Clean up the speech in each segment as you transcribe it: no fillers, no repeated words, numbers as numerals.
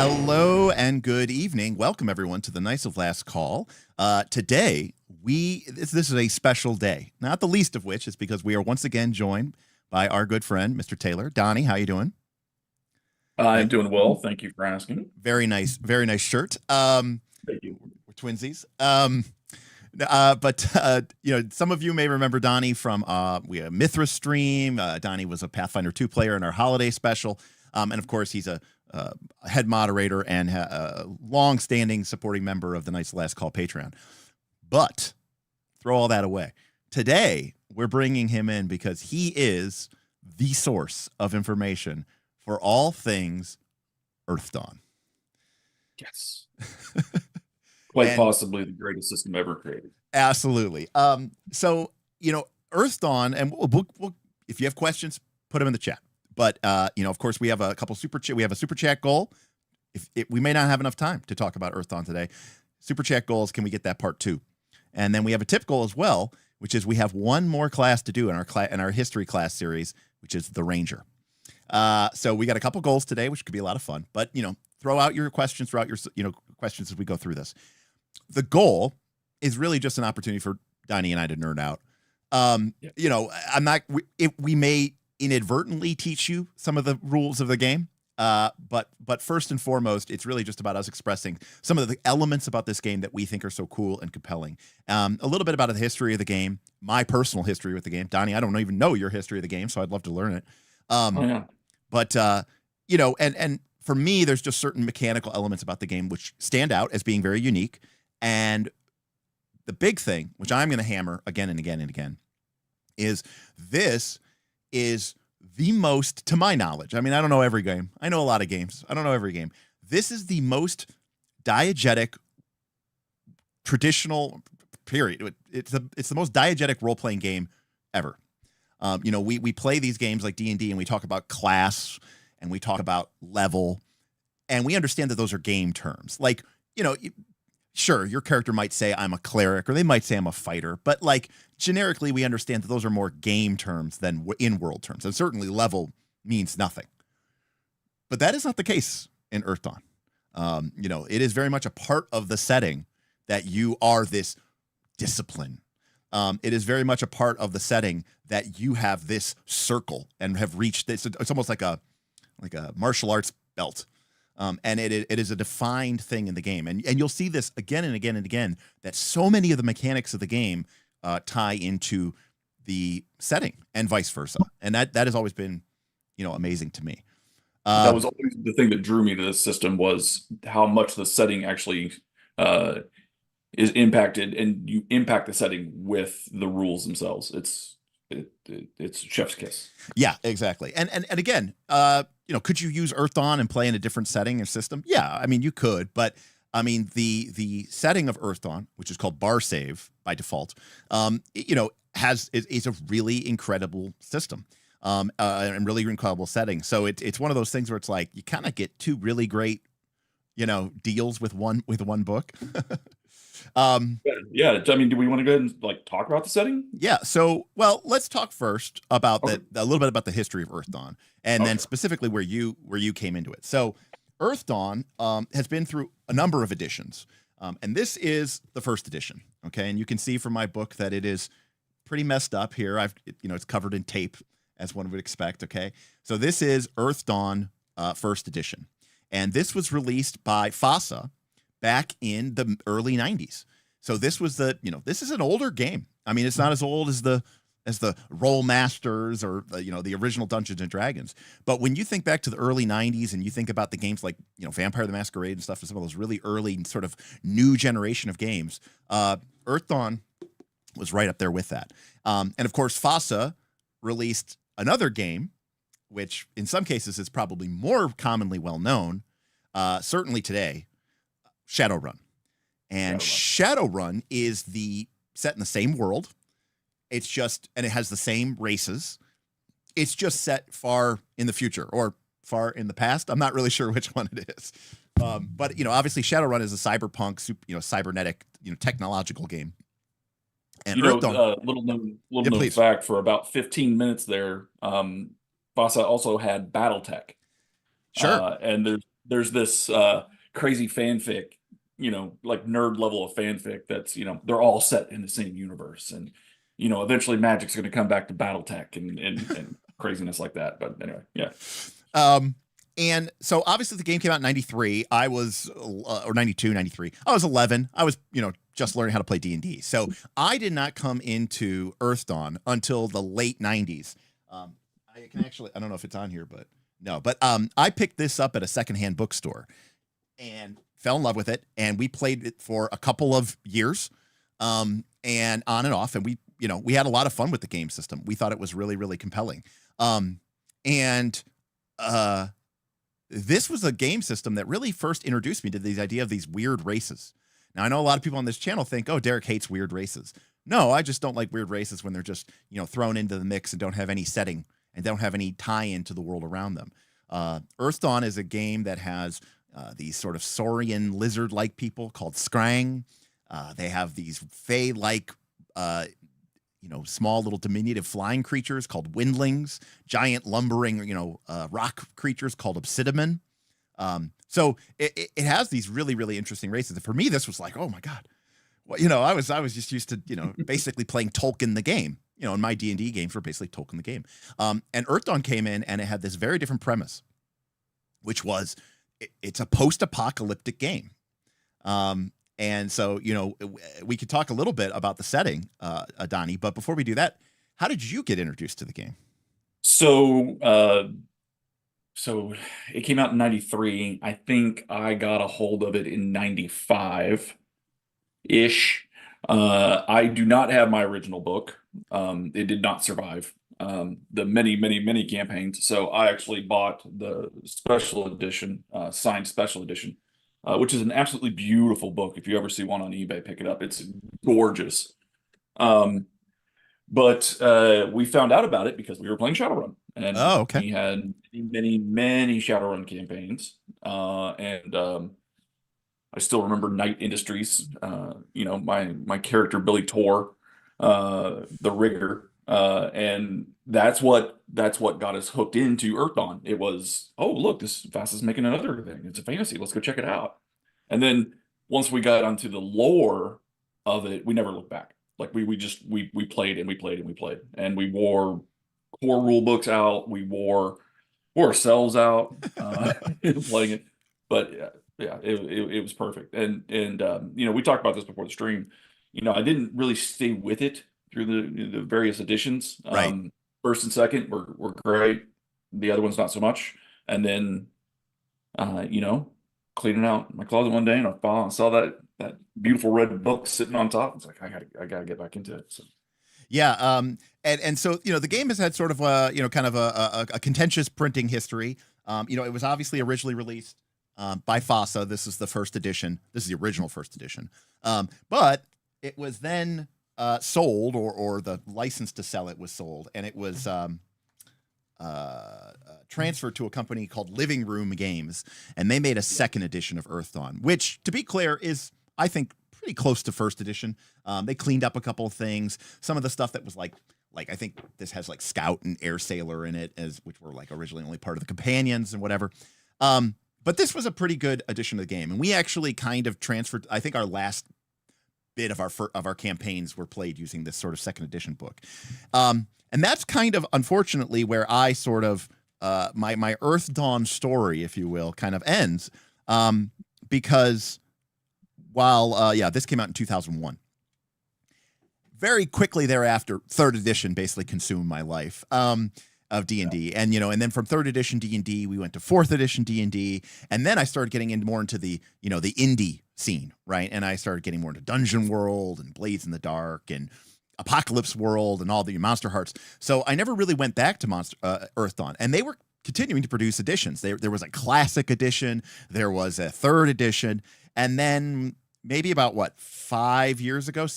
Hello and good evening. Welcome everyone to the Nice of Last Call. Today this is a special day, not the least of which is because we are once again joined by our good friend, Mr. Taylor. Donnie, how you doing? I'm doing well. Thank you for asking. Very nice shirt. Thank you. We're twinsies. Some of you may remember Donnie from we had Mithras stream. Donnie was a Pathfinder 2 player in our holiday special, and of course he's a head moderator and a long-standing supporting member of the Nice Last Call Patreon. But throw all that away. Today we're bringing him in because he is the source of information for all things Earthdawn. Yes. Quite possibly the greatest system ever created. Absolutely. So, Earthdawn, and we'll if you have questions, put them in the chat. But, of course, we have a couple we have a super chat goal. We may not have enough time to talk about Earthdawn today. Super chat goals, can we get that part 2? And then we have a tip goal as well, which is we have one more class to do in our history class series, which is the Ranger. So we got a couple goals today, which could be a lot of fun. But, throw out your questions, questions as we go through this. The goal is really just an opportunity for Donnie and I to nerd out. We may inadvertently teach you some of the rules of the game. But first and foremost, it's really just about us expressing some of the elements about this game that we think are so cool and compelling. A little bit about the history of the game, my personal history with the game. Donnie, I don't even know your history of the game, so I'd love to learn it. But for me, there's just certain mechanical elements about the game which stand out as being very unique. And the big thing, which I'm going to hammer again and again and again, is this is the most, to my knowledge, I mean, I don't know every game. I know a lot of games. I don't know every game. This is the most diegetic, traditional, period. It's the most diegetic role-playing game ever. We play these games like D&D and we talk about class and we talk about level, and we understand that those are game terms. Like, sure, your character might say I'm a cleric, or they might say I'm a fighter, but like generically we understand that those are more game terms than in-world terms, and certainly level means nothing. But that is not the case in Earthdawn. It is very much a part of the setting that you are this discipline. It is very much a part of the setting that you have this circle and have reached this. It's almost like a martial arts belt. And it is a defined thing in the game. And you'll see this again and again and again, that so many of the mechanics of the game tie into the setting and vice versa. And that has always been, amazing to me. That was always the thing that drew me to this system, was how much the setting actually is impacted, and you impact the setting with the rules themselves. It's chef's kiss. Yeah, exactly. And again, could you use Earthdawn and play in a different setting or system? Yeah, I mean, you could, but I mean, the setting of Earthdawn, which is called Barsaive by default, is a really incredible system, and really incredible setting. So it's one of those things where it's like you kind of get two really great, deals with one book. Yeah. I mean, do we want to go ahead and talk about the setting? Yeah. So, well, let's talk first about a little bit about the history of Earthdawn, and then specifically where you came into it. So, Earthdawn has been through a number of editions, and this is the first edition. Okay, and you can see from my book that it is pretty messed up here. It's covered in tape, as one would expect. Okay, so this is Earthdawn first edition, and this was released by FASA back in the early 90s. So this was this is an older game. I mean, it's not as old as the Roll Masters or the original Dungeons and Dragons. But when you think back to the early 90s and you think about the games like, Vampire the Masquerade and stuff, and some of those really early sort of new generation of games, Earthdawn was right up there with that. And of course, FASA released another game, which in some cases is probably more commonly well known, certainly today, Shadowrun. And Shadowrun is set in the same world. It's just, and it has the same races. It's just set far in the future or far in the past. I'm not really sure which one it is. But obviously Shadowrun is a cyberpunk, cybernetic, technological game. And Earthdawn, little known fact, for about 15 minutes there, FASA also had BattleTech. Sure. And there's this crazy fanfic, like nerd level of fanfic that's, they're all set in the same universe. And, eventually Magic's going to come back to Battletech and craziness like that. But anyway, yeah. And so obviously the game came out in 93. I was, or 92, 93. I was 11. I was, just learning how to play D&D. So I did not come into Earthdawn until the late 90s. I can actually, I don't know if it's on here, but no, but I picked this up at a secondhand bookstore and fell in love with it. And we played it for a couple of years, and on and off. And we had a lot of fun with the game system. We thought it was really, really compelling. This was a game system that really first introduced me to the idea of these weird races. Now, I know a lot of people on this channel think, oh, Derek hates weird races. No, I just don't like weird races when they're just, thrown into the mix and don't have any setting and don't have any tie-in to the world around them. Earthdawn is a game that has these sort of saurian lizard-like people called Scrang. They have these Fey-like, small little diminutive flying creatures called windlings, giant lumbering, rock creatures called obsidian. So it has these really, really interesting races. And for me, this was like, oh my God. Well, I was just used to, basically playing Tolkien the game. In my D&D games were basically Tolkien the game. And Earthdawn came in and it had this very different premise, which was it's a post-apocalyptic game. And so, we could talk a little bit about the setting, Donnie, but before we do that, how did you get introduced to the game? So it came out in 93. I think I got a hold of it in 95-ish. I do not have my original book. It did not survive the many, many, many campaigns. So I actually bought the special edition, signed special edition, which is an absolutely beautiful book. If you ever see one on eBay, pick it up. It's gorgeous. But we found out about it because we were playing Shadowrun. And we had many, many Shadowrun campaigns. And I still remember Knight Industries, my character, Billy Tor, the rigger. And that's what got us hooked into Earthdawn. It was, oh, look, this Fast is making another thing. It's a fantasy. Let's go check it out. And then once we got onto the lore of it, we never looked back. Like we played and we played and we played, and we wore core rule books out. We wore ourselves out playing it. But yeah, it was perfect. And we talked about this before the stream. I didn't really stay with it through the various editions. Right. First and second were great. The other ones not so much. And then cleaning out my closet one day and I saw that beautiful red book sitting on top. It's like I gotta get back into it. So. Yeah, and so the game has had sort of kind of a contentious printing history. It was obviously originally released by FASA. This is the first edition. This is the original first edition. But it was then sold, or the license to sell it was sold, and it was transferred to a company called Living Room Games, and they made a second edition of Earthdawn, which, to be clear, is, I think, pretty close to first edition. They cleaned up a couple of things. Some of the stuff that was like I think this has like Scout and Air Sailor in it, which were like originally only part of the companions and whatever. But this was a pretty good addition to the game, and we actually kind of transferred. I think our last bit of our campaigns were played using this sort of second edition book, and that's kind of unfortunately where I sort of my Earthdawn story, if you will, kind of ends, because while this came out in 2001. Very quickly thereafter, third edition basically consumed my life of D&D, and then from third edition D&D, we went to fourth edition D&D, and then I started getting more into the the indie scene, right? And I started getting more into Dungeon World and Blades in the Dark and Apocalypse World and all the Monster Hearts. So I never really went back to Earthdawn, and they were continuing to produce editions. There was a classic edition, there was a third edition, and then maybe about 6 years ago.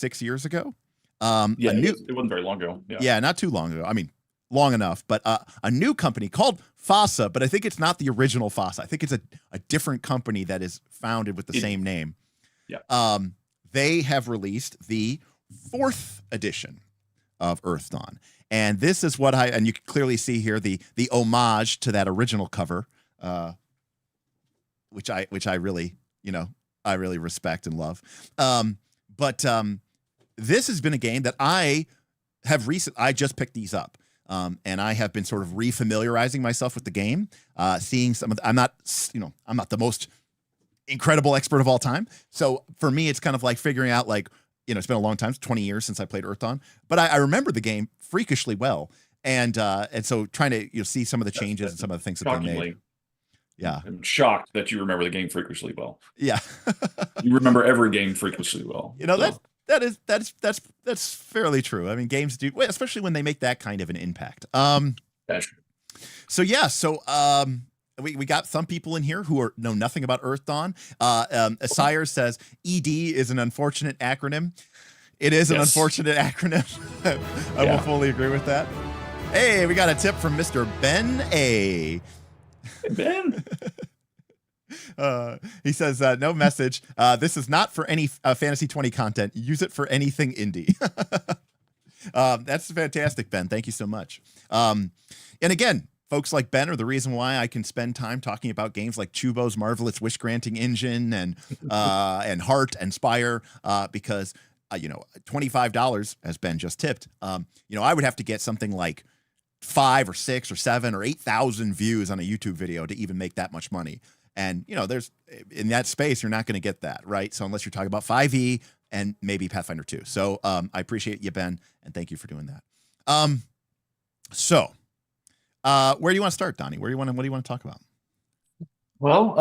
It wasn't very long ago. Yeah, not too long ago. I mean, long enough, but a new company called FASA, but I think it's not the original FASA. I think it's a different company that is founded with the same name. Yeah. They have released the fourth edition of Earthdawn, and this is and you can clearly see here the homage to that original cover. which I really, I really respect and love. But this has been a game that I just picked these up. And I have been sort of refamiliarizing myself with the game, seeing some of I'm not the most incredible expert of all time. So for me, it's kind of like figuring out it's been a long time, it's 20 years since I played Earthdawn, but I remember the game freakishly well. And so trying to see some of the changes and some of the things that they made. Yeah. I'm shocked that you remember the game freakishly well. Yeah. You remember every game freakishly well. That's fairly true. I mean, games do, especially when they make that kind of an impact. That's true. So yeah, we got some people in here who know nothing about Earthdawn. Asire says ED is an unfortunate acronym. It is an unfortunate acronym. I will fully agree with that. Hey, we got a tip from Mr. Ben A. Hey, Ben. He says, no message. This is not for any Fantasy 20 content. Use it for anything indie. That's fantastic, Ben. Thank you so much. And again, folks like Ben are the reason why I can spend time talking about games like Chubo's Marvelous Wish Granting Engine and Heart and Spire, because $25, as Ben just tipped, I would have to get something like 5 or 6 or 7 or 8,000 views on a YouTube video to even make that much money. And, there's in that space, you're not going to get that, right? So unless you're talking about 5e and maybe Pathfinder 2. So I appreciate you, Ben, and thank you for doing that. Where do you want to start, Donnie? What do you want to talk about? Well,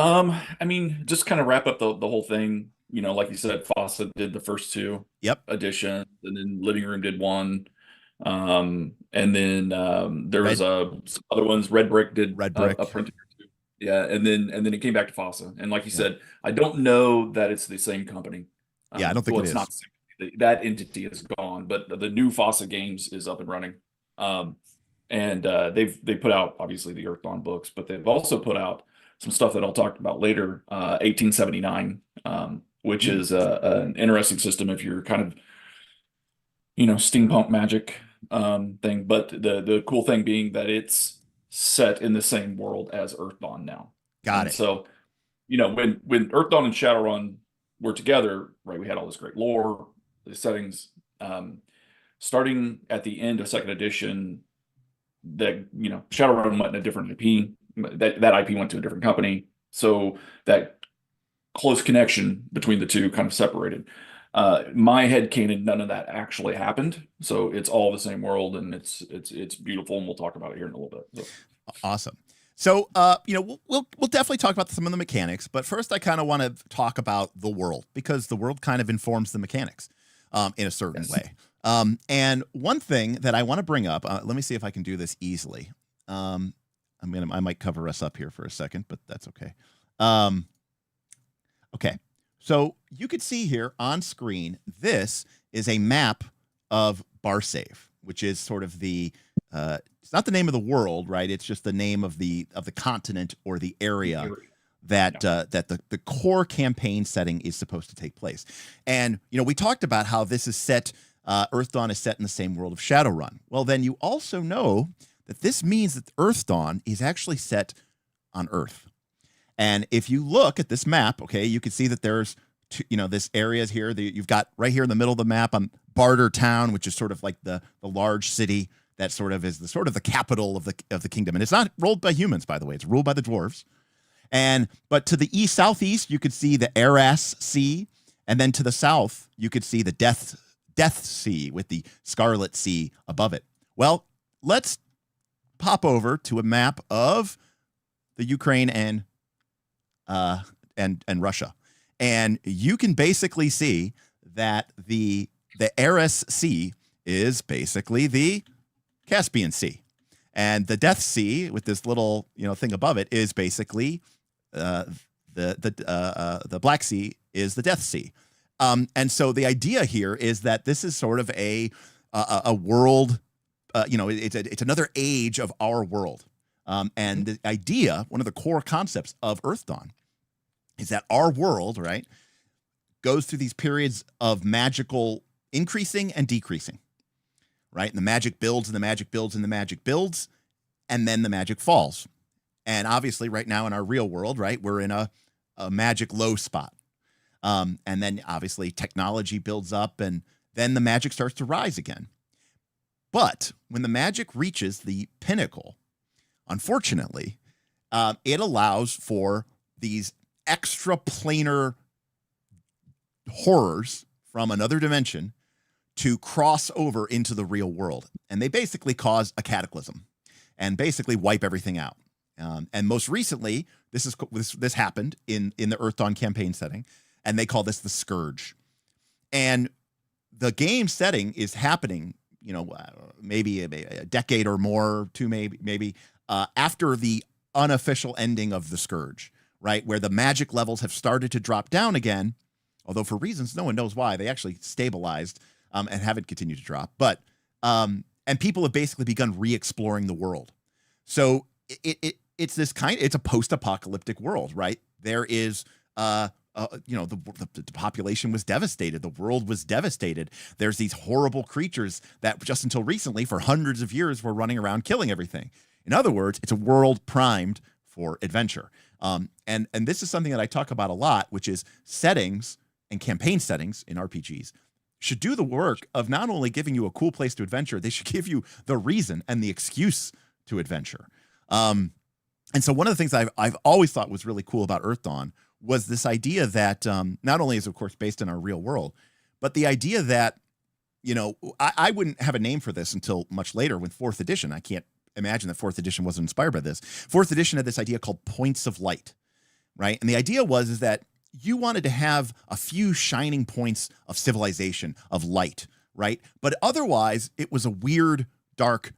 I mean, just kind of wrap up the whole thing. Like you said, Fawcett did the first 2 editions, and then Living Room did 1. And then there was some other ones. Red Brick did a printing or 2. Yeah, and then it came back to Fawcett. And like you said, I don't know that it's the same company. I don't think it's not. That entity is gone, but the new Fawcett Games is up and running. And they put out obviously the Earthdawn books, but they've also put out some stuff that I'll talk about later. 1879, which is an interesting system if you're kind of steampunk magic thing. But the cool thing being that it's set in the same world as Earthdawn now. Got it. So when Earthdawn and Shadowrun were together, right, we had all this great lore, the settings. Starting at the end of 2nd edition, that Shadowrun went in a different IP. That IP went to a different company, so that close connection between the two kind of separated. My headcanon, none of that actually happened, so it's all the same world, and it's beautiful, and we'll talk about it here in a little bit. So. Awesome. So we'll definitely talk about some of the mechanics, but first I kind of want to talk about the world, because the world kind of informs the mechanics in a certain way. And one thing that I want to bring up, let me see if I can do this easily. I might cover us up here for a second, but that's okay. Okay. So you could see here on screen, this is a map of Barsaive, which is sort of it's not the name of the world, right? It's just the name of the continent or the area that the core campaign setting is supposed to take place. And, we talked about how this is set, Earthdawn is set in the same world of Shadowrun. Well, then you also know that this means that Earthdawn is actually set on Earth. And if you look at this map, okay, you can see that there's, this areas here that you've got right here in the middle of the map on Barter Town, which is sort of like the large city that sort of is the capital of the kingdom. And it's not ruled by humans, by the way. It's ruled by the dwarves. But to the southeast, you could see the Aras Sea, and then to the south, you could see the Death Sea with the Scarlet Sea above it. Well, let's pop over to a map of the Ukraine and Russia, and you can basically see that the Aras Sea is basically the Caspian Sea, and the Death Sea with this little thing above it is basically the Black Sea is the Death Sea. And so the idea here is that this is sort of a world, it's another age of our world. And the idea, one of the core concepts of Earthdawn, is that our world, right, goes through these periods of magical increasing and decreasing, right? And the magic builds and the magic builds and the magic builds, and then the magic falls. And obviously right now in our real world, right, we're in a a magic low spot. And then obviously technology builds up, and then the magic starts to rise again. But when the magic reaches the pinnacle, unfortunately, it allows for these extra planar horrors from another dimension to cross over into the real world. And they basically cause a cataclysm and basically wipe everything out. And most recently, this happened in the Earthdawn campaign setting, and they call this the Scourge. And the game setting is happening, maybe a decade or more, maybe after the unofficial ending of the Scourge, right? Where the magic levels have started to drop down again, although for reasons no one knows why, they actually stabilized and haven't continued to drop. But and people have basically begun re-exploring the world. So it's a post-apocalyptic world, right? There is the population was devastated. The world was devastated. There's these horrible creatures that just until recently, for hundreds of years, were running around killing everything. In other words, it's a world primed for adventure. And this is something that I talk about a lot, which is settings and campaign settings in RPGs should do the work of not only giving you a cool place to adventure, they should give you the reason and the excuse to adventure. And so one of the things I've always thought was really cool about Earthdawn was this idea that not only is, of course, based in our real world, but the idea that, I wouldn't have a name for this until much later with 4th edition. I can't imagine that 4th edition wasn't inspired by this. 4th edition had this idea called points of light, right? And the idea is that you wanted to have a few shining points of civilization, of light, right? But otherwise, it was a weird, dark,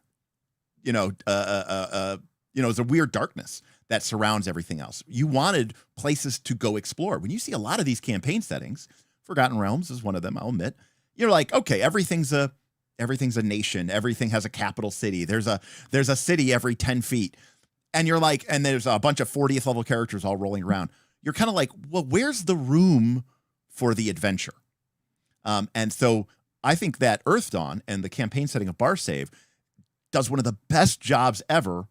it was a weird darkness that surrounds everything else. You wanted places to go explore. When you see a lot of these campaign settings, Forgotten Realms is one of them, I'll admit, you're like, okay, everything's a nation. Everything has a capital city. There's a city every 10 feet. And you're like, and there's a bunch of 40th level characters all rolling around. You're kind of like, well, where's the room for the adventure? And so I think that Earthdawn and the campaign setting of Barsaive does one of the best jobs ever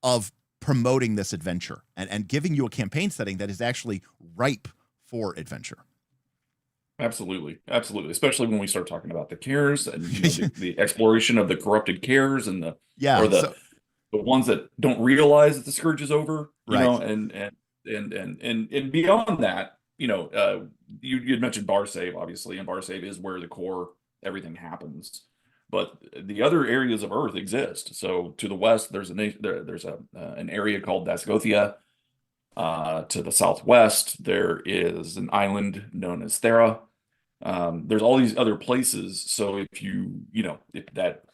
of promoting this adventure and giving you a campaign setting that is actually ripe for adventure. Absolutely. Especially when we start talking about the cares and the exploration of the corrupted cares and the ones that don't realize that the Scourge is over, and beyond that, you had mentioned Barsaive, obviously, and Barsaive is where the core everything happens. But the other areas of Earth exist. So to the west, there's an area called Dasgothia. To the southwest, there is an island known as Thera. There's all these other places. So if if that,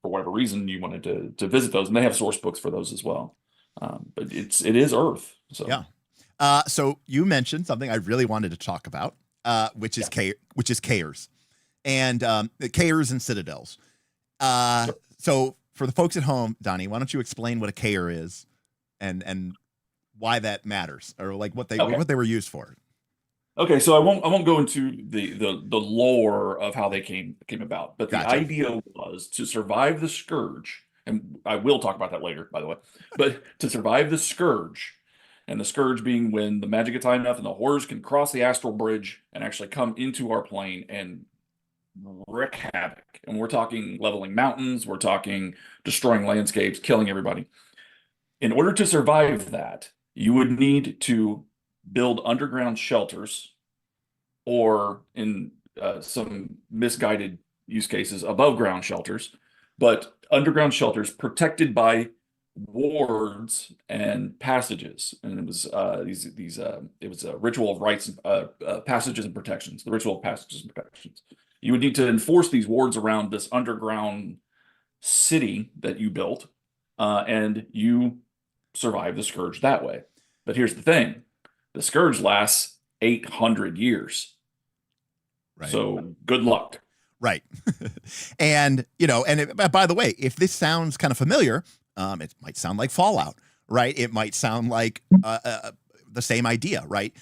for whatever reason, you wanted to visit those, and they have source books for those as well. But it is Earth. So yeah. So you mentioned something I really wanted to talk about, which is Caers, and Caers and Citadels. Sure. So for the folks at home, Donnie, why don't you explain what a Caer is, and why that matters, or like what they were used for? Okay, so I won't go into the lore of how they came about, but Gotcha. The idea was to survive the Scourge, and I will talk about that later, by the way. But to survive the Scourge, and the Scourge being when the magic gets high enough and the horrors can cross the astral bridge and actually come into our plane and wreak havoc. And we're talking leveling mountains, we're talking destroying landscapes, killing everybody. In order to survive that, you would need to build underground shelters, or in some misguided use cases, above ground shelters, but underground shelters protected by wards and passages. And it was it was a ritual of rites, passages and protections. The ritual of passages and protections. You would need to enforce these wards around this underground city that you built, and you survive the Scourge that way. But here's the thing. The Scourge lasts 800 years. Right. So good luck. Right. And, by the way, if this sounds kind of familiar, it might sound like Fallout, right? It might sound like the same idea, right?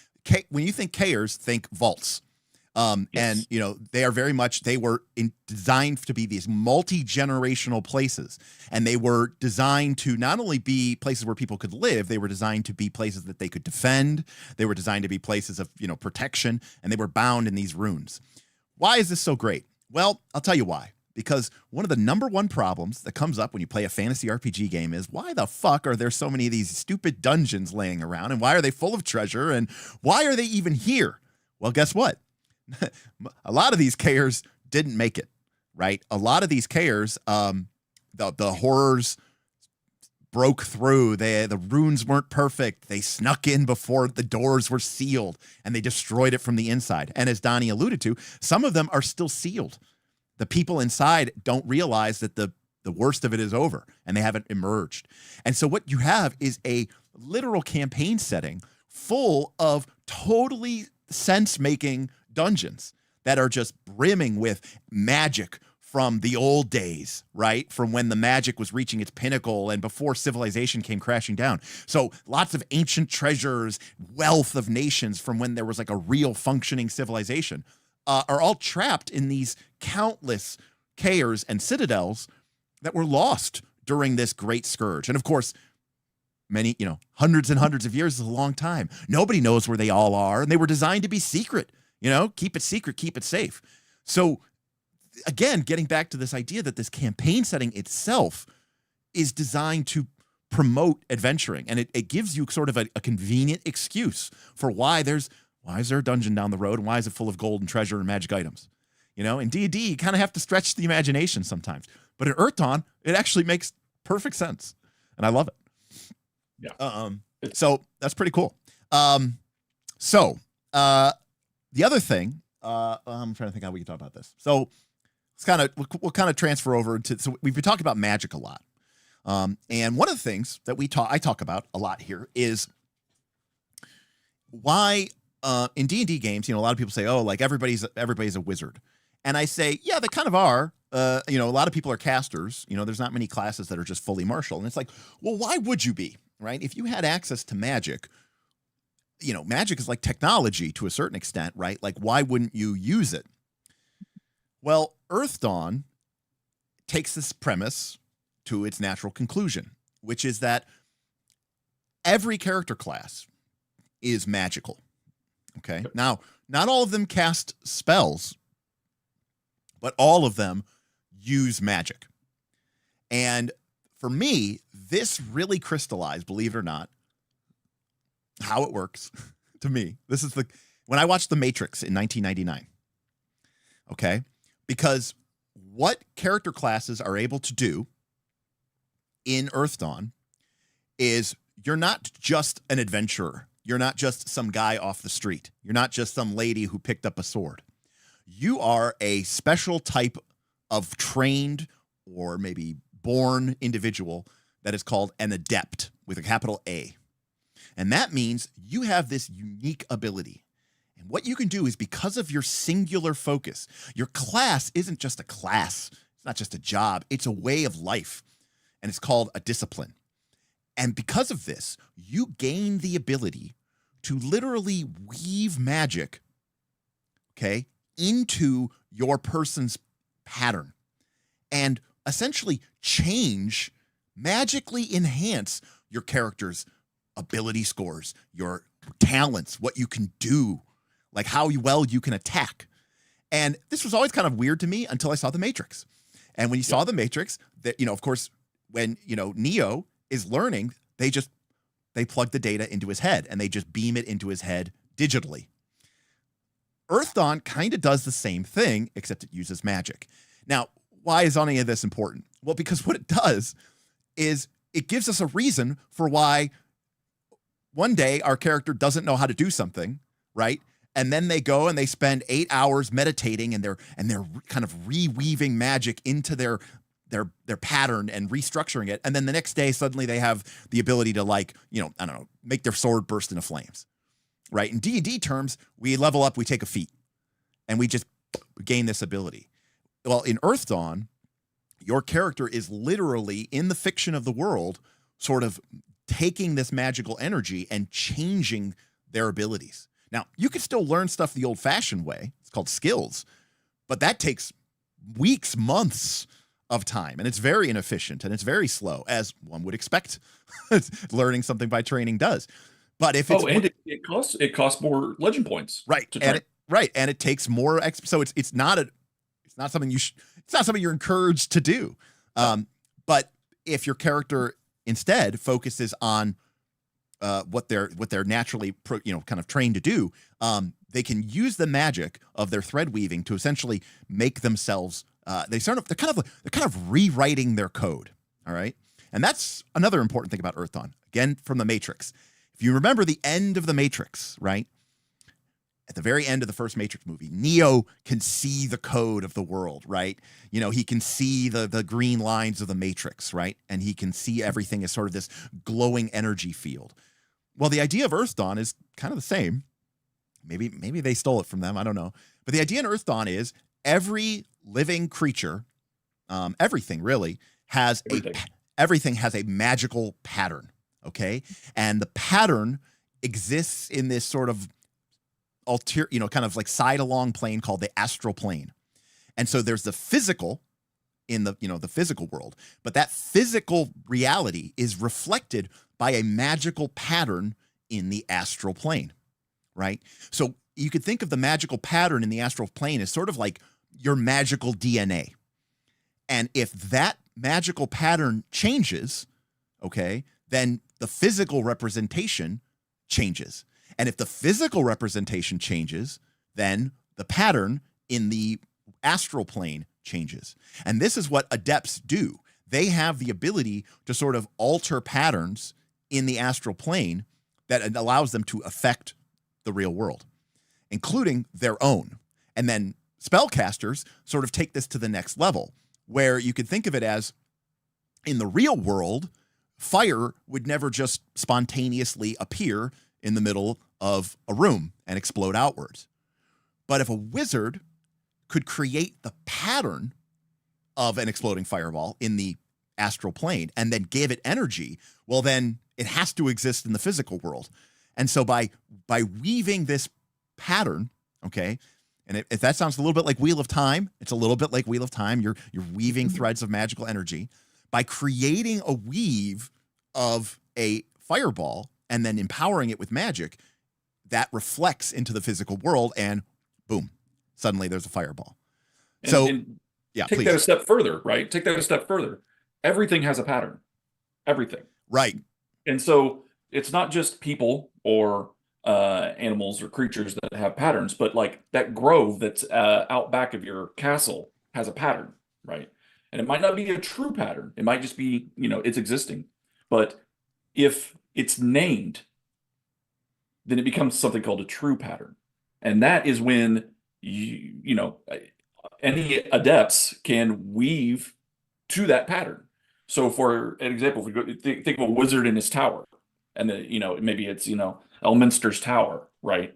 When you think Caers, think vaults. And they are very much, they were designed to be these multi-generational places, and they were designed to not only be places where people could live, they were designed to be places that they could defend. They were designed to be places of protection, and they were bound in these runes. Why is this so great? Well, I'll tell you why. Because one of the number one problems that comes up when you play a fantasy RPG game is, why the fuck are there so many of these stupid dungeons laying around, and why are they full of treasure, and why are they even here? Well, guess what? A lot of these K'ers didn't make it, right? A lot of these K'ers, the horrors broke through. The runes weren't perfect. They snuck in before the doors were sealed, and they destroyed it from the inside. And as Donnie alluded to, some of them are still sealed. The people inside don't realize that the worst of it is over, and they haven't emerged. And so what you have is a literal campaign setting full of totally sense-making dungeons that are just brimming with magic from the old days, right? From when the magic was reaching its pinnacle and before civilization came crashing down. So lots of ancient treasures, wealth of nations from when there was like a real functioning civilization, are all trapped in these countless K'ers and citadels that were lost during this great scourge. And of course, many, hundreds and hundreds of years is a long time. Nobody knows where they all are, and they were designed to be secret. Keep it secret, keep it safe. So again, getting back to this idea that this campaign setting itself is designed to promote adventuring, and it gives you sort of a convenient excuse for why is there a dungeon down the road, and why is it full of gold and treasure and magic items? In D&D, you kind of have to stretch the imagination sometimes. But in Earthdawn, it actually makes perfect sense, and I love it. Yeah. So that's pretty cool. The other thing, I'm trying to think how we can talk about this. So we'll kind of transfer over to, so we've been talking about magic a lot. And one of the things that I talk about a lot here is why, in D&D games, a lot of people say, oh, like everybody's a wizard. And I say, yeah, they kind of are. A lot of people are casters. There's not many classes that are just fully martial. And it's like, well, why would you be, right? If you had access to magic, magic is like technology to a certain extent, right? Like, why wouldn't you use it? Well, Earthdawn takes this premise to its natural conclusion, which is that every character class is magical. Okay. Now, not all of them cast spells, but all of them use magic. And for me, this really crystallized, believe it or not, how it works to me. This is when I watched The Matrix in 1999. Okay. Because what character classes are able to do in Earthdawn is, you're not just an adventurer. You're not just some guy off the street. You're not just some lady who picked up a sword. You are a special type of trained or maybe born individual that is called an adept with a capital A. And that means you have this unique ability. And what you can do is, because of your singular focus, your class isn't just a class. It's not just a job. It's a way of life. And it's called a discipline. And because of this, you gain the ability to literally weave magic, okay, into your person's pattern and essentially magically enhance your character's ability scores, your talents, what you can do, like how well you can attack. And this was always kind of weird to me until I saw The Matrix. And when you saw The Matrix, that, of course, when, Neo is learning, they plug the data into his head and they just beam it into his head digitally. Earthdawn kind of does the same thing, except it uses magic. Now, why is any of this important? Well, because what it does is it gives us a reason for why one day our character doesn't know how to do something, right? And then they go and they spend 8 hours meditating, and they're kind of reweaving magic into their pattern and restructuring it. And then the next day, suddenly they have the ability to, like, make their sword burst into flames, right? In D&D terms, we level up, we take a feat, and we just gain this ability. Well, in Earthdawn, your character is literally, in the fiction of the world, sort of taking this magical energy and changing their abilities. Now, you can still learn stuff the old-fashioned way. It's called skills, but that takes weeks, months of time, and it's very inefficient and it's very slow, as one would expect learning something by training does. But if it's it costs more legend points, right, to train. and it takes more so it's not something it's not something you're encouraged to do. But if your character instead focuses on what they're naturally kind of trained to do, they can use the magic of their thread weaving to essentially make themselves they're kind of rewriting their code. All right. And that's another important thing about Earthdawn, again, from the Matrix. If you remember the end of the Matrix, right? At the very end of the first Matrix movie, Neo can see the code of the world, right? He can see the green lines of the Matrix, right? And he can see everything as sort of this glowing energy field. Well, the idea of Earthdawn is kind of the same. Maybe they stole it from them. I don't know. But the idea in Earthdawn is every living creature, everything really everything has a magical pattern. Okay. And the pattern exists in this sort of kind of like side along plane called the Astral Plane. And so there's the physical in the physical world, but that physical reality is reflected by a magical pattern in the Astral Plane, right? So you could think of the magical pattern in the Astral Plane as sort of like your magical DNA. And if that magical pattern changes, okay, then the physical representation changes. And if the physical representation changes, then the pattern in the Astral Plane changes. And this is what adepts do. They have the ability to sort of alter patterns in the Astral Plane that allows them to affect the real world, including their own. And then spellcasters sort of take this to the next level, where you could think of it as, in the real world, fire would never just spontaneously appear in the middle of a room and explode outwards. But if a wizard could create the pattern of an exploding fireball in the Astral Plane and then give it energy, well, then it has to exist in the physical world. And so by weaving this pattern, okay, and if that sounds a little bit like Wheel of Time, it's a little bit like Wheel of Time. You're weaving threads of magical energy. By creating a weave of a fireball and then empowering it with magic, that reflects into the physical world, and boom, suddenly there's a fireball. Yeah, take that a step further, right? Take that a step further. Everything has a pattern. Everything. Right. And so it's not just people or animals or creatures that have patterns, but like that grove that's out back of your castle has a pattern, right? And it might not be a true pattern. It might just be, it's existing. But if it's named, then it becomes something called a true pattern. And that is when any adepts can weave to that pattern. So for an example, if we go think of a wizard in his tower, and maybe it's Elminster's tower, right?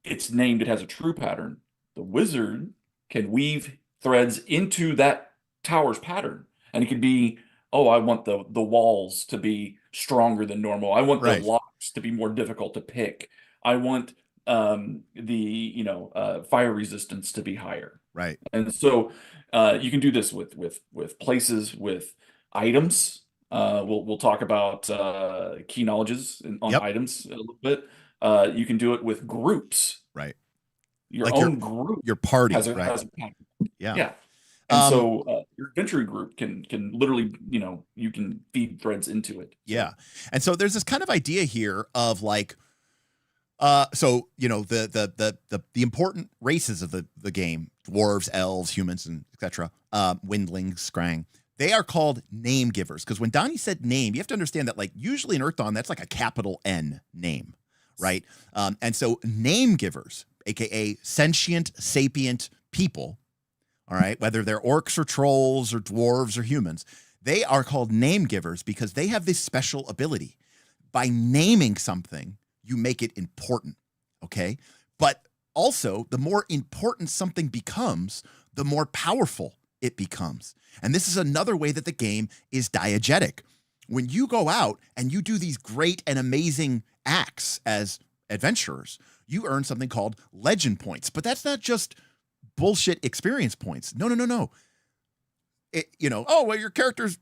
It's named, it has a true pattern. The wizard can weave threads into that tower's pattern, and it could be, oh, I want the walls to be stronger than normal. I want the locks to be more difficult to pick. I want the fire resistance to be higher. Right. And so you can do this with places, with items. We'll talk about key knowledges on items a little bit. You can do it with groups. Right. Your like own group. Your party has a pattern. Yeah. And so your adventure group can literally, you can feed threads into it. Yeah. And so there's this kind of idea here of like, the important races of the game, dwarves, elves, humans, and etc., windlings, scrang, they are called name givers. Because when Donnie said name, you have to understand that, like, usually in Earthdawn, that's like a capital N name, right? And so name givers, aka sentient, sapient people, all right, whether they're orcs or trolls or dwarves or humans, they are called name givers because they have this special ability. By naming something, you make it important, okay? But also, the more important something becomes, the more powerful it becomes. And this is another way that the game is diegetic. When you go out and you do these great and amazing acts as adventurers, you earn something called legend points. But that's not just bullshit experience points. No. Oh, well, your characters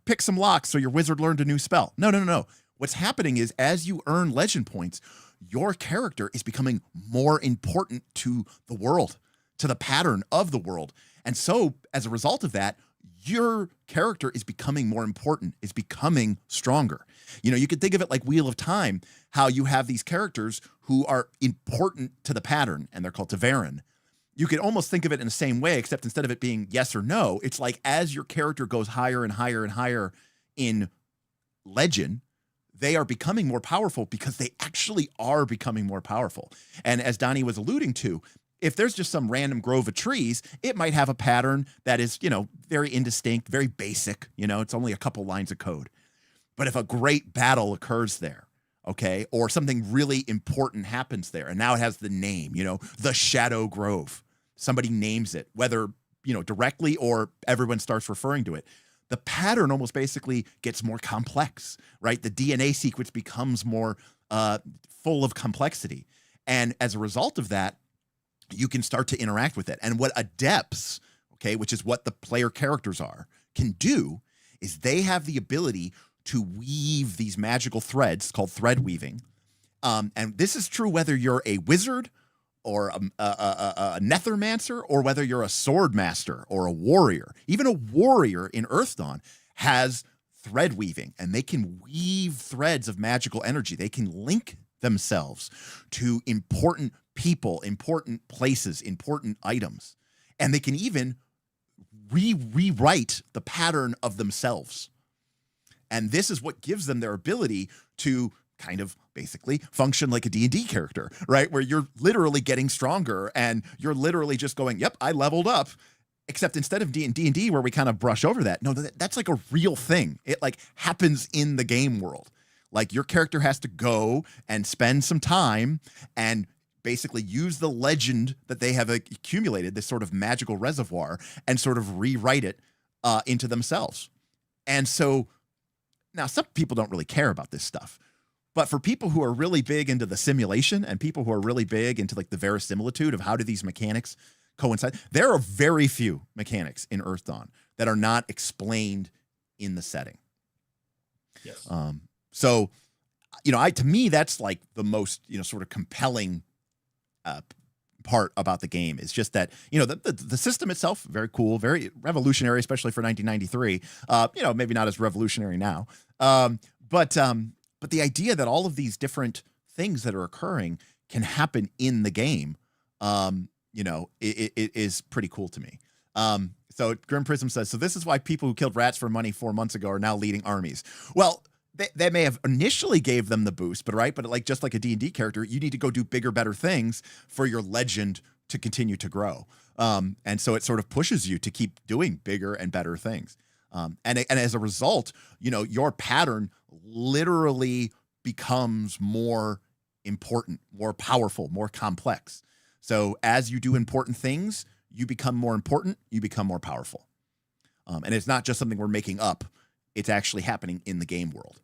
pick some locks, so your wizard learned a new spell. No. What's happening is as you earn legend points, your character is becoming more important to the world, to the pattern of the world. And so as a result of that, your character is becoming more important, is becoming stronger. You could think of it like Wheel of Time, how you have these characters who are important to the pattern, and they're called Taverin. You could almost think of it in the same way, except instead of it being yes or no, it's like as your character goes higher and higher and higher in legend, they are becoming more powerful because they actually are becoming more powerful. And as Donnie was alluding to, if there's just some random grove of trees, it might have a pattern that is, very indistinct, very basic. It's only a couple lines of code. But if a great battle occurs there, okay, or something really important happens there, and now it has the name, the Shadow Grove. Somebody names it, whether, directly or everyone starts referring to it. The pattern almost basically gets more complex, right? The DNA sequence becomes more full of complexity. And as a result of that, you can start to interact with it. And what adepts, okay, which is what the player characters are, can do is they have the ability to weave these magical threads called thread weaving. And this is true whether you're a wizard or a nethermancer, or whether you're a sword master or a warrior. Even a warrior in Earthdawn has thread weaving, and they can weave threads of magical energy. They can link themselves to important people, important places, important items. And they can even rewrite the pattern of themselves. And this is what gives them their ability to kind of basically function like a D&D character, right? Where you're literally getting stronger and you're literally just going, yep, I leveled up. Except instead of D&D where we kind of brush over that, no, that's like a real thing. It like happens in the game world. Like your character has to go and spend some time and basically use the legend that they have accumulated, this sort of magical reservoir, and sort of rewrite it into themselves. And so now some people don't really care about this stuff. But for people who are really big into the simulation and people who are really big into like the verisimilitude of how do these mechanics coincide, there are very few mechanics in Earthdawn that are not explained in the setting. Yes. So, to me, that's like the most, sort of compelling part about the game is just that, the system itself, very cool, very revolutionary, especially for 1993. Maybe not as revolutionary now. But the idea that all of these different things that are occurring can happen in the game, it is pretty cool to me. So Grim Prism says, so this is why people who killed rats for money 4 months ago are now leading armies. Well, they may have initially gave them the boost, but like just like a D&D character, you need to go do bigger, better things for your legend to continue to grow. And so it sort of pushes you to keep doing bigger and better things. And as a result, your pattern literally becomes more important, more powerful, more complex. So as you do important things, you become more important, you become more powerful. And it's not just something we're making up. It's actually happening in the game world.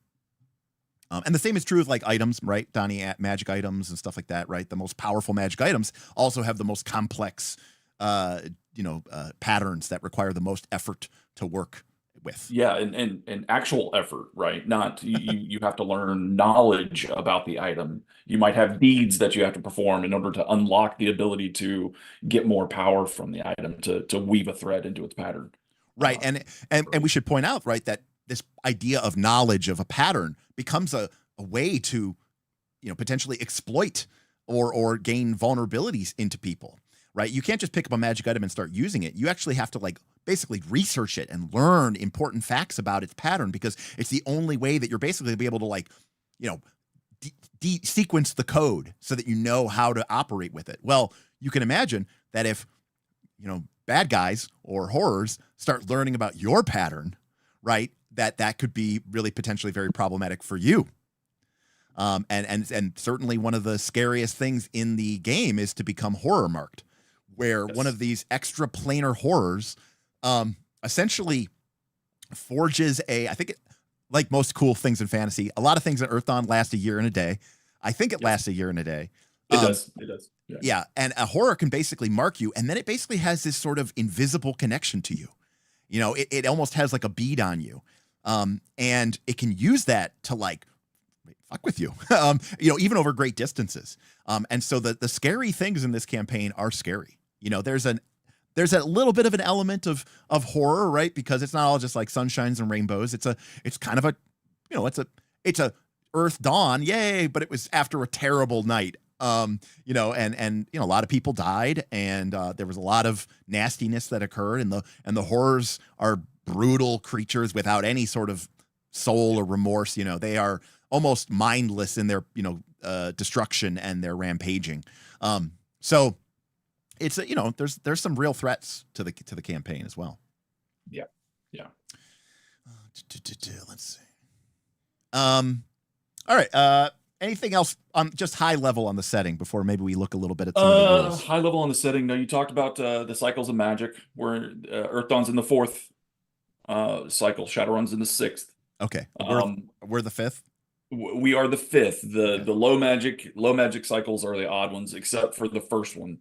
And the same is true with like items, right? Donnie, magic items and stuff like that, right? The most powerful magic items also have the most complex, patterns that require the most effort to work with. Yeah, and actual effort, right? Not you have to learn knowledge about the item. You might have deeds that you have to perform in order to unlock the ability to get more power from the item to weave a thread into its pattern. Right. And we should point out, right, that this idea of knowledge of a pattern becomes a way to, potentially exploit or gain vulnerabilities into people, right? You can't just pick up a magic item and start using it. You actually have to like basically research it and learn important facts about its pattern, because it's the only way that you're basically be able to like, sequence the code so that you know how to operate with it. Well, you can imagine that if, bad guys or horrors start learning about your pattern, right, that could be really potentially very problematic for you. And certainly one of the scariest things in the game is to become horror marked, where one of these extra planar horrors essentially forges like most cool things in fantasy, a lot of things in Earthdawn last a year and a day. I think it lasts a year and a day. It does. It does. Yeah. Yeah. And a horror can basically mark you. And then it basically has this sort of invisible connection to you. You know, it almost has like a bead on you. And it can use that to like fuck with you, you know, even over great distances. And so the scary things in this campaign are scary. You know, there's a little bit of an element of horror, right? Because it's not all just like sunshines and rainbows. It's kind of a, you know, it's a Earthdawn, yay, but it was after a terrible night. You know, and you know, a lot of people died, and there was a lot of nastiness that occurred, and the horrors are brutal creatures without any sort of soul or remorse. You know, they are almost mindless in their, you know, destruction and their rampaging. So it's you know, there's some real threats to the campaign as well. Yeah. Yeah. Let's see. All right. Anything else on just high level on the setting before maybe we look a little bit at some of the rules? High level on the setting. No, you talked about the cycles of magic, where Earthdawn's in the 4th cycle, Shadowrun's in the 6th. Okay, we're the 5th. We are the 5th. The low magic cycles are the odd ones, except for the first one.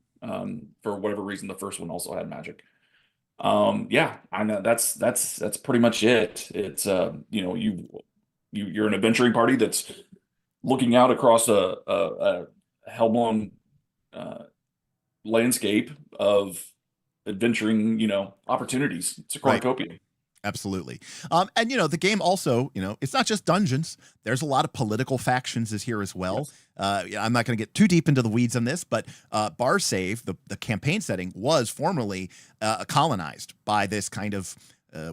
For whatever reason, the first one also had magic. Yeah, I know that's pretty much it. It's you know, you're an adventuring party that's looking out across a hellblown landscape of adventuring, you know, opportunities. It's a cornucopia. Right. Absolutely. And, you know, the game also, you know, it's not just dungeons. There's a lot of political factions is here as well. Yes. I'm not going to get too deep into the weeds on this, but Barsaive, the campaign setting, was formerly colonized by this kind of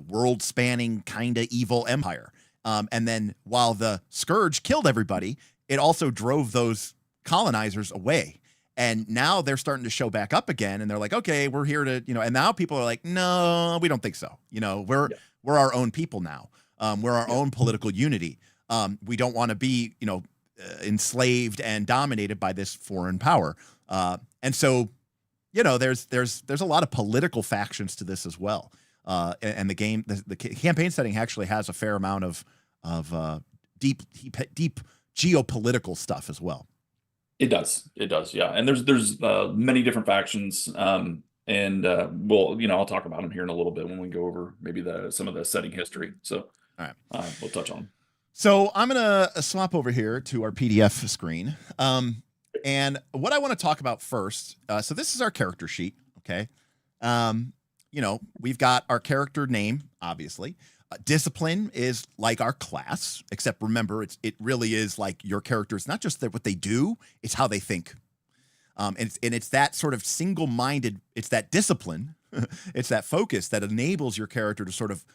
world-spanning kind of evil empire. And then while the Scourge killed everybody, it also drove those colonizers away. And now they're starting to show back up again, and they're like, okay, we're here to, you know, and now people are like, no, we don't think so. You know, we're our own people now. We're our own political unity. We don't want to be, you know, enslaved and dominated by this foreign power. And so, you know, there's a lot of political factions to this as well. And the game, the campaign setting actually has a fair amount of deep geopolitical stuff as well. It does, yeah. And there's many different factions, and we'll, you know, I'll talk about them here in a little bit when we go over maybe some of the setting history. So, all right, we'll touch on them. So I'm gonna swap over here to our PDF screen, and what I want to talk about first. So this is our character sheet, okay? You know, we've got our character name, obviously. Discipline is like our class, except remember, it really is like your character. It's not just what they do, it's how they think. And it's that sort of single-minded, it's that discipline, it's that focus that enables your character to sort of,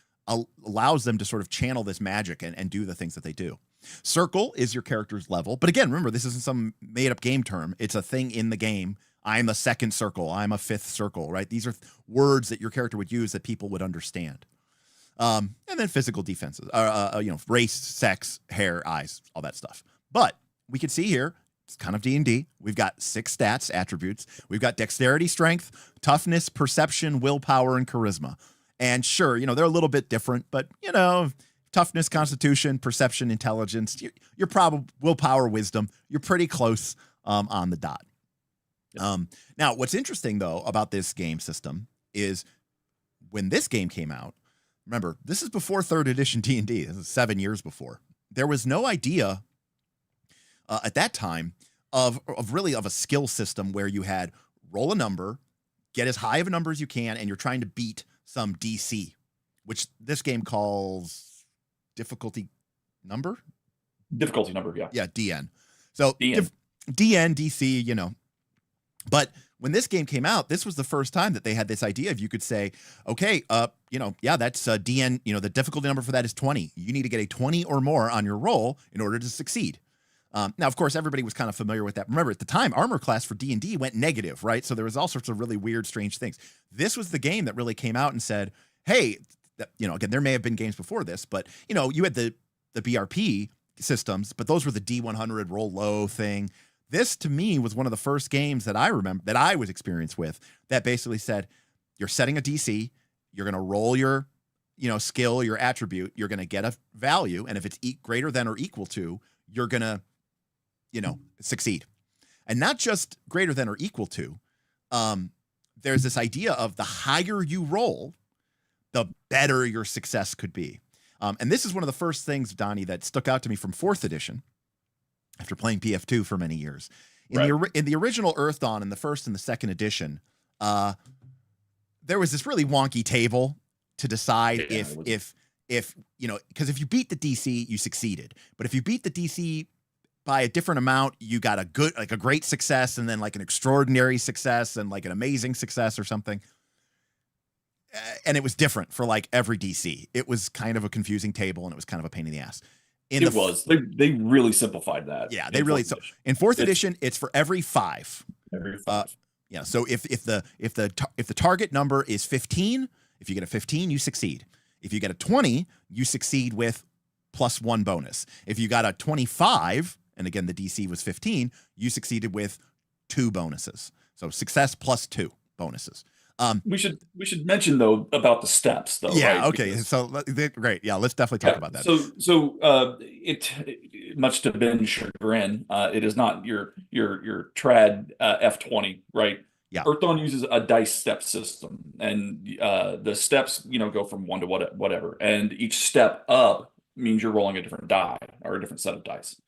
allows them to sort of channel this magic and do the things that they do. Circle is your character's level. But again, remember, this isn't some made-up game term. It's a thing in the game. I'm a 2nd circle. I'm a 5th circle, right? These are words that your character would use that people would understand. And then physical defenses, you know, race, sex, hair, eyes, all that stuff. But we can see here, it's kind of D&D. We've got 6 stats, attributes. We've got dexterity, strength, toughness, perception, willpower, and charisma. And sure, you know, they're a little bit different, but, you know, toughness, constitution, perception, intelligence, you're probably willpower, wisdom. You're pretty close on the dot. Now, what's interesting, though, about this game system is when this game came out, remember, this is before 3rd edition D&D. This is 7 years before. There was no idea at that time of a skill system where you had roll a number, get as high of a number as you can, and you're trying to beat some DC, which this game calls difficulty number. Difficulty number, yeah. Yeah, DN. So DN, DC, you know. But when this game came out, this was the first time that they had this idea of you could say, okay, you know, yeah, that's DN, you know, the difficulty number for that is 20. You need to get a 20 or more on your roll in order to succeed. Now, of course, everybody was kind of familiar with that. Remember, at the time, armor class for D&D went negative, right? So there was all sorts of really weird, strange things. This was the game that really came out and said, hey, you know, again, there may have been games before this, but, you know, you had the BRP systems, but those were the D100 roll low thing. This, to me, was one of the first games that I remember that I was experienced with that basically said, you're setting a DC, you're going to roll your, you know, skill, your attribute, you're going to get a value, and if it's greater than or equal to, you're going to succeed. And not just greater than or equal to. There's this idea of the higher you roll, the better your success could be. And this is one of the first things, Donnie, that stuck out to me from 4th edition after playing PF2 for many years. In the original Earthdawn, in the 1st and the 2nd edition, there was this really wonky table to decide if because if you beat the DC, you succeeded. But if you beat the DC by a different amount, you got a great success, and then like an extraordinary success, and like an amazing success or something. And it was different for like every DC. It was kind of a confusing table, and it was kind of a pain in the ass. They really simplified that. Yeah, they really. So in 4th edition, it's for every 5. Every 5. Yeah. So if the target number is 15, if you get a 15, you succeed. If you get a 20, you succeed with +1 bonus. If you got a 25, and again the DC was 15, you succeeded with 2 bonuses. So success +2 bonuses. We should mention though about the steps though. Yeah. Right? Okay. So great. Yeah. Let's definitely talk about that. So it much to Ben's chagrin, it is not your trad F20, right? Yeah. Earthdawn uses a dice step system, and the steps go from 1 to whatever, and each step up means you're rolling a different die or a different set of dice,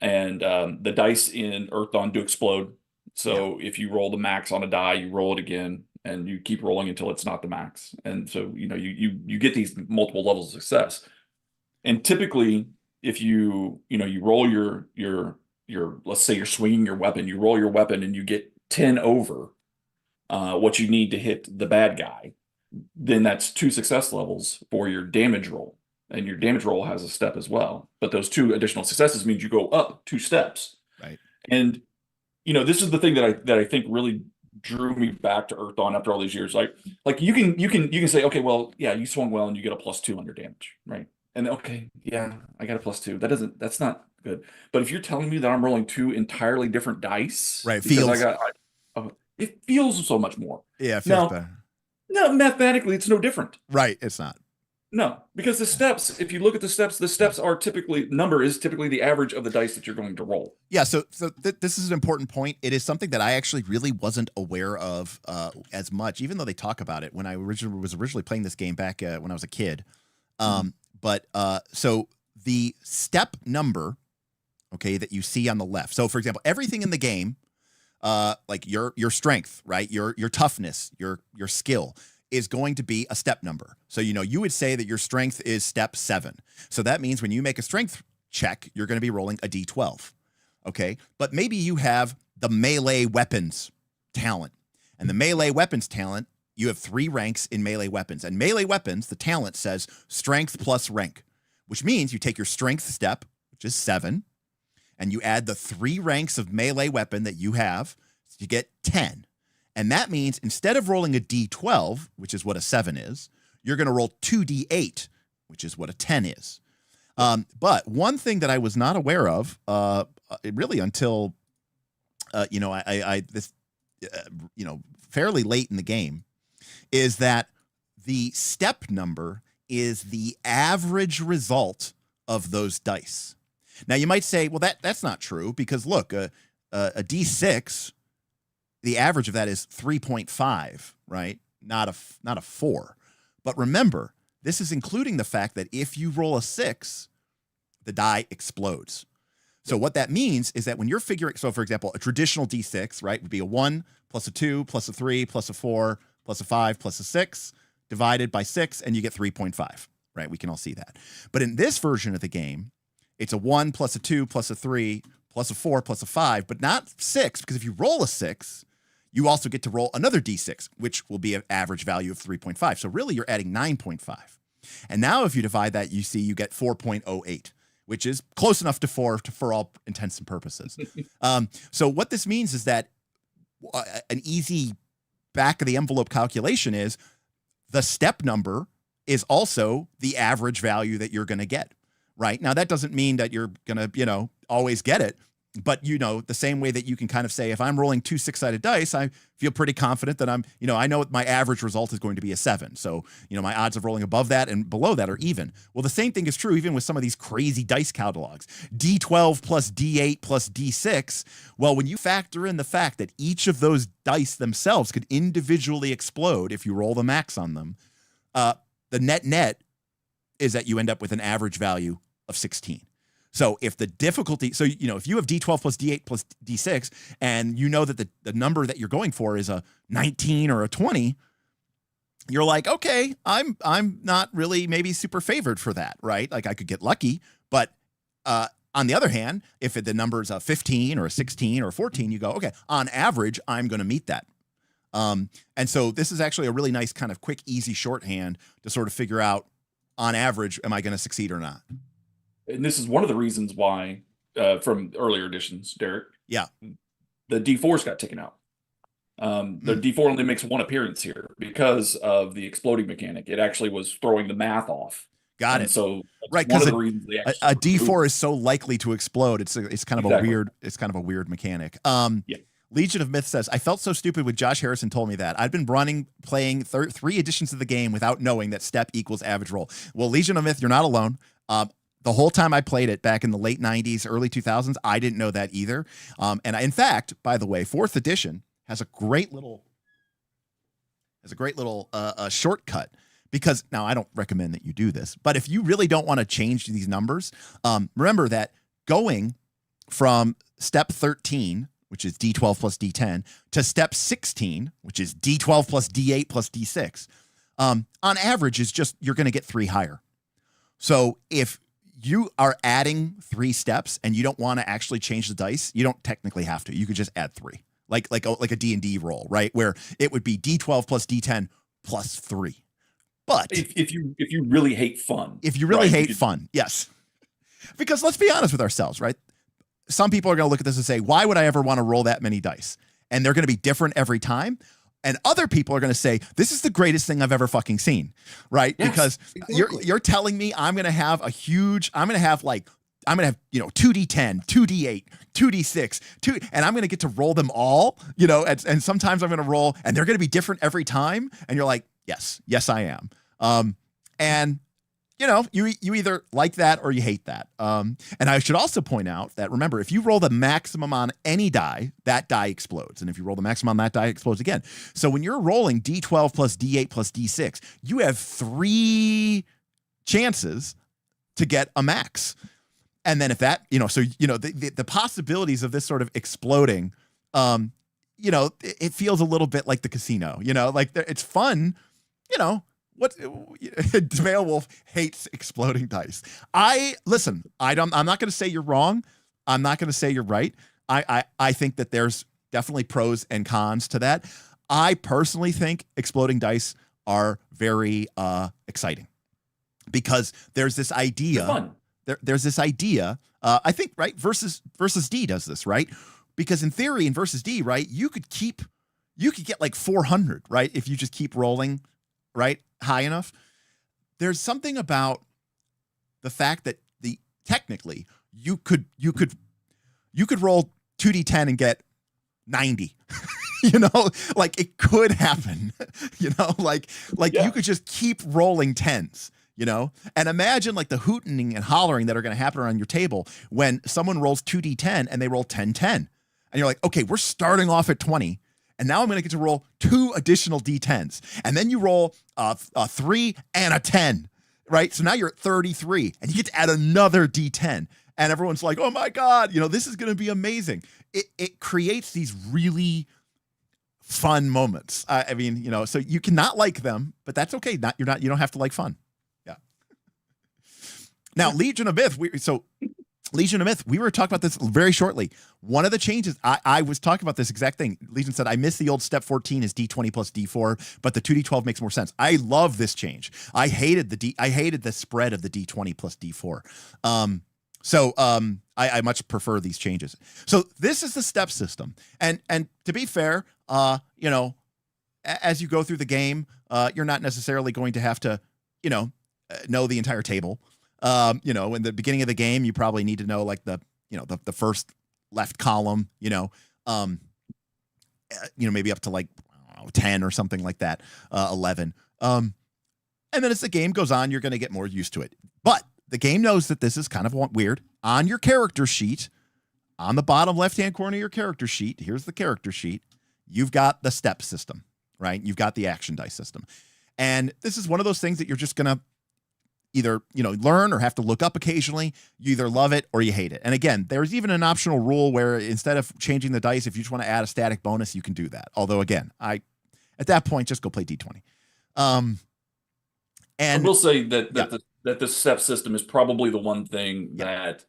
and the dice in Earthdawn do explode. So if you roll the max on a die, you roll it again, and you keep rolling until it's not the max. And so, you get these multiple levels of success. And typically, if you roll your let's say you're swinging your weapon, you roll your weapon and you get 10 over what you need to hit the bad guy, then that's 2 success levels for your damage roll. And your damage roll has a step as well. But those 2 additional successes means you go up 2 steps. Right. And, this is the thing that I think really drew me back to Earthdawn after all these years. Like you can say, okay, well, yeah, you swung well and you get a +2 on your damage, right? And okay, yeah, I got a +2. That's not good. But if you're telling me that I'm rolling 2 entirely different dice, right? It feels so much more. Yeah, it feels better. No, mathematically, it's no different. Right, it's not. No, because the steps, if you look at the steps are typically the average of the dice that you're going to roll. Yeah, so this is an important point. It is something that I actually really wasn't aware of as much, even though they talk about it when I was originally playing this game back when I was a kid. So the step number, okay, that you see on the left. So for example, everything in the game, like your strength, right, your toughness, your skill, is going to be a step number. So, you would say that your strength is step 7. So that means when you make a strength check, you're going to be rolling a D12. Okay. But maybe you have the melee weapons talent, and the melee weapons talent, you have 3 ranks in melee weapons, and melee weapons, the talent says strength plus rank, which means you take your strength step, which is 7, and you add the 3 ranks of melee weapon that you have, so you get 10. And that means instead of rolling a D12, which is what a 7 is, you're going to roll 2D8, which is what a 10 is. But one thing that I was not aware of, really until, fairly late in the game, is that the step number is the average result of those dice. Now you might say, well, that's not true, because look, a D6, the average of that is 3.5, right? Not a 4. But remember, this is including the fact that if you roll a 6, the die explodes. So what that means is that when you're figuring, so for example, a traditional D6, right, would be a 1 plus a 2 plus a 3 plus a 4 plus a 5 plus a 6 divided by 6, and you get 3.5, right? We can all see that. But in this version of the game, it's a 1 plus a 2 plus a 3 plus a 4 plus a 5, but not 6, because if you roll a 6, you also get to roll another D6, which will be an average value of 3.5. So really, you're adding 9.5. And now if you divide that, you see you get 4.08, which is close enough to 4 for all intents and purposes. So what this means is that an easy back of the envelope calculation is the step number is also the average value that you're going to get, right? Now, that doesn't mean that you're going to, always get it, but the same way that you can kind of say, if I'm rolling 2 6-sided dice, I feel pretty confident that I know my average result is going to be a 7. So, my odds of rolling above that and below that are even. Well, the same thing is true even with some of these crazy dice catalogs. D12 plus D8 plus D6. Well, when you factor in the fact that each of those dice themselves could individually explode if you roll the max on them, the net is that you end up with an average value of 16. So if the difficulty, if you have D12 plus D8 plus D6, and you know that the number that you're going for is a 19 or a 20, you're like, okay, I'm not really maybe super favored for that, right? Like I could get lucky, but on the other hand, if the number is a 15 or a 16 or a 14, you go, okay, on average, I'm going to meet that. And so this is actually a really nice kind of quick, easy shorthand to sort of figure out, on average, am I going to succeed or not? And this is one of the reasons why, from earlier editions, Derek. Yeah. The D4s got taken out. The D4 only makes one appearance here because of the exploding mechanic. It actually was throwing the math off. Got it. So right, one because of the reasons they a D4 is so likely to explode. It's kind of a weird mechanic. Yeah. Legion of Myth says, I felt so stupid when Josh Harrison told me that. I've been playing 3 editions of the game without knowing that step equals average roll. Well, Legion of Myth, you're not alone. The whole time I played it back in the late 90s, early 2000s, I didn't know that either. In fact, by the way, 4th edition has a great little shortcut, because now I don't recommend that you do this, but if you really don't want to change these numbers, remember that going from step 13, which is D12 plus D10, to step 16, which is D12 plus D8 plus D6, on average is just, you're going to get 3 higher. So if you are adding 3 steps and you don't want to actually change the dice, you don't technically have to. You could just add 3, like a D&D roll, right? Where it would be D12 plus D10 plus 3. But if you really hate fun, fun, yes. Because let's be honest with ourselves, right? Some people are going to look at this and say, why would I ever want to roll that many dice? And they're going to be different every time. And other people are going to say, this is the greatest thing I've ever fucking seen, right? Yes, because exactly. You're telling me I'm going to have 2D10, 2D8, 2D6, and I'm going to get to roll them all, and sometimes I'm going to roll and they're going to be different every time. And you're like, yes, I am. And you either like that or you hate that. And I should also point out that, remember, if you roll the maximum on any die, that die explodes. And if you roll the maximum on that die, it explodes again. So when you're rolling D12 plus D8 plus D6, you have 3 chances to get a max. And then if that, the possibilities of this sort of exploding, it feels a little bit like the casino, like it's fun, What Dveilwolf hates exploding dice. I'm not going to say you're wrong. I'm not going to say you're right. I think that there's definitely pros and cons to that. I personally think exploding dice are very exciting, because there's this idea. There's this idea. I think, right, versus D does this, right? Because in theory, in versus D, right, you could get like 400, right, if you just keep rolling, right, high enough. There's something about the fact that technically you could roll 2D10 and get 90. Like it could happen. Like you could just keep rolling 10s. And imagine like the hooting and hollering that are going to happen around your table when someone rolls 2D10 and they roll 10-10, and you're like, okay, we're starting off at 20. And now I'm going to get to roll 2 additional D10s. And then you roll a 3 and a 10, right? So now you're at 33, and you get to add another D10. And everyone's like, oh my God, this is going to be amazing. It creates these really fun moments. So you cannot like them, but that's okay. You don't have to like fun. Yeah. Now, Legion of Myth, we were talking about this very shortly. One of the changes, I was talking about this exact thing. Legion said, I miss the old step 14 is D20 plus D4, but the 2D12 makes more sense. I love this change. I hated the spread of the D20 plus D4. I much prefer these changes. So this is the step system. And to be fair, as you go through the game, you're not necessarily going to have to, know the entire table. In the beginning of the game, you probably need to know like the first left column, maybe up to like, I don't know, 10 or something like that, 11. And then as the game goes on, you're going to get more used to it. But the game knows that this is kind of weird. On your character sheet, on the bottom left-hand corner of your character sheet, here's the character sheet. You've got the step system, right? You've got the action dice system. And this is one of those things that you're just going to either, learn or have to look up occasionally. You either love it or you hate it. And again, there's even an optional rule where instead of changing the dice, if you just want to add a static bonus, you can do that. Although again, at that point, just go play D20. And I will say that the step system is probably the one thing that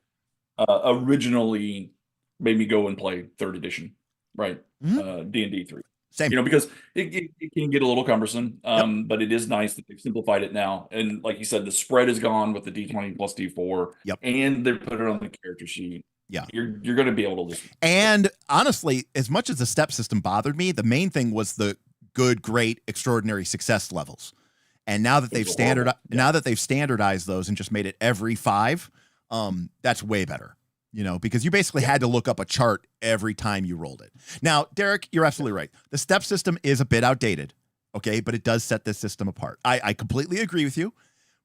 originally made me go and play 3rd edition, right? D&D 3. Same. Because it can get a little cumbersome, but it is nice that they've simplified it now. And like you said, the spread is gone with the D20 plus D4, and they put it on the character sheet. Yeah, you're going to be able to listen. And honestly, as much as the step system bothered me, the main thing was the good, great, extraordinary success levels. And now that they've standardized those and just made it every 5, that's way better. Because you basically had to look up a chart every time you rolled it. Now, Derek, you're absolutely right. The step system is a bit outdated, okay, but it does set this system apart. I completely agree with you,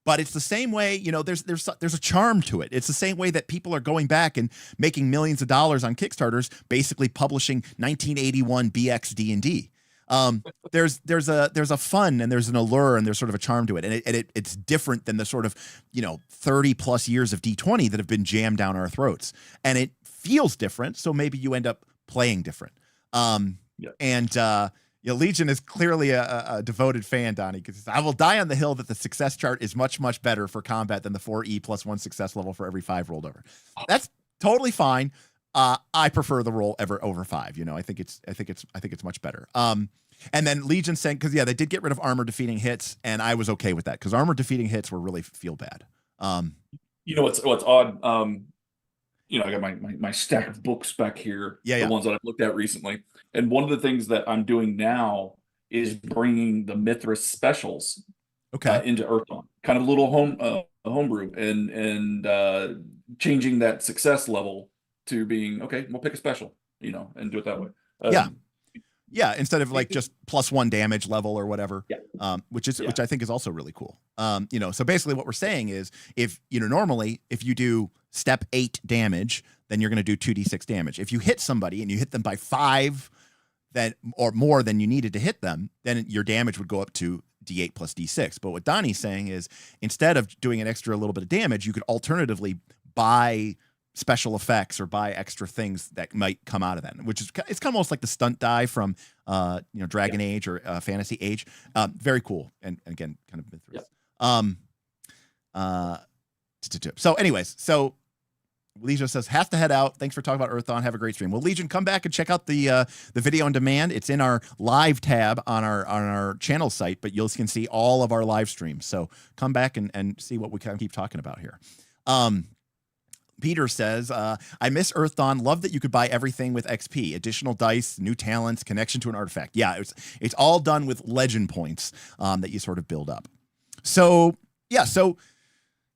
but it's the same way, there's a charm to it. It's the same way that people are going back and making millions of dollars on Kickstarters, basically publishing 1981 BX D&D. There's a fun and there's an allure and there's sort of a charm to it. And it's different than the sort of, 30 plus years of D20 that have been jammed down our throats. And it feels different. So maybe you end up playing different. Legion is clearly a devoted fan, Donnie, because I will die on the hill that the success chart is much, much better for combat than the 4E plus 1 success level for every 5 rolled over. That's totally fine. I prefer the roll over 5. I think it's much better. And then Legion saying, because they did get rid of armor defeating hits, and I was okay with that because armor defeating hits were really feel bad. What's odd? I got my stack of books back here, the ones that I've looked at recently, and one of the things that I'm doing now is bringing the Mithras specials into Earthdawn, kind of a little homebrew, and changing that success level to being we'll pick a special, and do it that way. Instead of like just +1 damage level or whatever, which I think is also really cool. So basically what we're saying is if, normally if you do step 8 damage, then you're going to do 2d6 damage. If you hit somebody and you hit them by 5 or more than you needed to hit them, then your damage would go up to D8 plus D6. But what Donnie's saying is instead of doing an extra little bit of damage, you could alternatively buy special effects or buy extra things that might come out of that, which is it's kind of almost like the stunt die from Dragon Age or Fantasy Age. Very cool, and again kind of Mithras. So anyways, Legion says has to head out. Thanks for talking about Earthdawn. Have a great stream. Well, Legion, come back and check out the video on demand. It's in our live tab on our channel site, but you can see all of our live streams. So come back and see what we kind of keep talking about here. Peter says, I miss Earthdawn. Love that you could buy everything with XP, additional dice, new talents, connection to an artifact. Yeah, it's all done with legend points that you sort of build up. So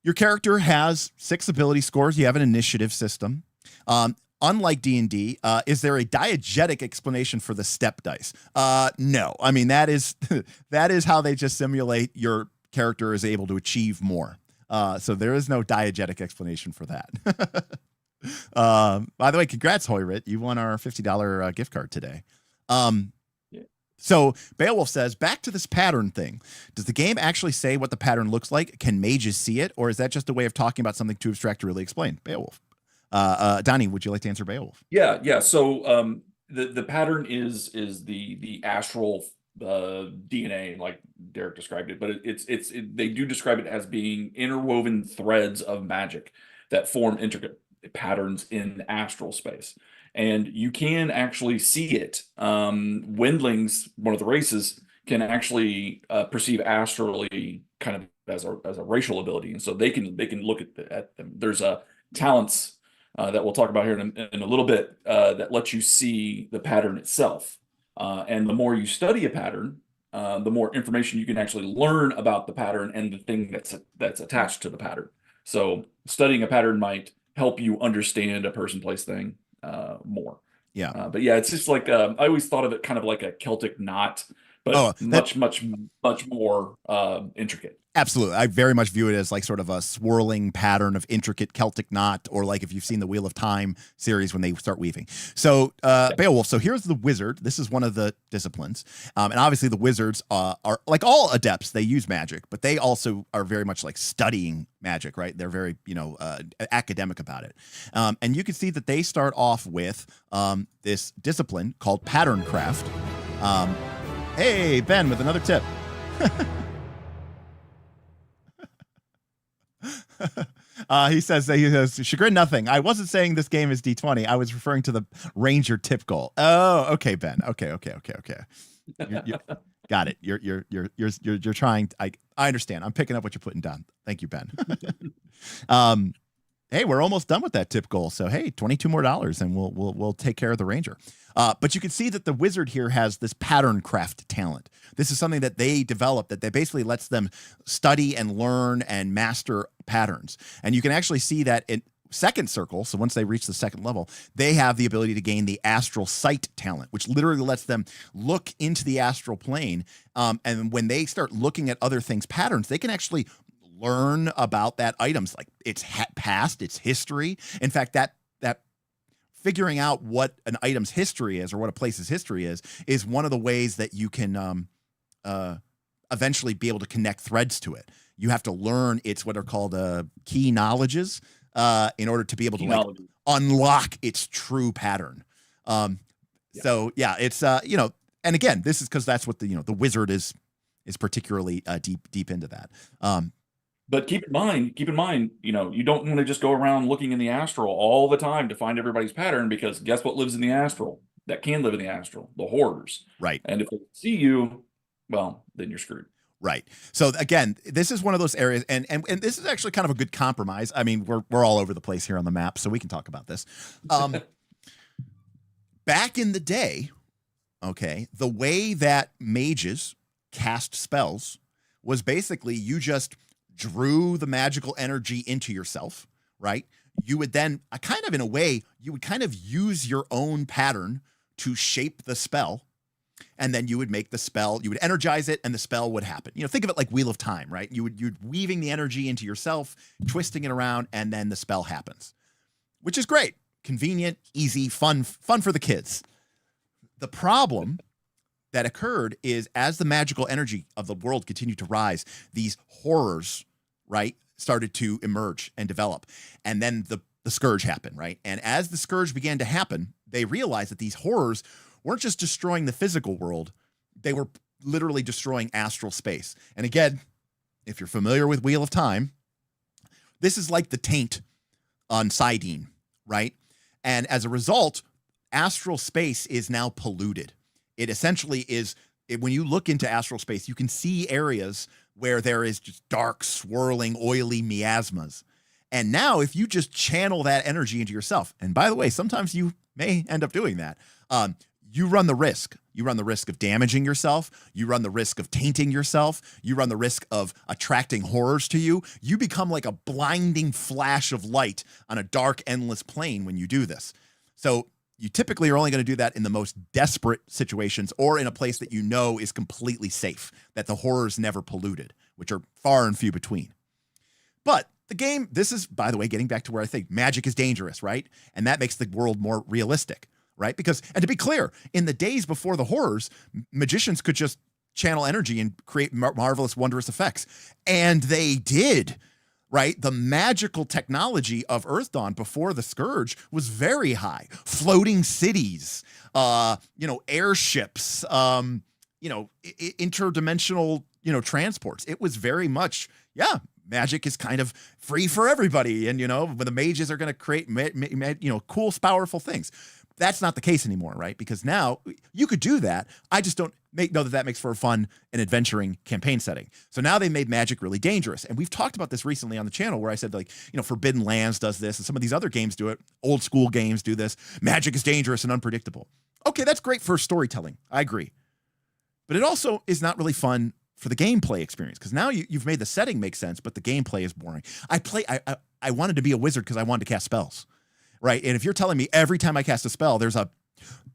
your character has 6 ability scores. You have an initiative system. Unlike D&D, is there a diegetic explanation for the step dice? No. I mean, that is how they just simulate your character is able to achieve more. So there is no diegetic explanation for that. By the way, congrats, Hoyrit. You won our $50 gift card today. So Beowulf says, back to this pattern thing. Does the game actually say what the pattern looks like? Can mages see it? Or is that just a way of talking about something too abstract to really explain? Beowulf. Donnie, would you like to answer Beowulf? Yeah. So the pattern is the astral DNA, like Derek described it, but they do describe it as being interwoven threads of magic that form intricate patterns in astral space, and you can actually see it. Windlings, one of the races, can actually perceive astrally kind of as a racial ability, and so they can look at them. There's talents that we'll talk about here in a little bit that let you see the pattern itself. And the more you study a pattern, the more information you can actually learn about the pattern and the thing that's attached to the pattern. So studying a pattern might help you understand a person, place, thing. more. Yeah. But yeah, it's just like I always thought of it kind of like a Celtic knot, but Oh, much more intricate. Absolutely. I very much view it as like sort of a swirling pattern of intricate Celtic knot, or like if you've seen the Wheel of Time series when they start weaving. So Beowulf, so here's the wizard. This is one of the disciplines. And obviously the wizards are like all adepts, they use magic, but they also are very much like studying magic, right? They're very, academic about it. And you can see that they start off with this discipline called pattern craft. Hey, Ben with another tip. He says chagrin nothing. I wasn't saying this game is D20. I was referring to the Ranger tip goal. Oh, okay, Ben. Okay. You got it. You're trying. I understand. I'm picking up what you're putting down. Thank you, Ben. Hey, we're almost done with that tip goal. So hey, $22 more, and we'll take care of the Ranger. But you can see that the wizard here has this pattern craft talent. This is something that they developed that they basically lets them study and learn and master patterns. And you can actually see that in second circle. So once they reach the second level, they have the ability to gain the astral sight talent, which literally lets them look into the astral plane. And when they start looking at other things' patterns, they can actually learn about that item's like its past, its history. In fact, that figuring out what an item's history is or what a place's history is one of the ways that you can eventually be able to connect threads to it. You have to learn its what are called key knowledges in order to be able to unlock its true pattern. So yeah, it's and again, this is because that's what the wizard is particularly deep into that. But keep in mind, you don't want to just go around looking in the astral all the time to find everybody's pattern, because guess what lives in the astral? That can live in the astral, the horrors. Right. And if they see you, well, then you're screwed. Right. So again, this is one of those areas, and this is actually kind of a good compromise. I mean, we're all over the place here on the map, so we can talk about this. Back in the day, okay, the way that mages cast spells was basically you just drew the magical energy into yourself, right? You would then kind of in a way, you would kind of use your own pattern to shape the spell. And then you would make the spell, you would energize it, and the spell would happen. Think of it like Wheel of Time, right? You're weaving the energy into yourself, twisting it around, and then the spell happens, which is great. Convenient, easy, fun for the kids. The problem that occurred is as the magical energy of the world continued to rise, these horrors, right, started to emerge and develop. And then the Scourge happened, right? And as the Scourge began to happen, they realized that these horrors weren't just destroying the physical world, they were literally destroying astral space. And again, if you're familiar with Wheel of Time, this is like the taint on Sidene, right? And as a result, astral space is now polluted. It essentially is, when you look into astral space, you can see areas where there is just dark, swirling, oily miasmas. And now if you just channel that energy into yourself, and by the way, sometimes you may end up doing that, you run the risk. You run the risk of damaging yourself. You run the risk of tainting yourself. You run the risk of attracting horrors to you. You become like a blinding flash of light on a dark, endless plane when you do this. So you typically are only going to do that in the most desperate situations or in a place that you know is completely safe, that the horrors never polluted, which are far and few between. But the game, this is, by the way, getting back to where I think magic is dangerous, right? And that makes the world more realistic, right? Because, and to be clear, in the days before the horrors, magicians could just channel energy and create marvelous, wondrous effects. And they did. Right? The magical technology of Earthdawn before the Scourge was very high. Floating cities, airships, interdimensional, transports. It was very much, magic is kind of free for everybody. And, the mages are going to create, cool, powerful things. That's not the case anymore, right? Because now you could do that. I just don't know that makes for a fun and adventuring campaign setting. So now they made magic really dangerous. And we've talked about this recently on the channel where I said, Forbidden Lands does this and some of these other games do it. Old school games do this. Magic is dangerous and unpredictable. Okay, that's great for storytelling. I agree. But it also is not really fun for the gameplay experience because now you've made the setting make sense, but the gameplay is boring. I wanted to be a wizard because I wanted to cast spells. right? And if you're telling me every time I cast a spell, there's a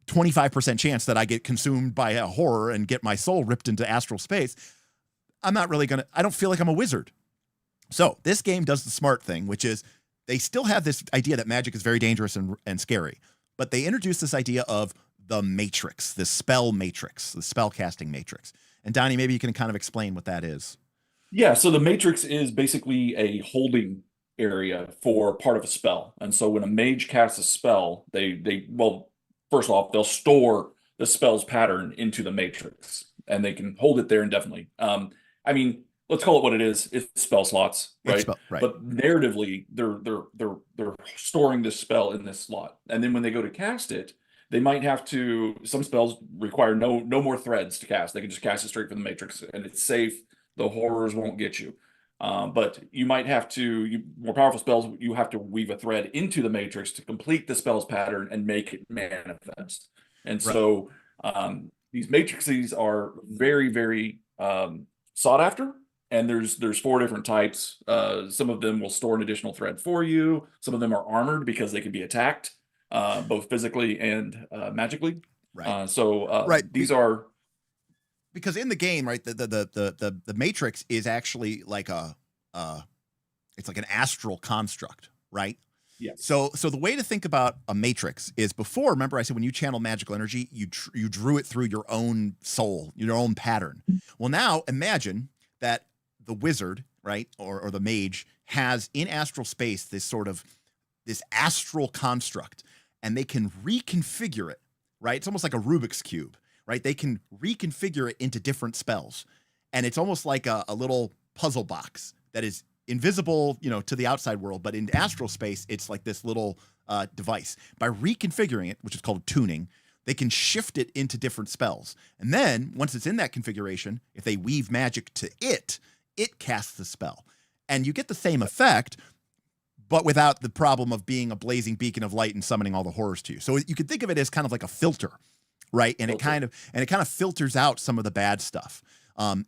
25% chance that I get consumed by a horror and get my soul ripped into astral space, I'm not really going to, I don't feel like I'm a wizard. So this game does the smart thing, which is they still have this idea that magic is very dangerous and scary, but they introduce this idea of the matrix, the spell matrix, the spell casting matrix. And Donnie, maybe you can kind of explain what that is. Yeah, so the matrix is basically a holding area for part of a spell. And so when a mage casts a spell, well, first off, they'll store the spell's pattern into the matrix and they can hold it there indefinitely. I mean, let's call it what it is. It's spell slots, right? Right. But narratively, they're storing this spell in this slot. And then when they go to cast it, they might have to, some spells require no more threads to cast. They can just cast it straight from the matrix and it's safe. The horrors won't get you. But you might have to, more powerful spells, you have to weave a thread into the matrix to complete the spell's pattern and make it manifest. And so these matrices are very, very sought after. And there's 4 different types. Some of them will store an additional thread for you. Some of them are armored because they can be attacked, both physically and magically. Right. These are, because in the game, right, the matrix is actually like it's like an astral construct, right? Yes. So the way to think about a matrix is, before, remember I said when you channel magical energy, you drew it through your own soul, your own pattern. Well, now imagine that the wizard, right, or the mage has in astral space this astral construct, and they can reconfigure it, right? It's almost like a Rubik's Cube. Right, they can reconfigure it into different spells, and it's almost like a little puzzle box that is invisible, to the outside world, but in astral space, it's like this little device. By reconfiguring it, which is called tuning, they can shift it into different spells, and then once it's in that configuration, if they weave magic to it casts the spell, and you get the same effect, but without the problem of being a blazing beacon of light and summoning all the horrors to you. So you could think of it as kind of like a filter. Right. And it kind of filters out some of the bad stuff. But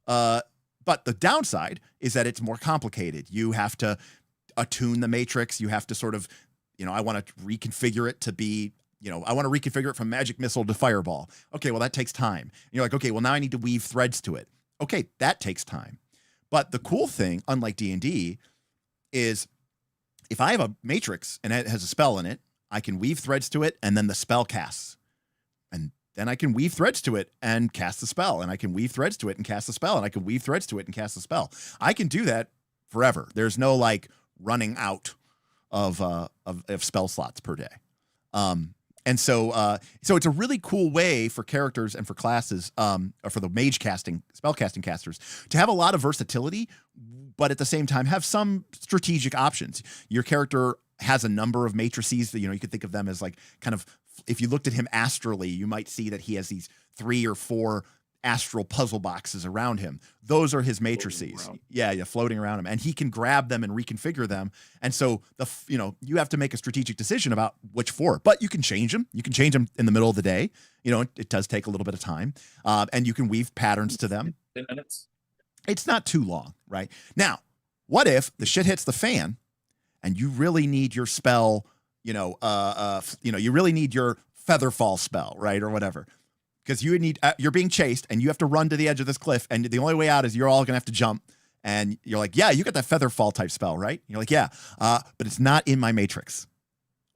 the downside is that it's more complicated. You have to attune the matrix. You have to sort of, I want to reconfigure it to be, I want to reconfigure it from magic missile to fireball. Okay, well, that takes time. And you're like, okay, well, now I need to weave threads to it. Okay, that takes time. But the cool thing, unlike D&D, is if I have a matrix and it has a spell in it, I can weave threads to it and then the spell casts. And then I can weave threads to it and cast the spell. And I can weave threads to it and cast the spell. And I can weave threads to it and cast the spell. I can do that forever. There's no running out of spell slots per day. So it's a really cool way for characters and for classes, or for the mage casting, spell casting casters, to have a lot of versatility, but at the same time have some strategic options. Your character has a number of matrices that, you could think of them as kind of, if you looked at him astrally, you might see that he has these 3 or 4 astral puzzle boxes around him. Those are his matrices. Floating around him, and he can grab them and reconfigure them. And so you have to make a strategic decision about which 4, but you can change them. You can change them in the middle of the day. It does take a little bit of time, and you can weave patterns to them. 10 minutes. It's not too long, right? Now, what if the shit hits the fan and you really need your spell, you really need your Featherfall spell, right? Or whatever. Because you're being chased and you have to run to the edge of this cliff. And the only way out is you're all going to have to jump. And you're like, yeah, you got that Featherfall type spell, right? And you're like, yeah, but it's not in my matrix.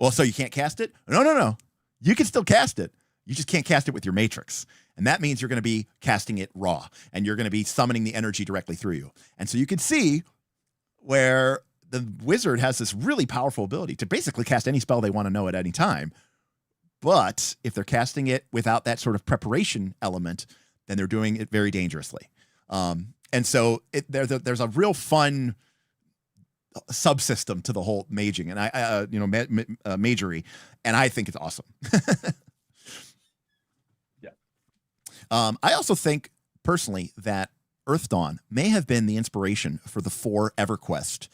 Well, so you can't cast it? No. You can still cast it. You just can't cast it with your matrix. And that means you're going to be casting it raw. And you're going to be summoning the energy directly through you. And so you can see where the wizard has this really powerful ability to basically cast any spell they want to know at any time. But if they're casting it without that sort of preparation element, then they're doing it very dangerously. And so there's a real fun subsystem to the whole maging and magery, and I think it's awesome. Yeah. I also think personally that Earthdawn may have been the inspiration for the 4 EverQuest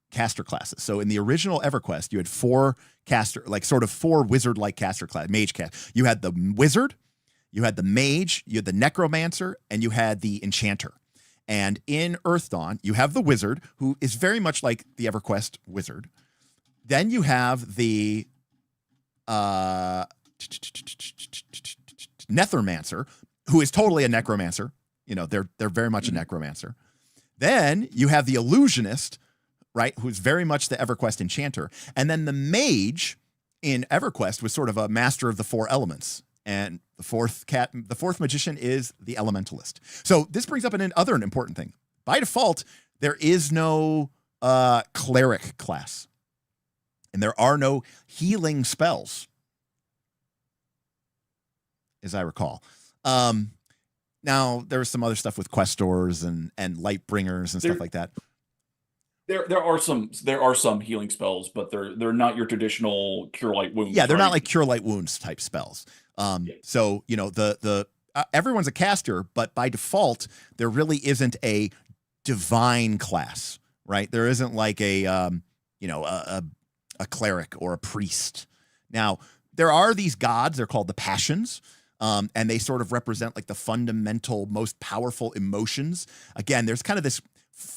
caster classes. So in the original EverQuest, you had 4 caster, 4 wizard-like caster class, mage cast. You had the wizard, you had the mage, you had the necromancer, and you had the enchanter. And in Earthdawn, you have the wizard, who is very much like the EverQuest wizard. Then you have the Nethermancer, who is totally a necromancer. You know, they're very much a necromancer. Then you have the illusionist, right, who's very much the EverQuest enchanter. And then the mage in EverQuest was sort of a master of the 4 elements. And the fourth magician is the elementalist. So this brings up another important thing. By default, there is no cleric class. And there are no healing spells, as I recall. Now, there was some other stuff with questors and light bringers and stuff like that. There are some healing spells, but they're not your traditional cure light wounds. Yeah, they're not like cure light wounds type spells. So you know everyone's a caster, but by default there really isn't a divine class, right? There isn't like a cleric or a priest. Now there are these gods. They're called the passions. And they sort of represent like the fundamental, most powerful emotions. Again, there's kind of this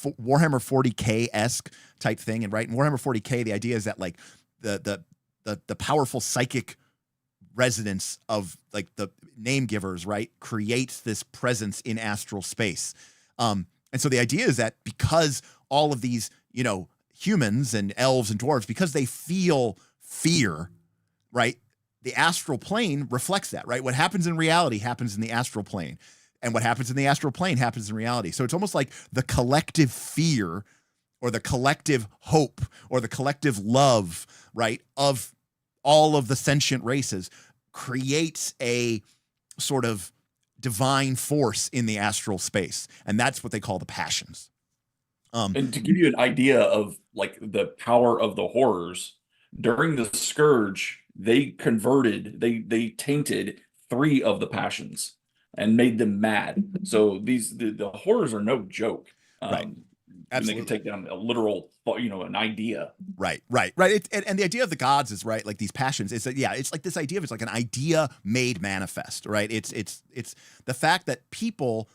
Warhammer 40K-esque type thing. And right in Warhammer 40K, the idea is that like the powerful psychic resonance of like the name givers, right, creates this presence in astral space. And so the idea is that because all of these, you know, humans and elves and dwarves, because they feel fear, right, the astral plane reflects that, right? What happens in reality happens in the astral plane. And what happens in the astral plane happens in reality. So it's almost like the collective fear or the collective hope or the collective love, right, of all of the sentient races creates a sort of divine force in the astral space. And that's what they call the passions. And to give you an idea of like the power of the horrors, during the Scourge, they tainted 3 of the passions and made them mad. So the horrors are no joke. Right. Absolutely. And they can take down a literal, you know, an idea. Right. And the idea of the gods is, right, like these passions is that, yeah, it's like this idea of, it's like an idea made manifest, right? It's the fact that people,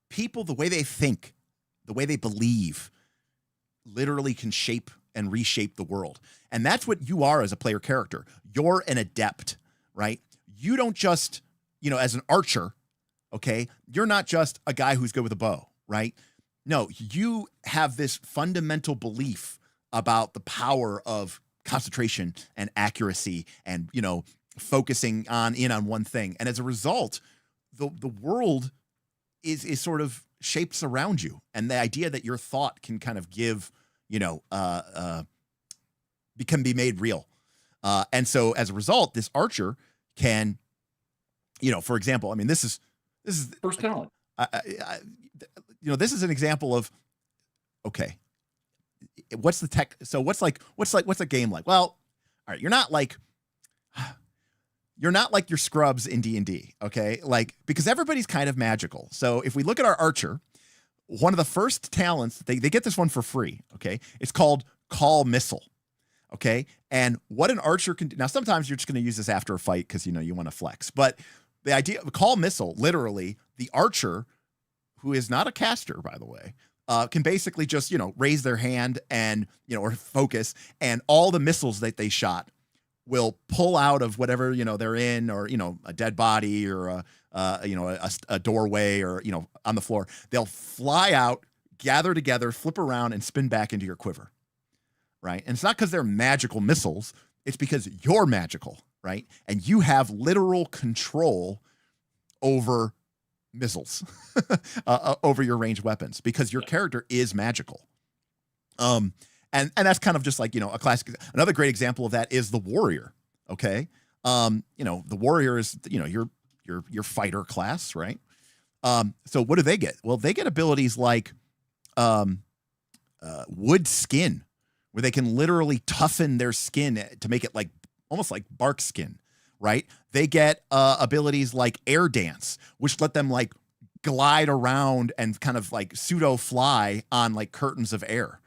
the way they think, the way they believe, literally can shape and reshape the world. And that's what you are as a player character. You're an adept, right? You don't just, you know, as an archer, okay, you're not just a guy who's good with a bow, right? No, you have this fundamental belief about the power of concentration and accuracy and, you know, focusing in on one thing. And as a result, the world is sort of shaped around you. And the idea that your thought can kind of give, you know, can be made real. And so as a result, this archer can, you know, for example, I mean, this is first talent. You know, this is an example of, okay, what's the tech? So what's a game like? Well, all right, you're not like your scrubs in D&D, okay? Like, because everybody's kind of magical. So if we look at our archer, one of the first talents, they get this one for free, okay? It's called Call Missile, okay? And what an archer can do, now sometimes you're just going to use this after a fight because, you know, you want to flex, but the idea of Call Missile, literally, the archer, who is not a caster, by the way, can basically just, you know, raise their hand and, you know, or focus, and all the missiles that they shot will pull out of whatever, you know, they're in, or, you know, a dead body or a doorway, or, you know, on the floor. They'll fly out, gather together, flip around, and spin back into your quiver, right? And it's not because they're magical missiles. It's because you're magical, right? And you have literal control over missiles, over your ranged weapons, because your character is magical. And that's kind of just like, you know, a classic. Another great example of that is the warrior. Okay. You know, the warrior is, you know, your fighter class, right? So what do they get? Well, they get abilities like wood skin, where they can literally toughen their skin to make it like almost like bark skin, right? They get abilities like air dance, which let them like glide around and kind of like pseudo fly on like curtains of air.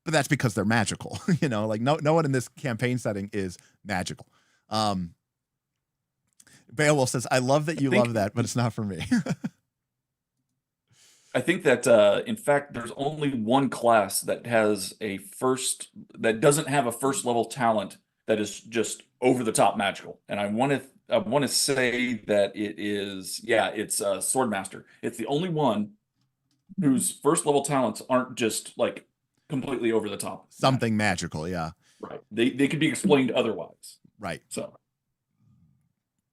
But that's because they're magical, you know, like no one in this campaign setting is magical. Beowulf says, I love that you love that, but it's not for me. I think that in fact there's only one class that doesn't have a first level talent that is just over the top magical. And I want to say that it's Swordmaster. It's the only one whose first level talents aren't just like completely over the top Something magical, yeah. Right. They could be explained otherwise. Right. So,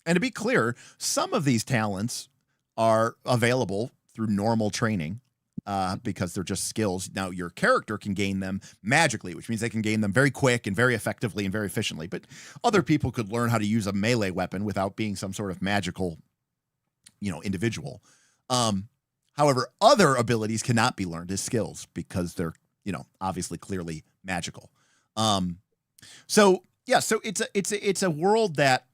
And to be clear, some of these talents are available through normal training because they're just skills. Now, your character can gain them magically, which means they can gain them very quick and very effectively and very efficiently. But other people could learn how to use a melee weapon without being some sort of magical, individual. However, other abilities cannot be learned as skills because they're, obviously clearly magical. So it's a world that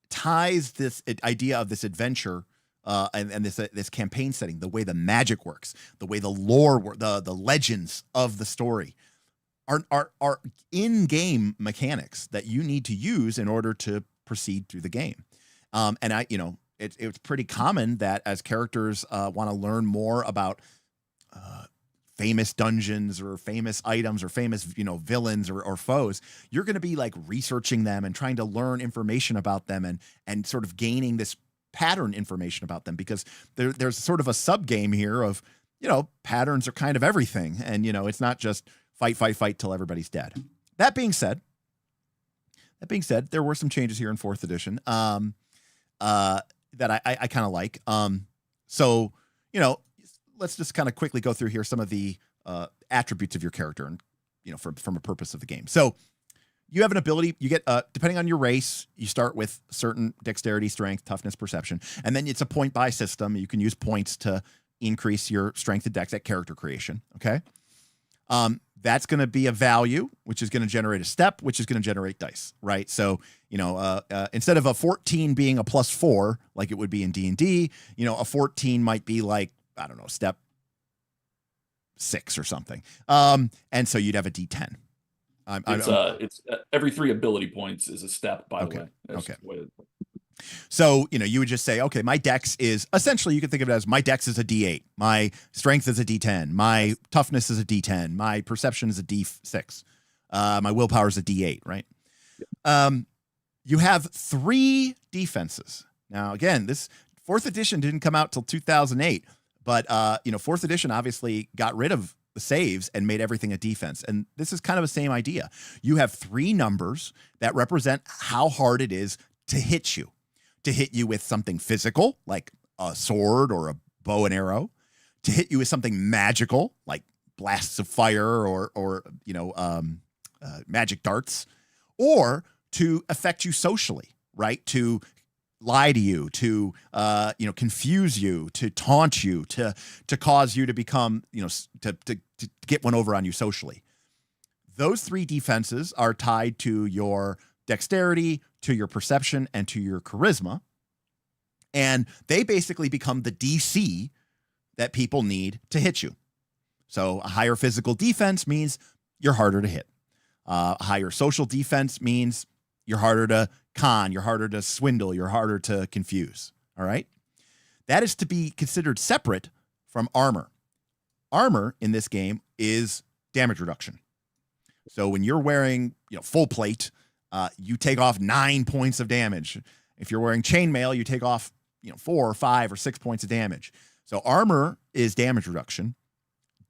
ties this idea of this adventure and this campaign setting, the way the magic works, the way the lore, the legends of the story are in-game mechanics that you need to use in order to proceed through the game. It's pretty common that as characters want to learn more about famous dungeons or famous items or famous, villains or foes, you're going to be like researching them and trying to learn information about them and sort of gaining this pattern information about them, because there's sort of a sub game here of, patterns are kind of everything. And, it's not just fight till everybody's dead. That being said, there were some changes here in 4th edition that I kind of like. So, let's just kind of quickly go through here some of the attributes of your character and, from a purpose of the game. So you have an ability, you get, depending on your race, you start with certain dexterity, strength, toughness, perception, and then it's a point buy system. You can use points to increase your strength and dex at character creation. Okay. That's going to be a value, which is going to generate a step, which is going to generate dice, right? So, instead of a 14 being a +4, like it would be in D&D, a 14 might be like, I don't know, step 6 or something. And so you'd have a D10. It's every 3 ability points is a step, by the way. Okay. So, you would just say, okay, my dex is essentially, you can think of it as my dex is a D8, my strength is a D10, my toughness is a D10, my perception is a D6, my willpower is a D8, right? You have 3 defenses. Now, again, this 4th edition didn't come out till 2008, but 4th edition obviously got rid of the saves and made everything a defense. And this is kind of the same idea. You have 3 numbers that represent how hard it is to hit you with something physical, like a sword or a bow and arrow, to hit you with something magical, like blasts of fire or magic darts, or to affect you socially, right? To lie to you, to confuse you, to taunt you, to cause you to become, to get one over on you socially. Those 3 defenses are tied to your dexterity, to your perception, and to your charisma. And they basically become the DC that people need to hit you. So a higher physical defense means you're harder to hit. A higher social defense means you're harder to con, you're harder to swindle, you're harder to confuse. All right. That is to be considered separate from armor. Armor in this game is damage reduction. So when you're wearing, full plate, you take off 9 points of damage. If you're wearing chainmail, you take off, 4 or 5 or 6 points of damage. So armor is damage reduction.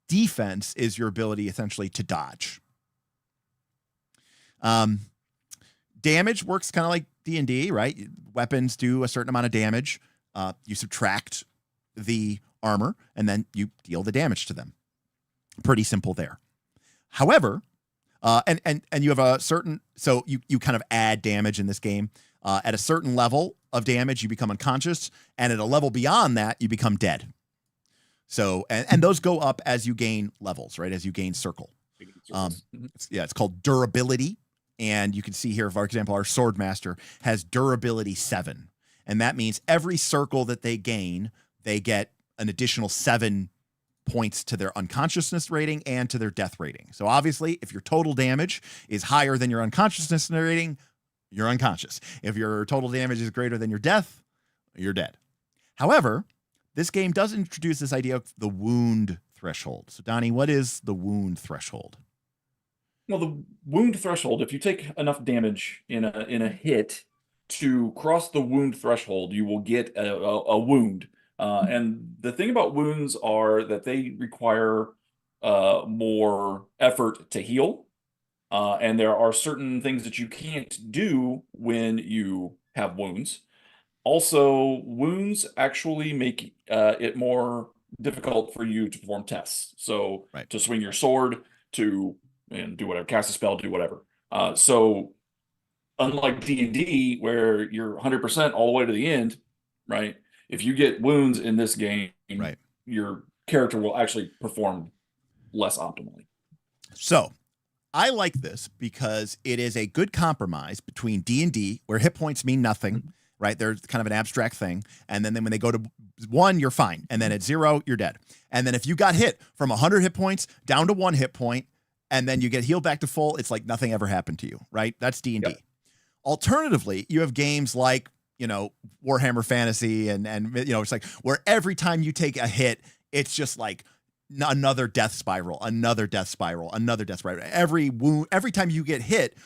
Defense is your ability essentially to dodge. Damage works kind of like D&D, right? Weapons do a certain amount of damage. You subtract the armor and then you deal the damage to them. Pretty simple there. However, and you have a certain, so you kind of add damage in this game. At a certain level of damage, you become unconscious, and at a level beyond that, you become dead. So, and those go up as you gain levels, right? As you gain circle. It's called durability. And you can see here, for example, our Swordmaster has durability 7. And that means every circle that they gain, they get an additional 7 points to their unconsciousness rating and to their death rating. So obviously, if your total damage is higher than your unconsciousness rating, you're unconscious. If your total damage is greater than your death, you're dead. However, this game does introduce this idea of the wound threshold. So, Donnie, what is the wound threshold? Well, the wound threshold, if you take enough damage in a hit to cross the wound threshold, you will get a wound. And the thing about wounds are that they require more effort to heal. And there are certain things that you can't do when you have wounds. Also, wounds actually make it more difficult for you to perform tests. So Right. to swing your sword, to and do whatever, cast a spell, do whatever. So unlike D&D, where you're 100% all the way to the end, right? If you get wounds in this game, Right. your character will actually perform less optimally. So I like this because it is a good compromise between D&D, where hit points mean nothing, right? They're kind of an abstract thing. And then when they go to 1, you're fine. And then at 0, you're dead. And then if you got hit from 100 hit points down to 1 hit point, and then you get healed back to full, it's like nothing ever happened to you, right? That's D&D. Yep. Alternatively, you have games like, Warhammer Fantasy and it's like where every time you take a hit, it's just like another death spiral, another death spiral, another death spiral. Every time you get hit,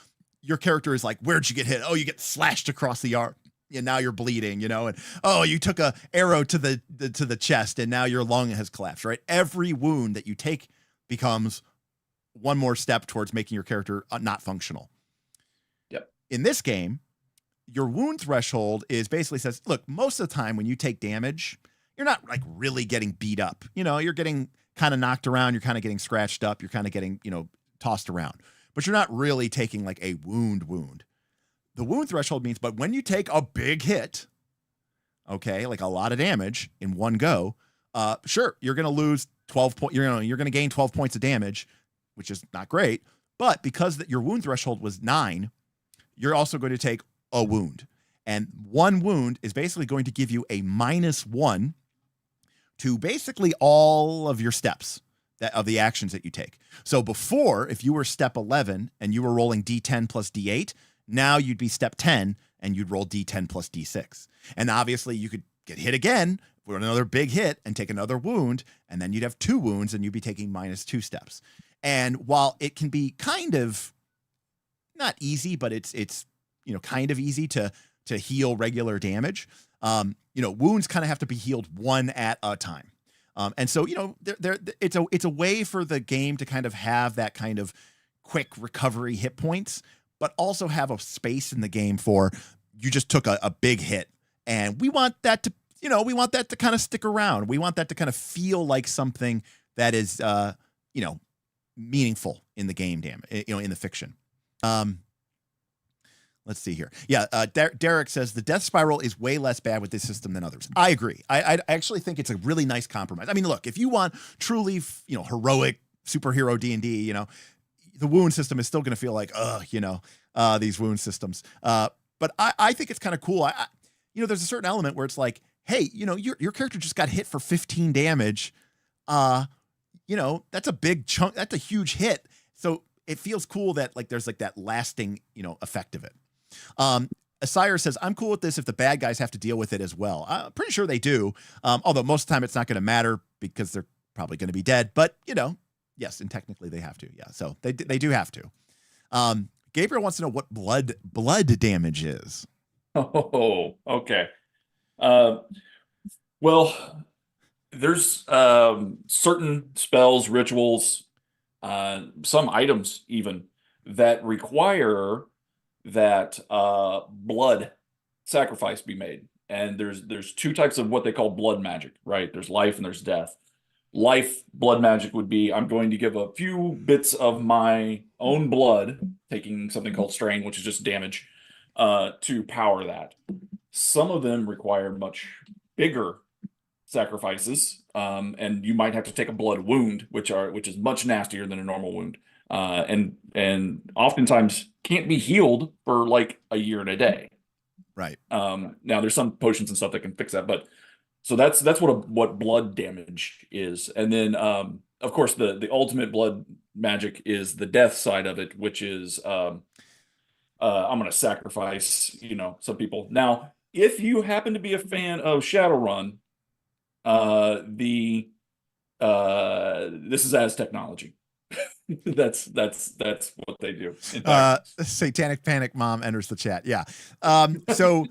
your character is like, where'd you get hit? Oh, you get slashed across the arm. And now you're bleeding, and oh, you took a arrow to the chest and now your lung has collapsed, right? Every wound that you take becomes one more step towards making your character not functional. Yep. In this game, your wound threshold is basically says, look, most of the time when you take damage, you're not like really getting beat up. You're getting kind of knocked around. You're kind of getting scratched up. You're kind of getting, tossed around, but you're not really taking like a wound. The wound threshold means, but when you take a big hit, okay, like a lot of damage in one go, sure, you're going to lose 12 points. You're going to gain 12 points of damage, which is not great. But because your wound threshold was 9, you're also going to take a wound. And 1 wound is basically going to give you a -1 to basically all of your steps of the actions that you take. So before, if you were step 11 and you were rolling D10 plus D8, now you'd be step 10 and you'd roll D10 plus D6. And obviously you could get hit again for another big hit and take another wound, and then you'd have 2 wounds and you'd be taking -2 steps. And while it can be kind of not easy, but it's kind of easy to heal regular damage, wounds kind of have to be healed one at a time. And so, it's a way for the game to kind of have that kind of quick recovery hit points, but also have a space in the game for you just took a big hit, and we want that to kind of stick around. We want that to kind of feel like something that is, meaningful in the game, in the fiction. Let's see here. Yeah, Derek says the death spiral is way less bad with this system than others. I agree. I actually think it's a really nice compromise. I mean, look, if you want truly, heroic superhero D&D, the wound system is still going to feel like, these wound systems. But I think it's kind of cool. There's a certain element where it's like, hey, your character just got hit for 15 damage. That's a big chunk. That's a huge hit. So it feels cool that like there's like that lasting, effect of it. Asire says, I'm cool with this if the bad guys have to deal with it as well. I'm pretty sure they do. Although most of the time it's not going to matter because they're probably going to be dead. But, yes, and technically they have to. Yeah, so they do have to. Gabriel wants to know what blood damage is. Oh, okay. Well, there's certain spells, rituals, some items even that require that blood sacrifice be made. And there's 2 types of what they call blood magic, right? There's life and there's death. Life blood magic would be, I'm going to give a few bits of my own blood, taking something called strain, which is just damage, to power that. Some of them require much bigger sacrifices, and you might have to take a blood wound, which is much nastier than a normal wound, and oftentimes can't be healed for like a year and a day. Right. Now there's some potions and stuff that can fix that, but so that's what blood damage is. And then of course the ultimate blood magic is the death side of it, which is I'm going to sacrifice some people. Now if you happen to be a fan of Shadowrun, This is as technology. That's what they do. In fact, Satanic Panic Mom enters the chat. Yeah. So,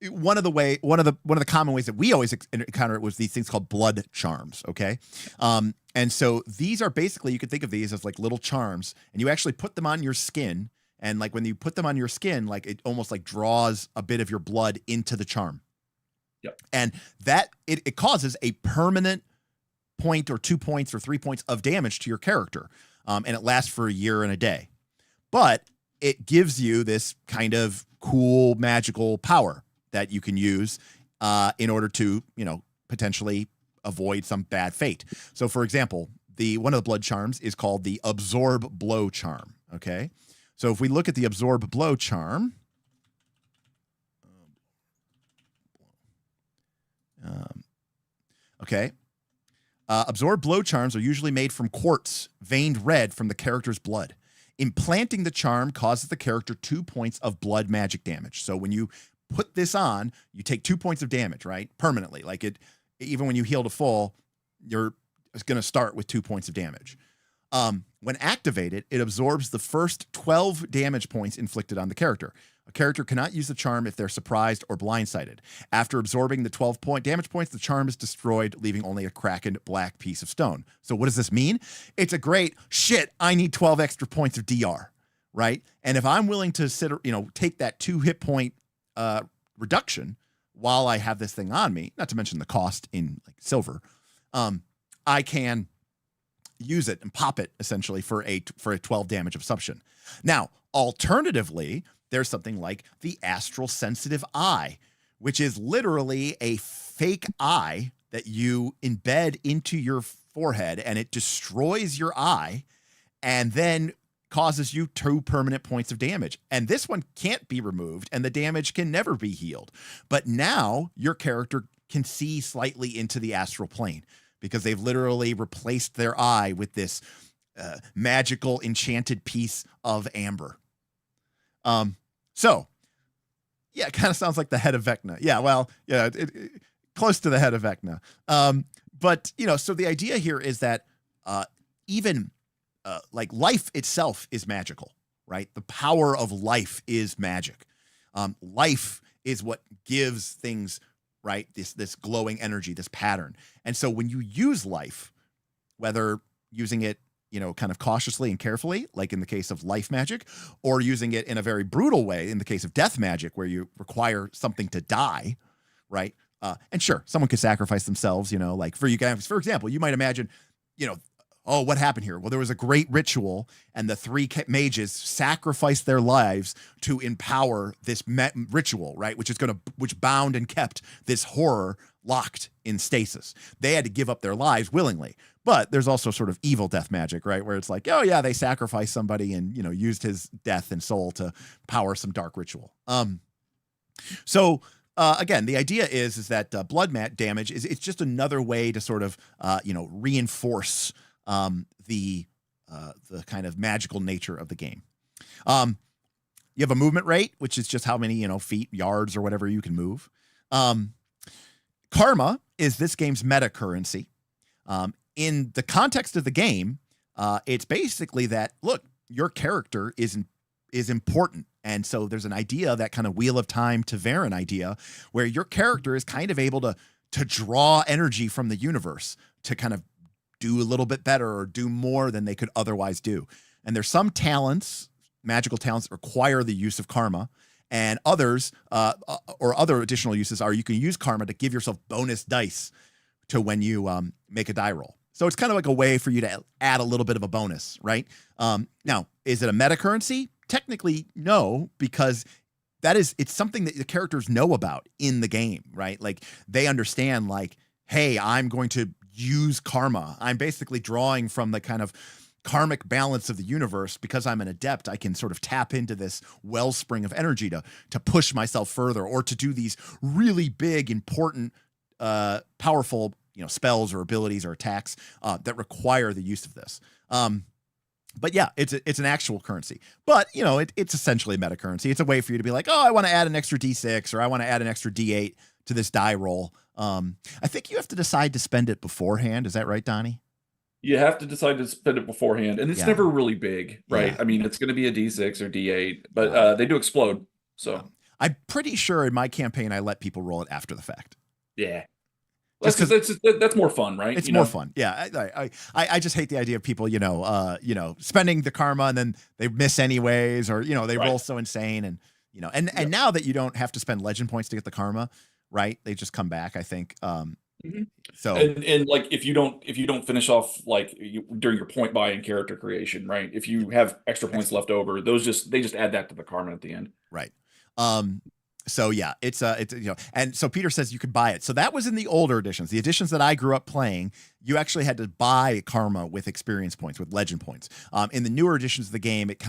one of the common ways that we always encounter it was these things called blood charms. Okay. And so these are basically, you could think of these as like little charms, and you actually put them on your skin. And like when you put them on your skin, like it almost like draws a bit of your blood into the charm. Yep. And that it causes a permanent point or 2 points or 3 points of damage to your character. And it lasts for a year and a day. But it gives you this kind of cool magical power that you can use in order to, potentially avoid some bad fate. So for example, one of the blood charms is called the Absorb Blow charm. Okay. So if we look at the Absorb Blow charm, okay. Absorb blow charms are usually made from quartz, veined red from the character's blood. Implanting the charm causes the character 2 points of blood magic damage. So when you put this on, you take 2 points of damage, right? Permanently. Like even when you heal to full, it's going to start with 2 points of damage. When activated, it absorbs the first 12 damage points inflicted on the character. A character cannot use the charm if they're surprised or blindsided. After absorbing the 12-point damage points, the charm is destroyed, leaving only a crackened black piece of stone. So what does this mean? It's a great, shit, I need 12 extra points of DR, right? And if I'm willing to take that 2 hit point reduction while I have this thing on me, not to mention the cost in like silver, I can use it and pop it essentially for a 12 damage absorption. Now, alternatively, there's something like the Astral Sensitive Eye, which is literally a fake eye that you embed into your forehead, and it destroys your eye and then causes you 2 permanent points of damage. And this one can't be removed, and the damage can never be healed. But now your character can see slightly into the astral plane because they've literally replaced their eye with this magical enchanted piece of amber. So yeah, it kind of sounds like the head of Vecna. Yeah, well, yeah, close to the head of Vecna. But so the idea here is that even like life itself is magical, right? The power of life is magic. Life is what gives things, right? This glowing energy, this pattern. And so when you use life, whether using it kind of cautiously and carefully, like in the case of life magic, or using it in a very brutal way in the case of death magic, where you require something to die, right? And sure, someone could sacrifice themselves, like for you guys, for example, you might imagine, oh, what happened here? Well, there was a great ritual, and the 3 mages sacrificed their lives to empower this ritual, right? Which bound and kept this horror locked in stasis. They had to give up their lives willingly. But there's also sort of evil death magic, right? Where it's like, oh yeah, they sacrificed somebody and, used his death and soul to power some dark ritual. So again, the idea is that blood damage it's just another way to sort of, reinforce the kind of magical nature of the game. You have a movement rate, which is just how many, feet, yards, or whatever you can move. Karma is this game's meta currency. In the context of the game, it's basically that, look, your character is important. And so there's an idea, that kind of Wheel of Time to Varen idea, where your character is kind of able to draw energy from the universe to kind of do a little bit better or do more than they could otherwise do. And there's some talents, magical talents, that require the use of karma. And others, or other additional uses are, you can use karma to give yourself bonus dice to when you make a die roll. So it's kind of like a way for you to add a little bit of a bonus, right? Now, is it a meta currency? Technically, no, because it's something that the characters know about in the game, right? Like they understand, like, hey, I'm going to use karma. I'm basically drawing from the kind of karmic balance of the universe. Because I'm an adept, I can sort of tap into this wellspring of energy to push myself further, or to do these really big, important, powerful, spells or abilities or attacks that require the use of this. But yeah, it's an actual currency. But it's essentially a meta currency. It's a way for you to be like, oh, I want to add an extra D6, or I want to add an extra D8 to this die roll. I think you have to decide to spend it beforehand. Is that right, Donnie? You have to decide to spend it beforehand, and it's Yeah. never really big, right? Yeah. I mean, it's going to be a D6 or D8, but Yeah. they do explode. Yeah. So I'm pretty sure in my campaign I let people roll it after the fact. yeah, Just because that's more fun, right? it's more fun. Yeah. I just hate the idea of people, spending the karma and then they miss anyways, or, they roll so insane. And, and now that you don't have to spend legend points to get the karma, right? They just come back, I think. So and like if you don't finish off like during your point buy and character creation, right? If you have extra points left over, they just add that to the karma at the end. Right. So yeah, it's and so Peter says you could buy it. So that was in the older editions. The editions that I grew up playing, you actually had to buy karma with experience points, with legend points. In the newer editions of the game, it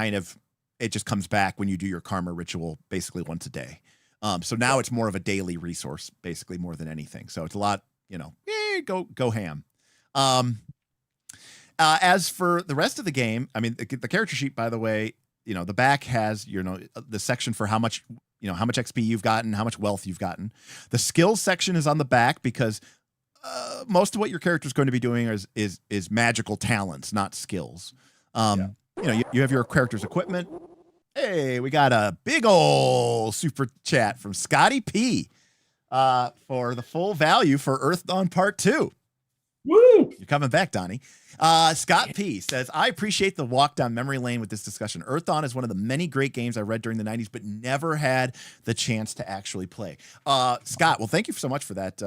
just comes back when you do your karma ritual basically once a day. So now it's more of a daily resource, basically, more than anything. So it's a lot, go ham. As for the rest of the game, I mean, the character sheet, by the way, the back has, the section for how much XP you've gotten, how much wealth you've gotten. The skills section is on the back because most of what your character is going to be doing is magical talents, not skills. You have your character's equipment. Hey, we got a big old super chat from Scotty P for the full value for Earthdawn Part 2. Woo! You're coming back, Donnie. Scott P says, I appreciate the walk down memory lane with this discussion. Earthdawn is one of the many great games I read during the 90s, but never had the chance to actually play. Scott, well, thank you so much for that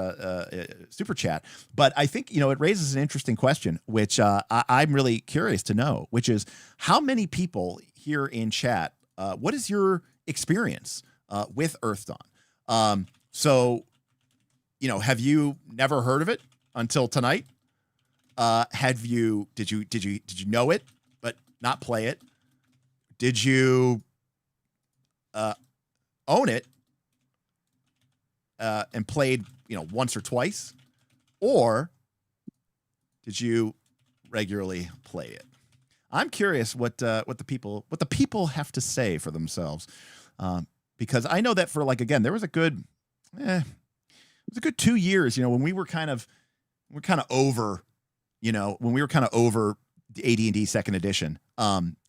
super chat. But I think, it raises an interesting question, which I'm really curious to know, which is how many people here in chat, what is your experience with Earthdawn? So, have you never heard of it until tonight? Did you know it but not play it? Did you own it and played once or twice, or did you regularly play it? I'm curious what the people have to say for themselves, because I know that for there was a good 2 years when we were kind of over. When we were kind of over the AD&D second edition,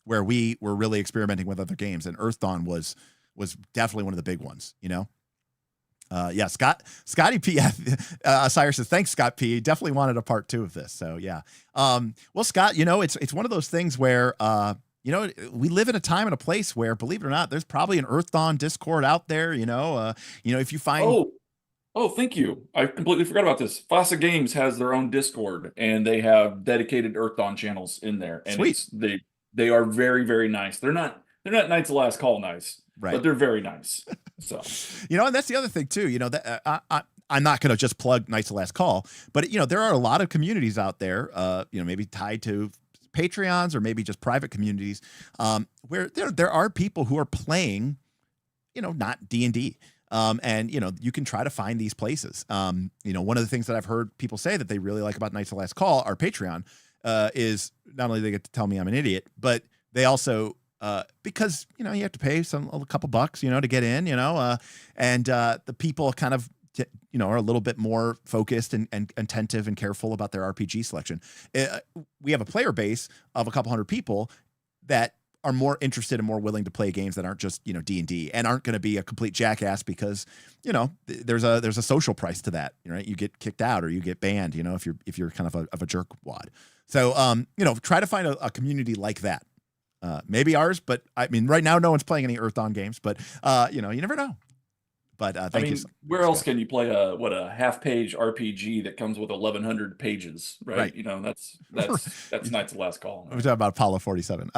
where we were really experimenting with other games, and Earthdawn was definitely one of the big ones. Scotty P. Cyrus says, thanks, Scott P. Definitely wanted a part 2 of this. So yeah. Well, Scott, it's one of those things where we live in a time and a place where, believe it or not, there's probably an Earthdawn Discord out there. If you find. Oh, thank you. I completely forgot about this. Fossa Games has their own Discord, and they have dedicated Earthdawn channels in there. And Sweet. They are very, very nice. They're not Knights of Last Call nice, right? But they're very nice. So and that's the other thing too. That I'm not going to just plug Knights of Last Call, but there are a lot of communities out there. Maybe tied to Patreons or maybe just private communities, where there are people who are playing, not D&D. And you can try to find these places. One of the things that I've heard people say that they really like about Knights of Last Call, our Patreon, is not only they get to tell me I'm an idiot, but they also because you have to pay a couple bucks, to get in, and the people kind of are a little bit more focused and attentive and careful about their RPG selection. We have a player base of a couple hundred people that are more interested and more willing to play games that aren't just D&D and aren't going to be a complete jackass because there's a social price to that, right? You get kicked out or you get banned, if you're kind of a jerkwad. So try to find a community like that. Maybe ours, but I mean right now no one's playing any Earthdawn games, but you never know. But thank you. Where else can you play a half-page RPG that comes with 1,100 pages, right? That's Knights of Last Call. We're talking about Apollo 47.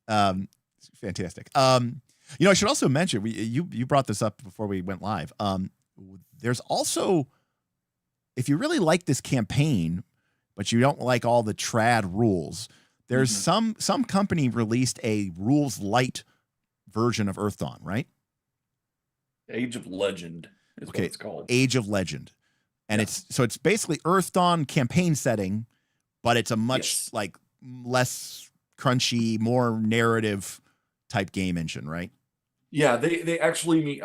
Fantastic. I should also mention you brought this up before we went live. There's also, if you really like this campaign, but you don't like all the trad rules, there's some company released a rules light version of Earthdawn, right? Age of Legend is what it's called. Age of Legend. And it's basically Earthdawn campaign setting, but it's a much less crunchy, more narrative type game engine, right? Yeah, they actually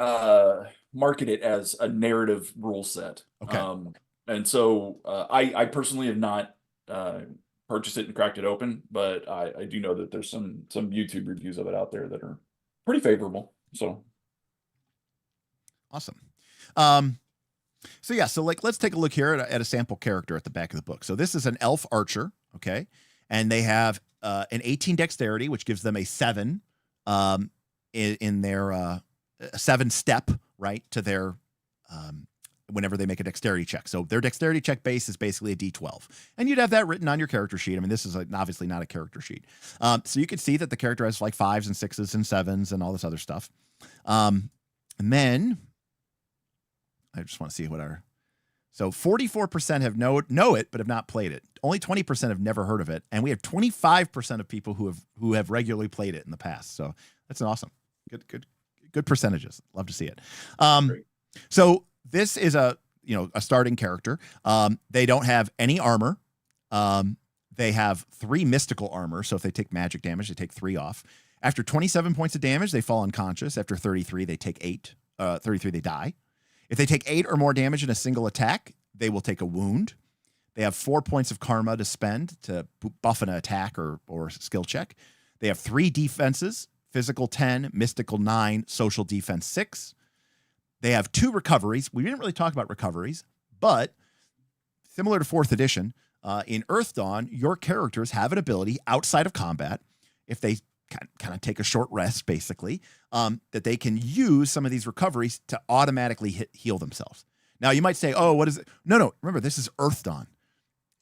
market it as a narrative rule set. Okay. And so I personally have not purchased it and cracked it open, but I do know that there's some YouTube reviews of it out there that are pretty favorable. So awesome. So yeah, so like let's take a look here at a sample character at the back of the book. So this is an elf archer, okay, and they have an 18 dexterity, which gives them a 7 in their 7 step, right, to their whenever they make a dexterity check. So their dexterity check base is basically a D12, and you'd have that written on your character sheet. I mean, this is obviously not a character sheet, so you could see that the character has like 5s and 6s and 7s and all this other stuff, and then I just want to see what our. So 44% have know it but have not played it. Only 20% have never heard of it, and we have 25% of people who have regularly played it in the past. So that's awesome. Good percentages. Love to see it. So this is a starting character. They don't have any armor. They have 3 mystical armor. So if they take magic damage, they take 3 off. After 27 points of damage, they fall unconscious. After 33, they take 8. 33, they die. If they take 8 or more damage in a single attack, they will take a wound. They have 4 points of karma to spend to buff an attack or skill check. They have 3 defenses, physical 10, mystical 9, social defense 6. They have 2 recoveries. We didn't really talk about recoveries, but similar to 4th edition, in Earthdawn, your characters have an ability outside of combat, if they kind of take a short rest, basically, that they can use some of these recoveries to automatically heal themselves. Now, you might say, oh, what is it? No. Remember, this is Earthdawn.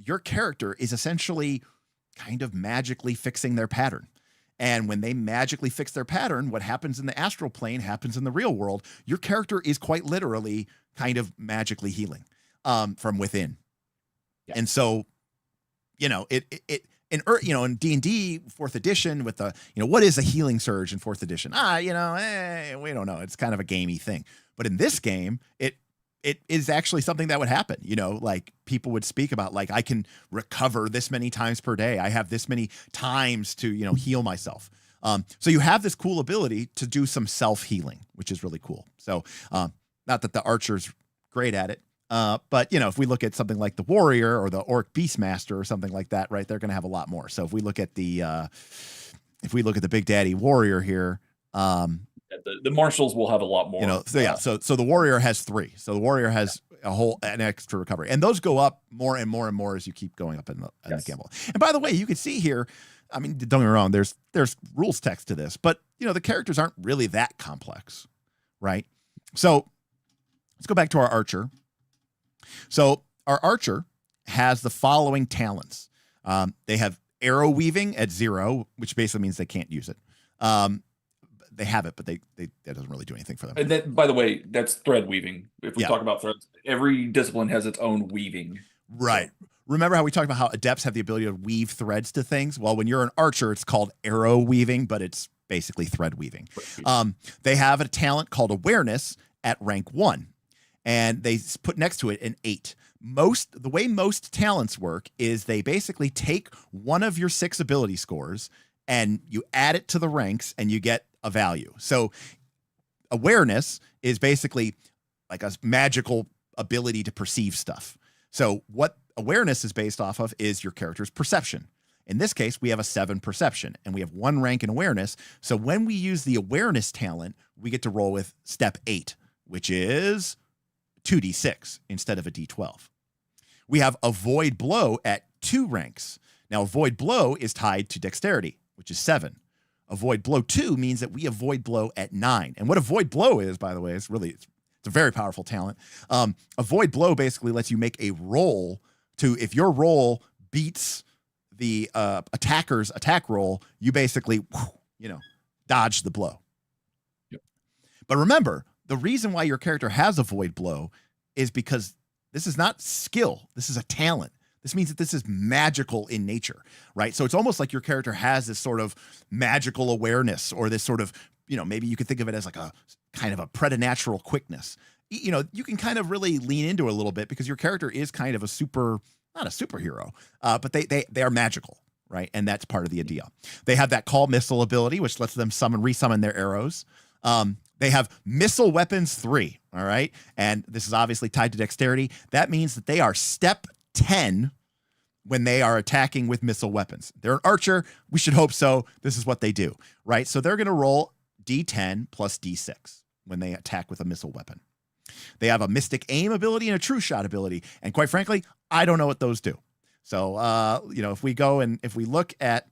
Your character is essentially kind of magically fixing their pattern. And when they magically fix their pattern, what happens in the astral plane happens in the real world. Your character is quite literally kind of magically healing from within. Yeah. And so, in D&D 4th edition with the, what is a healing surge in 4th edition? We don't know. It's kind of a gamey thing. But in this game, it is actually something that would happen. Like people would speak about, like, I can recover this many times per day. I have this many times to, heal myself. So you have this cool ability to do some self-healing, which is really cool. So not that the archer's great at it. But if we look at something like the warrior or the orc beastmaster or something like that, right, they're going to have a lot more. So if we look at the big daddy warrior here, the marshals will have a lot more. So the warrior has 3. So the warrior has an extra recovery, and those go up more and more and more as you keep going up in the gamble. And by the way, you can see here, I mean, don't get me wrong, there's rules text to this, but the characters aren't really that complex, right? So let's go back to our archer. So our archer has the following talents. They have arrow weaving at 0, which basically means they can't use it. They have it, but that doesn't really do anything for them. And that, by the way, that's thread weaving. If we talk about threads, every discipline has its own weaving. Right. So, remember how we talked about how adepts have the ability to weave threads to things? Well, when you're an archer, it's called arrow weaving, but it's basically thread weaving. They have a talent called awareness at rank 1. And they put next to it an 8. The way most talents work is they basically take one of your 6 ability scores and you add it to the ranks and you get a value. So awareness is basically like a magical ability to perceive stuff. So what awareness is based off of is your character's perception. In this case, we have a 7 perception and we have 1 rank in awareness. So when we use the awareness talent, we get to roll with step 8, which is 2d6 instead of a d12. We have avoid blow at 2 ranks. Now, avoid blow is tied to dexterity, which is 7. Avoid blow 2 means that we avoid blow at 9. And what avoid blow is, by the way, it's a very powerful talent. Avoid blow basically lets you make a roll to, if your roll beats the attacker's attack roll, you basically, dodge the blow. Yep. But remember, the reason why your character has avoid blow is because this is not skill. This is a talent. This means that this is magical in nature, right? So it's almost like your character has this sort of magical awareness, or this sort of, maybe you could think of it as like a kind of a preternatural quickness. You can kind of really lean into it a little bit because your character is kind of not a superhero, but they are magical, right? And that's part of the idea. They have that call missile ability, which lets them resummon their arrows. They have missile weapons 3. All right. And this is obviously tied to dexterity. That means that they are step 10 when they are attacking with missile weapons. They're an archer. We should hope so. This is what they do, right? So they're going to roll D10 plus D6 when they attack with a missile weapon. They have a mystic aim ability and a true shot ability. And quite frankly, I don't know what those do. So, if we go and if we look at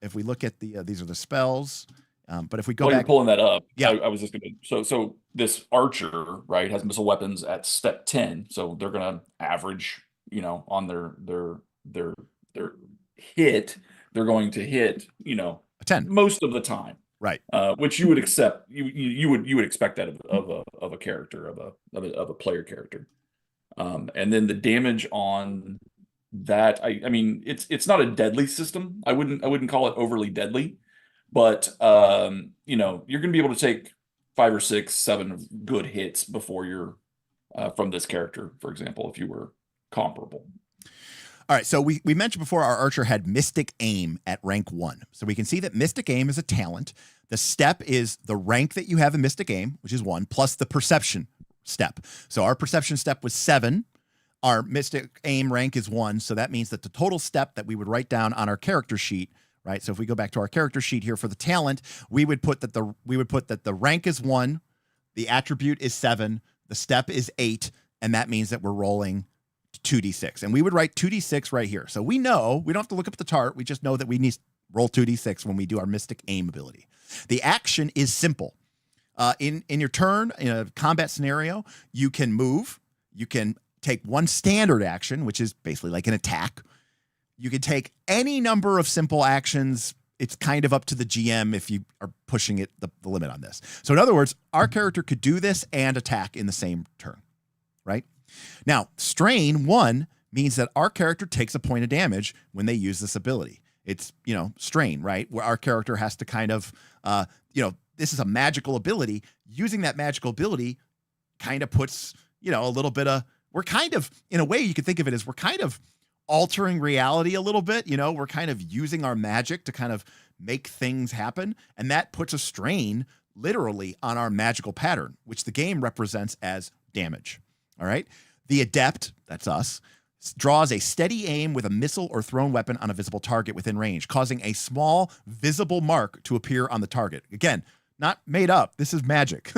the, these are the spells. But if we go While back, you're pulling that up, yeah, I was just gonna. So this archer, right, has missile weapons at step 10. So they're gonna average, on their hit, they're going to hit, a 10 most of the time, right? Which you would accept. You would expect that of a character of a player character. And then the damage on that, I mean, it's not a deadly system. I wouldn't call it overly deadly. But you're going to be able to take 5 or 6, 7 good hits before you're from this character, for example, if you were comparable. All right, so we mentioned before our archer had Mystic Aim at rank 1. So we can see that Mystic Aim is a talent. The step is the rank that you have in Mystic Aim, which is 1, plus the perception step. So our perception step was 7. Our Mystic Aim rank is 1. So that means that the total step that we would write down on our character sheet, right? So if we go back to our character sheet here for the talent, we would put that the rank is 1, the attribute is 7, the step is 8, and that means that we're rolling 2d6. And we would write 2d6 right here. So we know, we don't have to look up the chart, we just know that we need to roll 2d6 when we do our Mystic Aim ability. The action is simple. In your turn, in a combat scenario, you can move, you can take one standard action, which is basically like an attack. You can take any number of simple actions. It's kind of up to the GM if you are pushing it the limit on this. So in other words, our character could do this and attack in the same turn, right? Now, strain 1 means that our character takes a point of damage when they use this ability. It's, strain, right? Where our character has to kind of, this is a magical ability. Using that magical ability kind of puts, a little bit of, we're kind of, in a way you could think of it as we're kind of altering reality a little bit. We're kind of using our magic to kind of make things happen. And that puts a strain literally on our magical pattern, which the game represents as damage. All right. The adept, that's us, draws a steady aim with a missile or thrown weapon on a visible target within range, causing a small visible mark to appear on the target. Again, not made up. This is magic.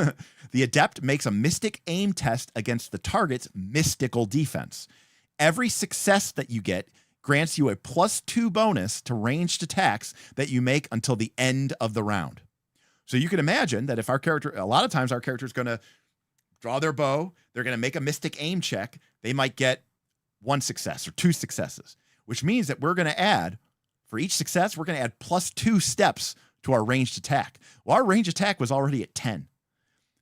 The adept makes a mystic aim test against the target's mystical defense. Every success that you get grants you a +2 bonus to ranged attacks that you make until the end of the round. So you can imagine that if our character, a lot of times our character is going to draw their bow, they're going to make a mystic aim check. They might get 1 success or 2 successes, which means that we're going to add, for each success, we're going to add +2 steps to our ranged attack. Well, our ranged attack was already at 10.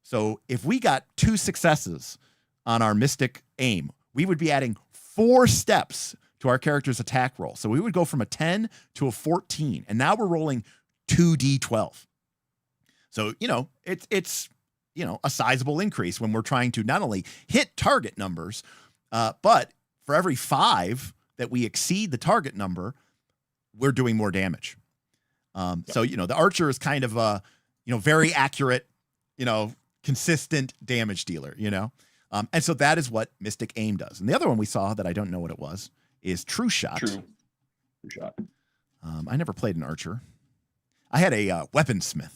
So if we got 2 successes on our mystic aim, we would be adding 4 steps to our character's attack roll. So we would go from a 10 to a 14, and now we're rolling 2d12. So, it's a sizable increase when we're trying to not only hit target numbers, but for every 5 that we exceed the target number, we're doing more damage. So, the archer is kind of a, very accurate, consistent damage dealer, and so that is what Mystic Aim does. And the other one we saw that I don't know what it was is True Shot. True Shot. I never played an archer. I had a weaponsmith,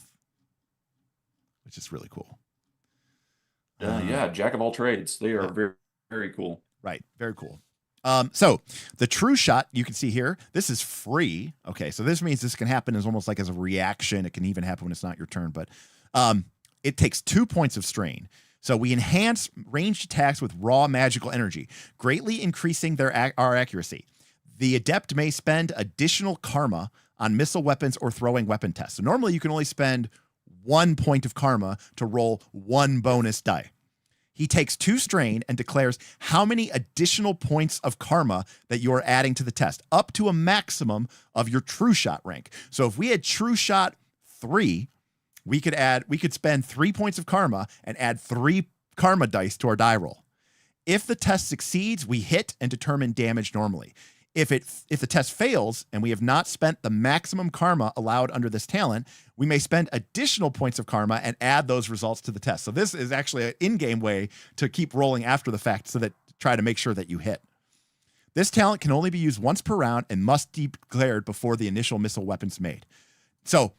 which is really cool. Yeah, jack of all trades. They are very, very cool. Right, very cool. So the True Shot, you can see here, this is free. Okay, so this means this can happen as almost like as a reaction. It can even happen when it's not your turn, but it takes 2 points of strain. So we enhance ranged attacks with raw magical energy, greatly increasing our accuracy. The adept may spend additional karma on missile weapons or throwing weapon tests. So normally you can only spend 1 point of karma to roll 1 bonus die. He takes 2 strain and declares how many additional points of karma that you are adding to the test, up to a maximum of your True Shot rank. So if we had True Shot 3, we could spend 3 points of karma and add 3 karma dice to our die roll. If the test succeeds, we hit and determine damage normally. If the test fails and we have not spent the maximum karma allowed under this talent, we may spend additional points of karma and add those results to the test. So this is actually an in-game way to keep rolling after the fact, so that try to make sure that you hit. This talent can only be used once per round and must be declared before the initial missile weapon's made. So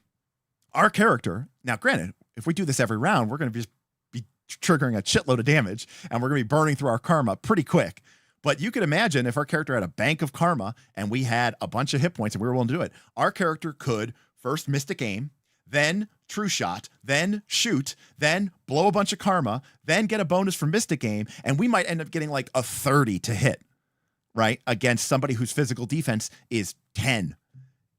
our character, now granted, if we do this every round, we're going to be triggering a shitload of damage, and we're going to be burning through our karma pretty quick. But you could imagine if our character had a bank of karma and we had a bunch of hit points and we were willing to do it, our character could first Mystic Aim, then True Shot, then shoot, then blow a bunch of karma, then get a bonus from Mystic Aim, and we might end up getting like a 30 to hit, right? Against somebody whose physical defense is 10.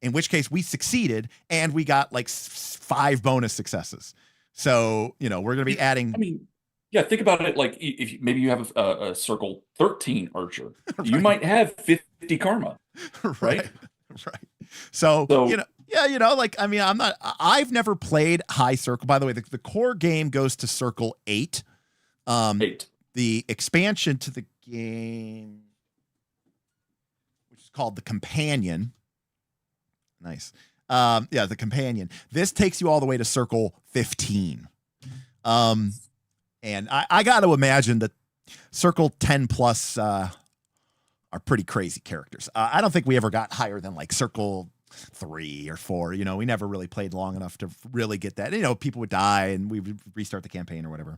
In which case we succeeded and we got like 5 bonus successes. So, we're going to be adding. I mean, yeah, think about it. Like if maybe you have a circle 13 archer, right. You might have 50 karma, right? Right. So I've never played high circle. By the way, the core game goes to circle 8. 8. The expansion to the game, which is called the Companion. Nice. The Companion. This takes you all the way to circle 15. And I got to imagine that circle 10 plus are pretty crazy characters. I don't think we ever got higher than like circle 3 or 4. We never really played long enough to really get that. People would die and we would restart the campaign or whatever.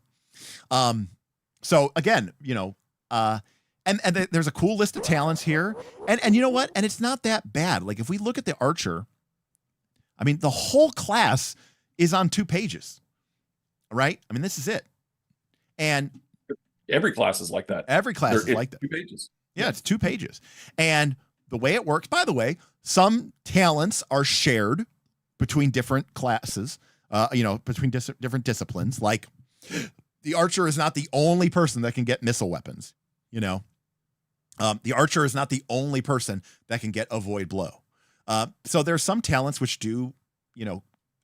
So again, and there's a cool list of talents here. And you know what? And it's not that bad. Like if we look at the archer, I mean, the whole class is on 2 pages, right? I mean, this is it. And every class is like that. Every class is like that. 2 pages. Yeah, it's 2 pages. And the way it works, by the way, some talents are shared between different classes, between different disciplines. Like the archer is not the only person that can get missile weapons, the archer is not the only person that can get a void blow. So there's some talents which do,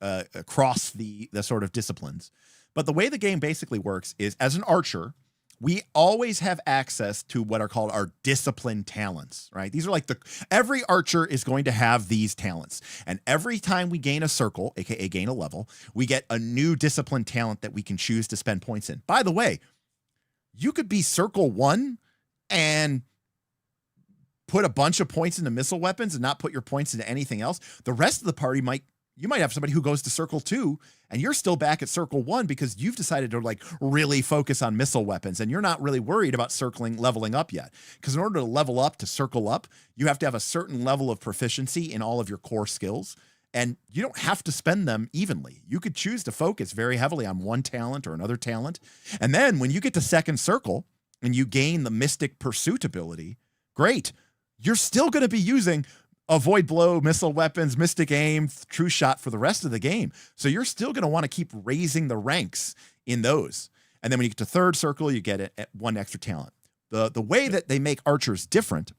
across the sort of disciplines. But the way the game basically works is, as an archer, we always have access to what are called our discipline talents, right? These are like every archer is going to have these talents. And every time we gain a circle, aka gain a level, we get a new discipline talent that we can choose to spend points in. By the way, you could be circle 1 and put a bunch of points into missile weapons and not put your points into anything else. The rest of the party you might have somebody who goes to circle 2 and you're still back at circle 1 because you've decided to like really focus on missile weapons and you're not really worried about leveling up yet. Because in order to level up to circle up, you have to have a certain level of proficiency in all of your core skills. And you don't have to spend them evenly. You could choose to focus very heavily on one talent or another talent. And then when you get to second circle and you gain the Mystic Pursuit ability, great. You're still going to be using Avoid Blow, Missile Weapons, Mystic Aim, True Shot for the rest of the game. So you're still going to want to keep raising the ranks in those. And then when you get to third circle, you get it at 1 extra talent. The way that they make archers different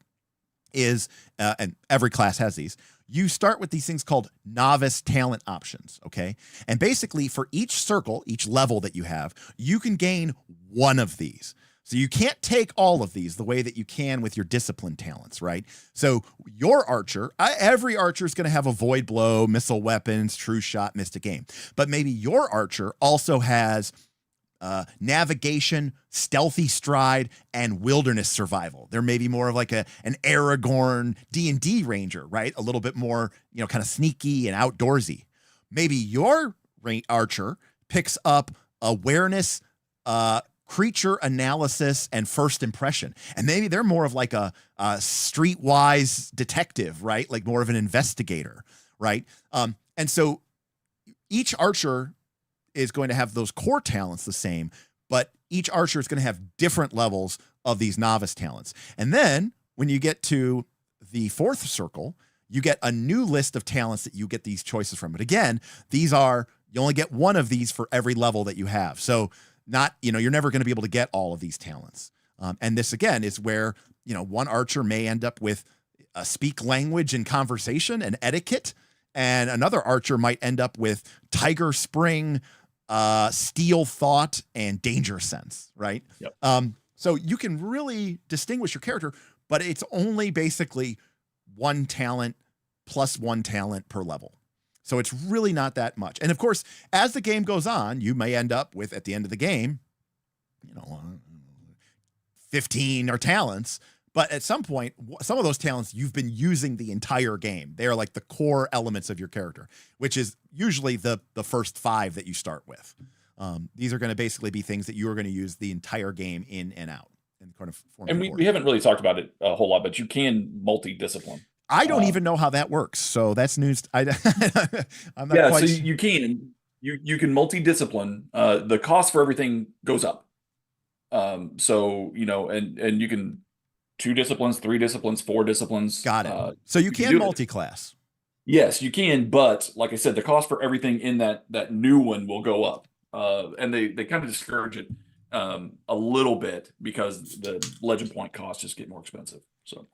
is, and every class has these, you start with these things called novice talent options, okay? And basically for each circle, each level that you have, you can gain 1 of these. So you can't take all of these the way that you can with your discipline talents, right? So your archer, every archer is going to have a Void Blow, Missile Weapons, True Shot, Mystic Aim. But maybe your archer also has Navigation, Stealthy Stride, and Wilderness Survival. There may be more of like an Aragorn D&D ranger, right? A little bit more, kind of sneaky and outdoorsy. Maybe your archer picks up Awareness, Creature Analysis, and First Impression. And maybe they're more of like a streetwise detective, right? Like more of an investigator, right? And so each archer is going to have those core talents the same, but each archer is going to have different levels of these novice talents. And then when you get to the 4th circle, you get a new list of talents that you get these choices from. But again, you only get 1 of these for every level that you have. So you're never going to be able to get all of these talents. And this, again, is where, one archer may end up with a speak language and conversation and etiquette, and another archer might end up with Tiger Spring, Steel Thought, and Danger Sense, right? Yep. So you can really distinguish your character, but it's only basically one talent plus one talent per level. So it's really not that much. And of course, as the game goes on, you may end up with, at the end of the game, 15 or talents. But at some point, some of those talents you've been using the entire game. They are like the core elements of your character, which is usually the first 5 that you start with. These are going to basically be things that you are going to use the entire game in and out. In kind of form and we haven't really talked about it a whole lot, but you can multi-discipline. I don't even know how that works. So that's news. I'm not quite. So you can multi-discipline. The cost for everything goes up. So, and you can 2 disciplines, 3 disciplines, 4 disciplines. Got it. So you can multi-class. Yes, you can. But like I said, the cost for everything in that new one will go up. And they kind of discourage it a little bit because the legend point costs just get more expensive. So,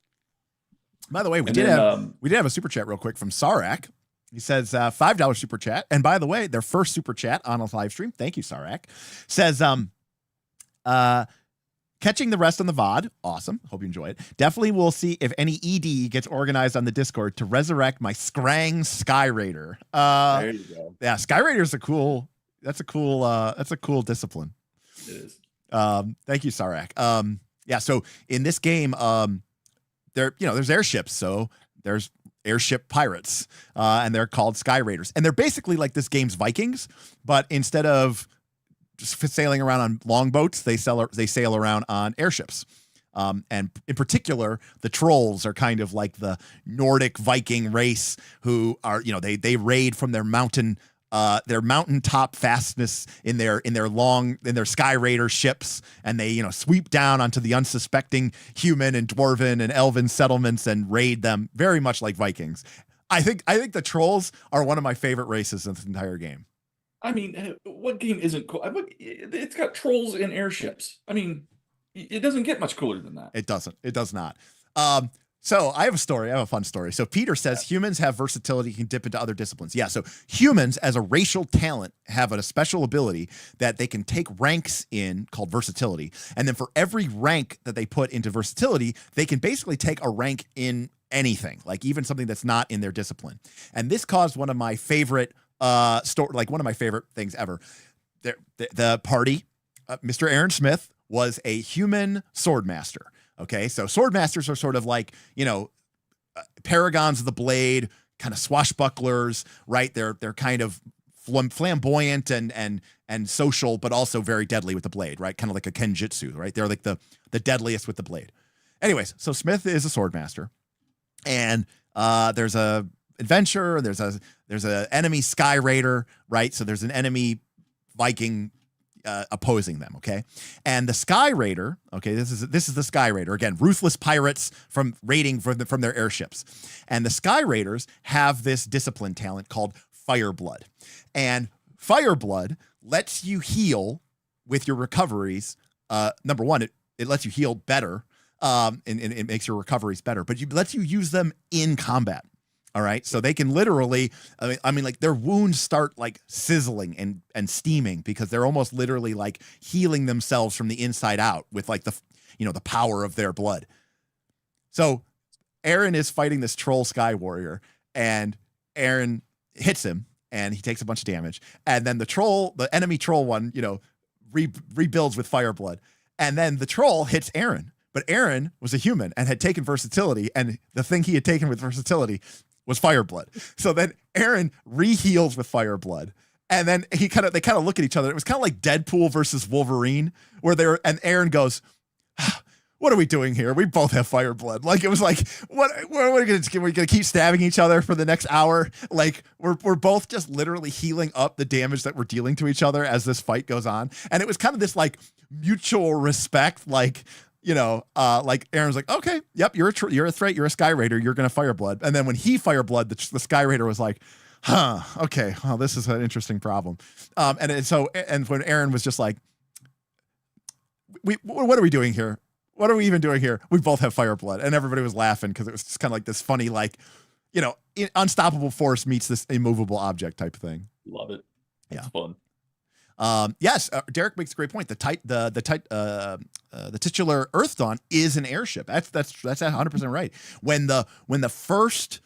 by the way, we did have a super chat real quick from Sarak. He says $5 super chat. And by the way, their first super chat on a live stream. Thank you, Sarak. Says catching the rest on the VOD. Awesome. Hope you enjoy it. Definitely we'll see if any ED gets organized on the Discord to resurrect my Scrang Sky Raider. There you go. Yeah, Sky Raider's a cool discipline. It is. Thank you, Sarak. Yeah, so in this game, there's airships, so there's airship pirates, and they're called Sky Raiders. And they're basically like this game's Vikings, but instead of just sailing around on longboats, they sail around on airships. And in particular, the trolls are kind of like the Nordic Viking race who are, they raid from their mountaintop fastness in their Sky Raider ships, and they sweep down onto the unsuspecting human and dwarven and elven settlements and raid them, very much like Vikings. I think the trolls are one of my favorite races in this entire game. I mean, what game isn't cool? It's got trolls and airships. I mean, it doesn't get much cooler than that. It doesn't. It does not. So I have a story. I have a fun story. So Peter says humans have versatility, can dip into other disciplines. Yeah. So humans as a racial talent have a special ability that they can take ranks in called versatility. And then for every rank that they put into versatility, they can basically take a rank in anything, like even something that's not in their discipline. And this caused one of my favorite one of my favorite things ever. The party, Mr. Aaron Smith was a human swordmaster. Okay, so swordmasters are sort of like, paragons of the blade, kind of swashbucklers, right? They're kind of flamboyant and social, but also very deadly with the blade, right? Kind of like a kenjutsu, right? They're like the deadliest with the blade. Anyways, so Smith is a swordmaster, and there's a adventure. There's a enemy Sky Raider, right? So there's an enemy Viking opposing them, okay? And the Sky Raider, okay, this is the Sky Raider. Again, ruthless pirates from raiding from their airships. And the Sky Raiders have this discipline talent called Fireblood. And Fireblood lets you heal with your recoveries. Number one, it lets you heal better, and it makes your recoveries better, but it lets you use them in combat. All right. So they can literally, I mean, like their wounds start like sizzling and steaming because they're almost literally like healing themselves from the inside out with like the power of their blood. So Aaron is fighting this troll Sky Warrior, and Aaron hits him and he takes a bunch of damage. And then the enemy troll one, rebuilds with Fireblood. And then the troll hits Aaron. But Aaron was a human and had taken versatility, and the thing he had taken with versatility was Fireblood. So then Aaron re-heals with Fireblood, and then they kind of look at each other. It was kind of like Deadpool versus Wolverine, and Aaron goes, "What are we doing here? We both have Fireblood." Like it was like, what are we gonna do? We're gonna keep stabbing each other for the next hour? Like we're both just literally healing up the damage that we're dealing to each other as this fight goes on, and it was kind of this like mutual respect, like. Like Aaron's like, okay, yep, you're a threat, you're a Sky Raider, you're gonna Fireblood. And then when he Fireblood, the Sky Raider was like, okay, well, this is an interesting problem. And when Aaron was just like, what are we doing here? What are we even doing here? We both have Fireblood, and everybody was laughing because it was just kind of like this funny, like, unstoppable force meets this immovable object type thing. Love it. It's yeah, fun. Yes, Derek makes a great point. The titular Earthdawn is an airship. That's 100% right. When the first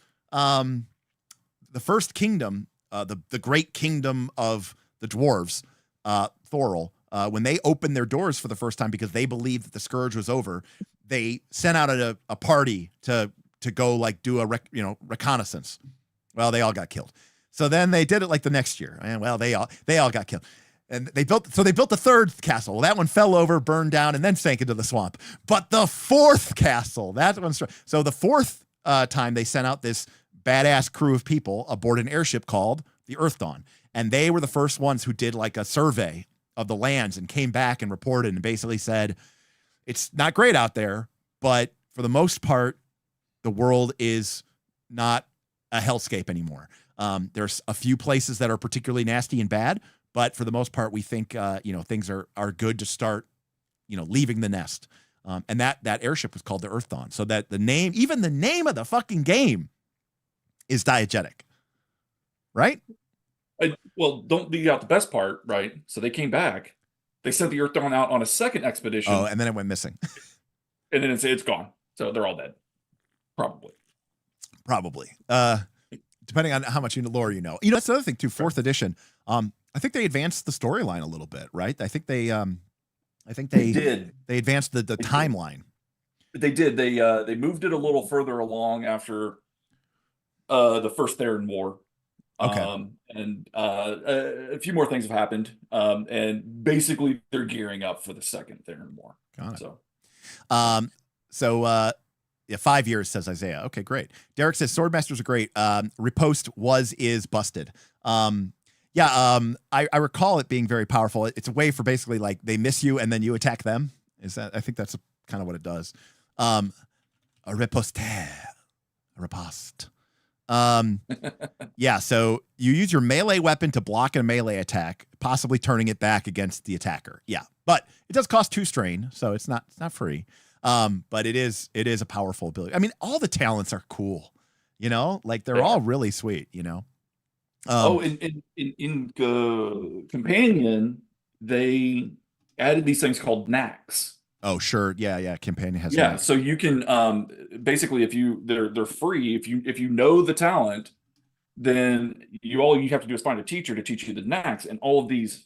kingdom, the great kingdom of the dwarves, Thorol, when they opened their doors for the first time because they believed that the Scourge was over, they sent out a party to go like do a reconnaissance. Well, they all got killed. So then they did it like the next year, and well, they all got killed. And they built the third castle. Well, that one fell over, burned down, and then sank into the swamp. But the fourth castle, that one's so the fourth time they sent out this badass crew of people aboard an airship called the Earthdawn, and they were the first ones who did like a survey of the lands and came back and reported and basically said, it's not great out there, but for the most part, the world is not a hellscape anymore. There's a few places that are particularly nasty and bad, but for the most part, we think things are good to start leaving the nest. And that airship was called the Earthdawn. So that even the name of the fucking game is diegetic, right? Well, don't leave out the best part, right? So they came back. They sent the Earthdawn out on a second expedition. Oh, and then it went missing. And then it's gone. So they're all dead. Probably. Depending on how much lore you know. That's the other thing too. Fourth edition. I think they advanced the storyline a little bit, right? I think they did. They advanced the timeline. They did. They moved it a little further along after the first Theron War. Okay. And a few more things have happened. And basically they're gearing up for the second Theron War. Got it. So, 5 years, says Isaiah. Okay, great. Derek says Swordmasters are great. Riposte is busted. I recall it being very powerful. It's a way for basically like they miss you and then you attack them. I think that's kind of what it does. A riposte. So you use your melee weapon to block a melee attack, possibly turning it back against the attacker. Yeah, but it does cost 2 strain, so it's not free. But it is a powerful ability. I mean, all the talents are cool, like they're all really sweet, in Companion, they added these things called knacks. Oh, sure. Yeah. Companion has knacks. So you can basically they're free. If you know the talent, then all you have to do is find a teacher to teach you the knacks, and all of these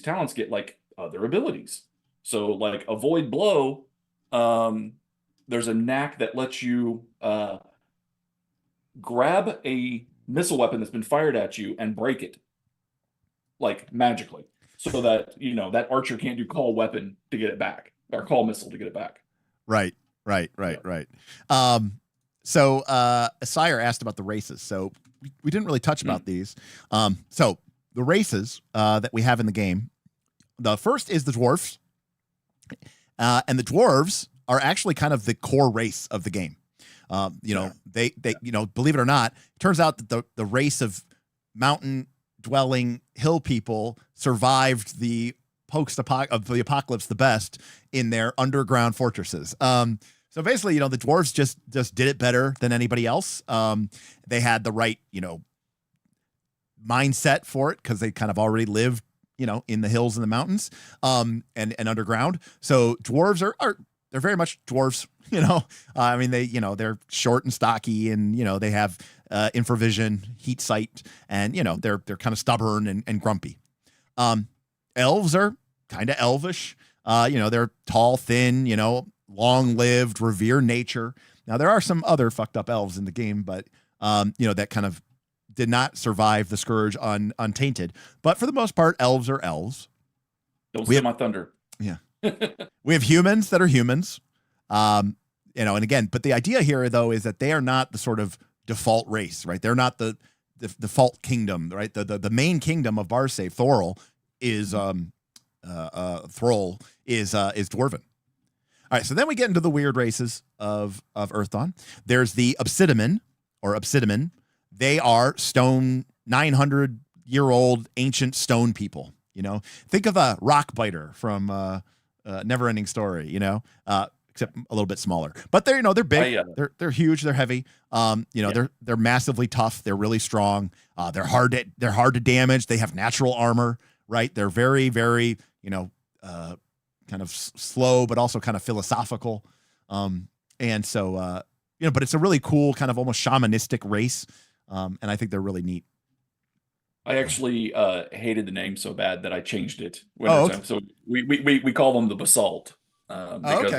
talents get like other abilities. So like Avoid Blow. There's a knack that lets you grab a missile weapon that's been fired at you and break it, like magically, so that that archer can't do call weapon to get it back or call missile to get it back. Right. So Sire asked about the races. So we didn't really touch about these. So the races that we have in the game, the first is the dwarfs. And the dwarves are actually kind of the core race of the game. They believe it or not, it turns out that the race of mountain dwelling hill people survived the apocalypse the best in their underground fortresses. So basically, the dwarves just did it better than anybody else. They had the right, mindset for it because they kind of already lived in the hills and the mountains, and underground. So dwarves they're very much dwarves, I mean, they're short and stocky and, they have, infravision, heat sight, and, they're kind of stubborn and grumpy. Elves are kind of elvish. They're tall, thin, long lived, revere nature. Now there are some other fucked up elves in the game, but, that kind of did not survive the Scourge untainted. But for the most part, elves are elves. Don't steal my thunder. Yeah. We have humans that are humans. And again, but the idea here, though, is that they are not the sort of default race, right? They're not the default kingdom, right? The main kingdom of Barsaive, Thorol, is Thrall is Dwarven. All right, so then we get into the weird races of Earthdawn. There's the Obsidian. They are stone 900-year-old ancient stone people. Think of a rock biter from Never-Ending Story. Except a little bit smaller. But they're they're big. They're huge. They're heavy. They're massively tough. They're really strong. They're hard to damage. They have natural armor, right? They're very, very, kind of slow, but also kind of philosophical. And so, but it's a really cool kind of almost shamanistic race. And I think they're really neat. I actually hated the name so bad that I changed it Oh, okay. time. So we call them the Basalt because Okay.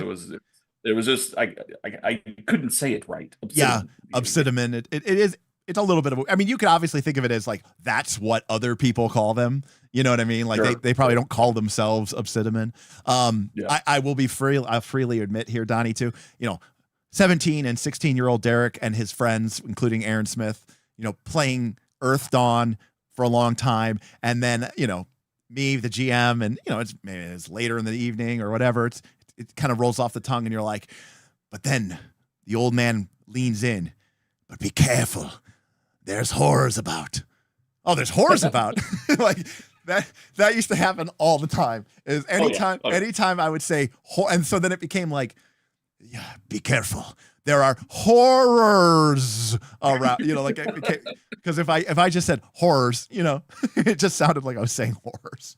it was just I couldn't say it right. Yeah, Obsidian. Obsidian. It's a little bit of. I mean, you could obviously think of it as like that's what other people call them. You know what I mean? Like Sure. they probably don't call themselves Obsidian. Yeah. I will be I'll freely admit here, Donnie, too. 17 and 16-year-old Derek and his friends, including Aaron Smith, playing Earthdawn for a long time, and then me, the GM, and it's later in the evening or whatever. It kind of rolls off the tongue, and you're like, but then the old man leans in, but be careful. There's horrors about. Oh, there's horrors about. Like that used to happen all the time. Is anytime I would say, and so then it became like, yeah, be careful. There are horrors around, because if I just said horrors, it just sounded like I was saying horrors.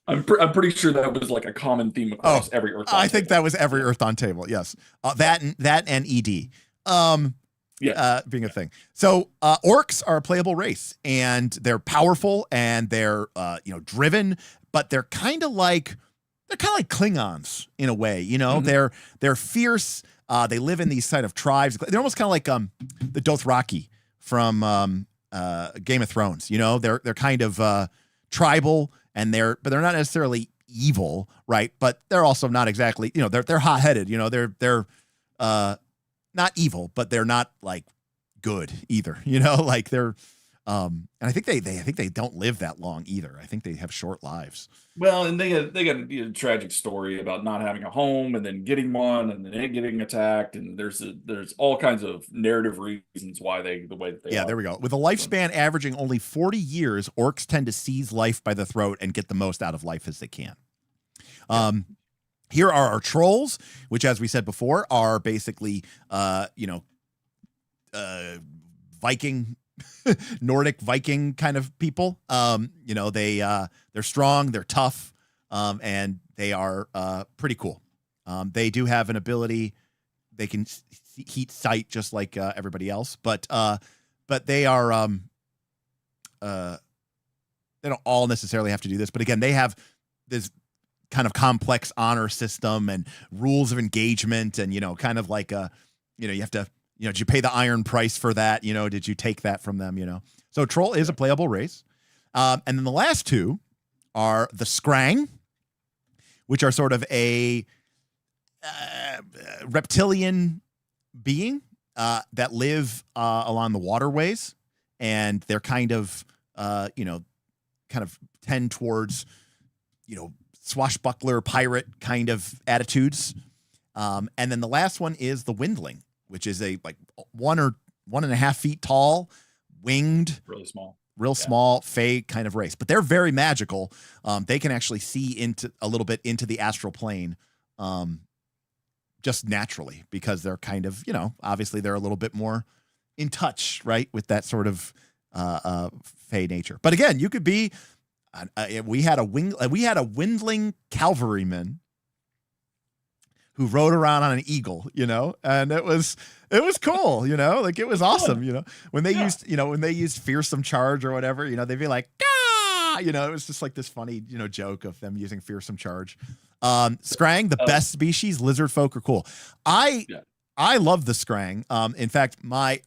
I'm pretty sure that was like a common theme across every Earthdawn. I think that was every Earthdawn table. Yes, that and ED. Being a thing. So orcs are a playable race, and they're powerful, and they're driven, but they're kind of like Klingons in a way. Mm-hmm. They're fierce. They live in these kind of tribes. They're almost kind of like the Dothraki from Game of Thrones. They're kind of tribal, and they're not necessarily evil, right? But they're also not exactly, they're hot-headed. They're not evil, but they're not like good either. Like they're and I think they don't live that long either. I think they have short lives. Well, and they got a tragic story about not having a home and then getting one and then getting attacked, and there's all kinds of narrative reasons why the way that they are. There we go. With a lifespan averaging only 40 years, orcs tend to seize life by the throat and get the most out of life as they can. Here are our trolls, which, as we said before, are basically Viking Nordic Viking kind of people. They're strong, they're tough, and they are pretty cool. They do have an ability; they can heat sight just like everybody else, but they are they don't all necessarily have to do this. But again, they have this kind of complex honor system and rules of engagement, and kind of like you have to. Did you pay the iron price for that? Did you take that from them? So troll is a playable race. And then the last two are the Scrang, which are sort of a reptilian being that live along the waterways. And they're kind of tend towards, swashbuckler pirate kind of attitudes. And then the last one is the Windling, which is a like 1 or 1.5 feet tall, winged, real small, fey kind of race. But they're very magical. They can actually see a little bit into the astral plane, just naturally, because they're kind of, obviously they're a little bit more in touch, right, with that sort of fey nature. But again, you could be. We had a Windling cavalryman who rode around on an eagle, and it was cool, like it was awesome, when they used fearsome charge or whatever, they'd be like, ah, it was just like this funny, joke of them using fearsome charge. Scrang, the best species, lizard folk are cool. I love the Scrang. In fact, my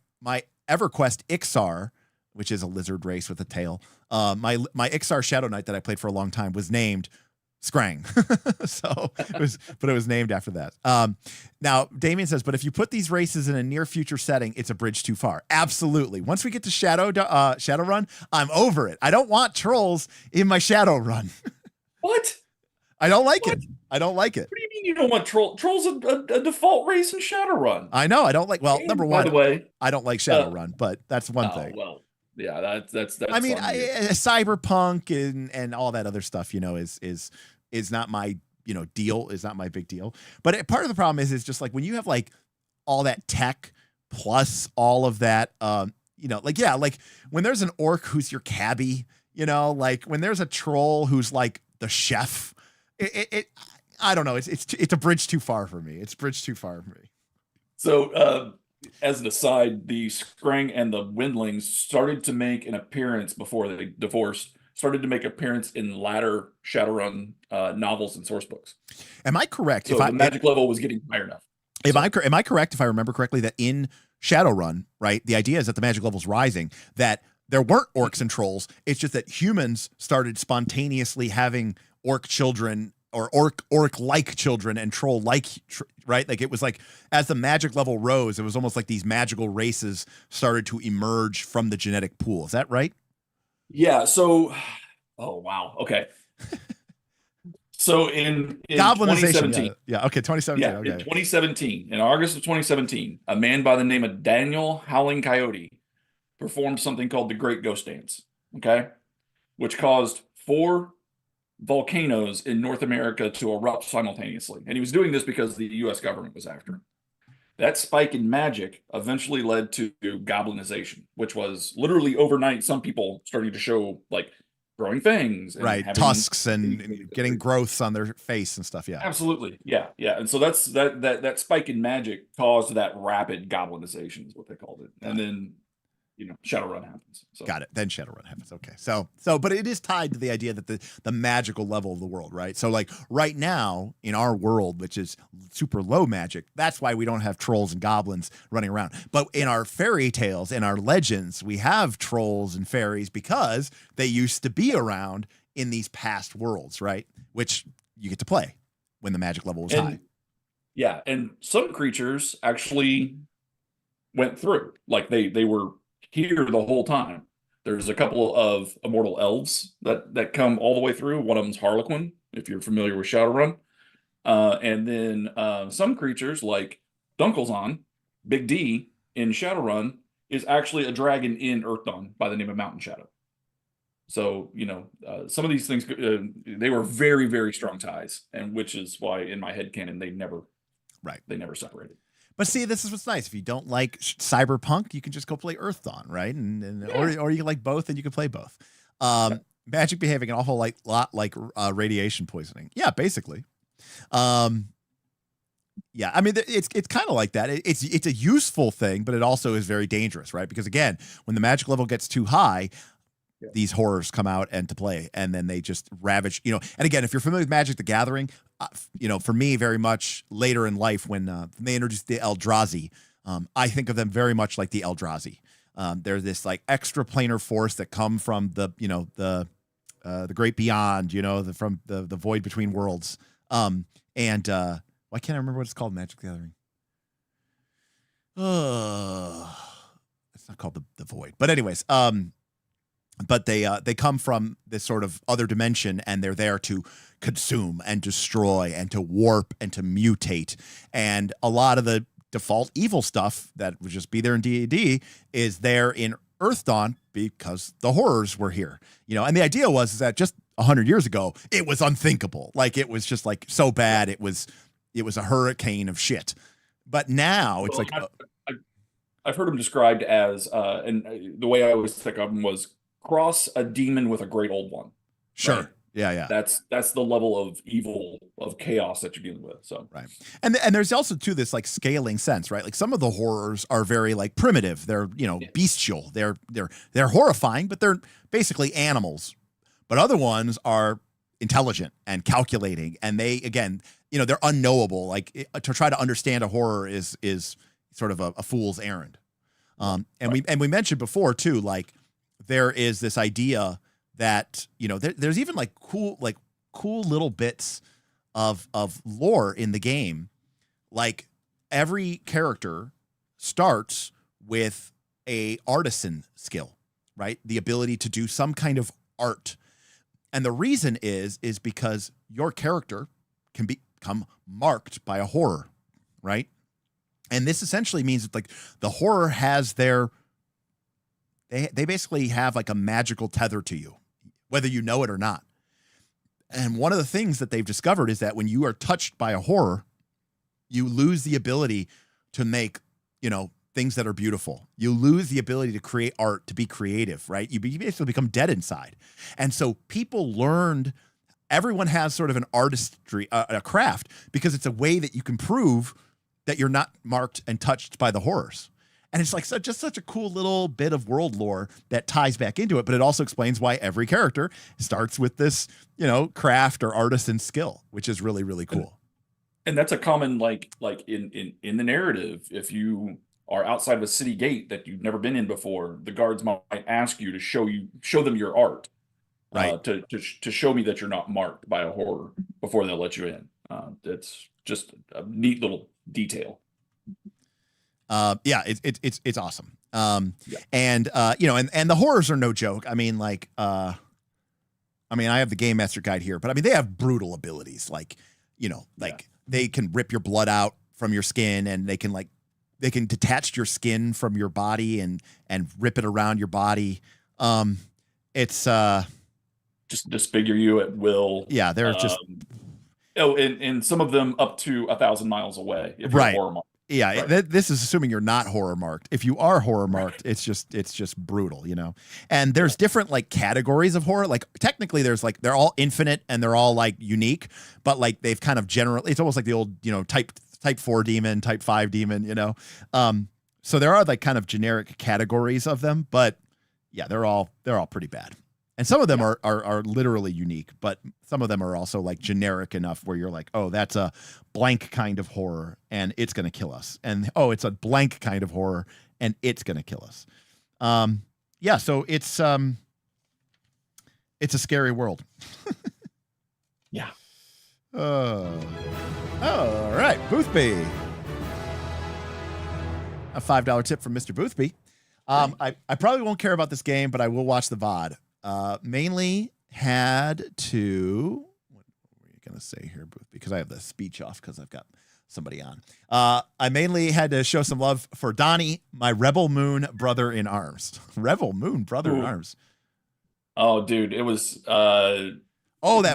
EverQuest Ixar, which is a lizard race with a tail, my Ixar Shadow Knight that I played for a long time was named Scrang. But it was named after that. Now Damien says, but if you put these races in a near future setting, it's a bridge too far. Absolutely. Once we get to Shadowrun, I'm over it. I don't want trolls in my Shadowrun. What? I don't like it. I don't like it. What do you mean you don't want trolls? Trolls a default race in Shadowrun. I know. I don't like. Well, number one, by the way, I don't like Shadowrun, but that's one thing. Well, yeah, that's. I mean, cyberpunk and all that other stuff, is not my deal. Is not my big deal. But part of the problem is just like when you have like all that tech plus all of that, like when there's an orc who's your cabbie, You know, like when there's a troll who's like the chef, I don't know. It's a bridge too far for me. It's a bridge too far for me. So, as an aside, the Scrang and the Windlings started to make an appearance before they divorced. Started to make appearance in latter Shadowrun novels and source books. Am I correct? So the magic level was getting higher enough. Am I correct if I remember correctly that in Shadowrun, right, the idea is that the magic level's rising, that there weren't orcs and trolls. It's just that humans started spontaneously having orc children or orc-like children and troll-like, right? Like it was like as the magic level rose, it was almost like these magical races started to emerge from the genetic pool. Is that right? Yeah. So, oh wow. Okay. So in 2017, yeah. Okay, 2017. Yeah, okay. In 2017, in August of 2017, a man by the name of Daniel Howling Coyote performed something called the Great Ghost Dance, okay, which caused 4 volcanoes in North America to erupt simultaneously. And he was doing this because the U.S. government was after him. That spike in magic eventually led to goblinization, which was literally overnight. Some people starting to show like growing fangs, and right? Tusks and getting growths on their face and stuff. Yeah, absolutely. Yeah, yeah. And so that spike in magic caused that rapid goblinization, is what they called it. And then Shadowrun happens. So. Got it. Then Shadowrun happens. Okay. So, but it is tied to the idea that the magical level of the world, right? So, like right now in our world, which is super low magic, that's why we don't have trolls and goblins running around. But in our fairy tales, in our legends, we have trolls and fairies because they used to be around in these past worlds, right? Which you get to play when the magic level was high. Yeah, and some creatures actually went through, like they were here the whole time. There's a couple of immortal elves that come all the way through. One of them's Harlequin, if you're familiar with Shadowrun. And then some creatures like Dunkelzahn, Big D in Shadowrun, is actually a dragon in Earthdawn by the name of Mountain Shadow. So, some of these things, they were very, very strong ties, and which is why in my headcanon they never separated. But see, this is what's nice. If you don't like cyberpunk, you can just go play Earthdawn, right? Or you can like both, and you can play both. Magic behaving an awful lot like radiation poisoning. Yeah, basically. Yeah, I mean, it's kind of like that. It's a useful thing, but it also is very dangerous, right? Because again, when the magic level gets too high, these horrors come out and to play, and then they just ravage, And again, if you're familiar with Magic the Gathering, for me, very much later in life when they introduced the Eldrazi, I think of them very much like the Eldrazi. They're this like extra planar force that come from the great beyond, from the void between worlds. Why can't I remember what it's called? Magic the Gathering. It's not called the void, but anyways, but they come from this sort of other dimension, and they're there to consume and destroy and to warp and to mutate. And a lot of the default evil stuff that would just be there in D&D is there in Earthdawn because the horrors were here. And the idea was that just 100 years ago, it was unthinkable. Like it was just like so bad. It was a hurricane of shit. But now it's like I've heard him described as and the way I always think of him was cross a demon with a great old one. Sure. Right? Yeah. That's the level of evil, of chaos that you're dealing with. So right. And there's also too this like scaling sense, right? Like some of the horrors are very like primitive. They're, bestial. They're horrifying, but they're basically animals. But other ones are intelligent and calculating, and they, again, they're unknowable. Like to try to understand a horror is sort of a fool's errand. And we mentioned before too, like there is this idea that there's even like cool little bits of lore in the game. Like every character starts with a artisan skill, right? The ability to do some kind of art. And the reason is because your character can become marked by a horror, right? And this essentially means that like the horror has they basically have like a magical tether to you, whether you know it or not. And one of the things that they've discovered is that when you are touched by a horror, you lose the ability to make, things that are beautiful. You lose the ability to create art, to be creative, right? You basically become dead inside. And so people learned, everyone has sort of an artistry, a craft, because it's a way that you can prove that you're not marked and touched by the horrors. And it's like just such a cool little bit of world lore that ties back into it, but it also explains why every character starts with this, craft or artisan skill, which is really, really cool. And that's a common, like in the narrative, if you are outside of a city gate that you've never been in before, the guards might ask you to show them your art, right? To show me that you're not marked by a horror before they'll let you in. It's just a neat little detail. Yeah, it's awesome. And the horrors are no joke. I mean, I have the Game Master Guide here, but I mean, they have brutal abilities. They can rip your blood out from your skin, and they can detach your skin from your body and rip it around your body. It's just disfigure you at will. Yeah, they're just and some of them up to 1,000 miles away. If you're horror marked. Yeah, right. This is assuming you're not horror marked. If you are horror marked, it's just brutal, And there's different categories of horror. Like technically, there's they're all infinite and they're all unique, but they've kind of generally, it's almost like the old type 4 demon, type 5 demon, So there are kind of generic categories of them, but yeah, they're all pretty bad. And some of them are literally unique, but some of them are also generic enough where you're like, oh, that's a blank kind of horror and it's going to kill us. And oh, it's a blank kind of horror and it's going to kill us. Yeah. So it's a scary world. Yeah. All right. Boothby. A $5 tip from Mr. Boothby. I probably won't care about this game, but I will watch the VOD. Mainly had to, what were you going to say here, Booth? Because I have the speech off because I've got somebody on. I mainly had to show some love for Donnie, my Rebel Moon brother in arms. Rebel Moon brother in arms. Oh, dude, it was, that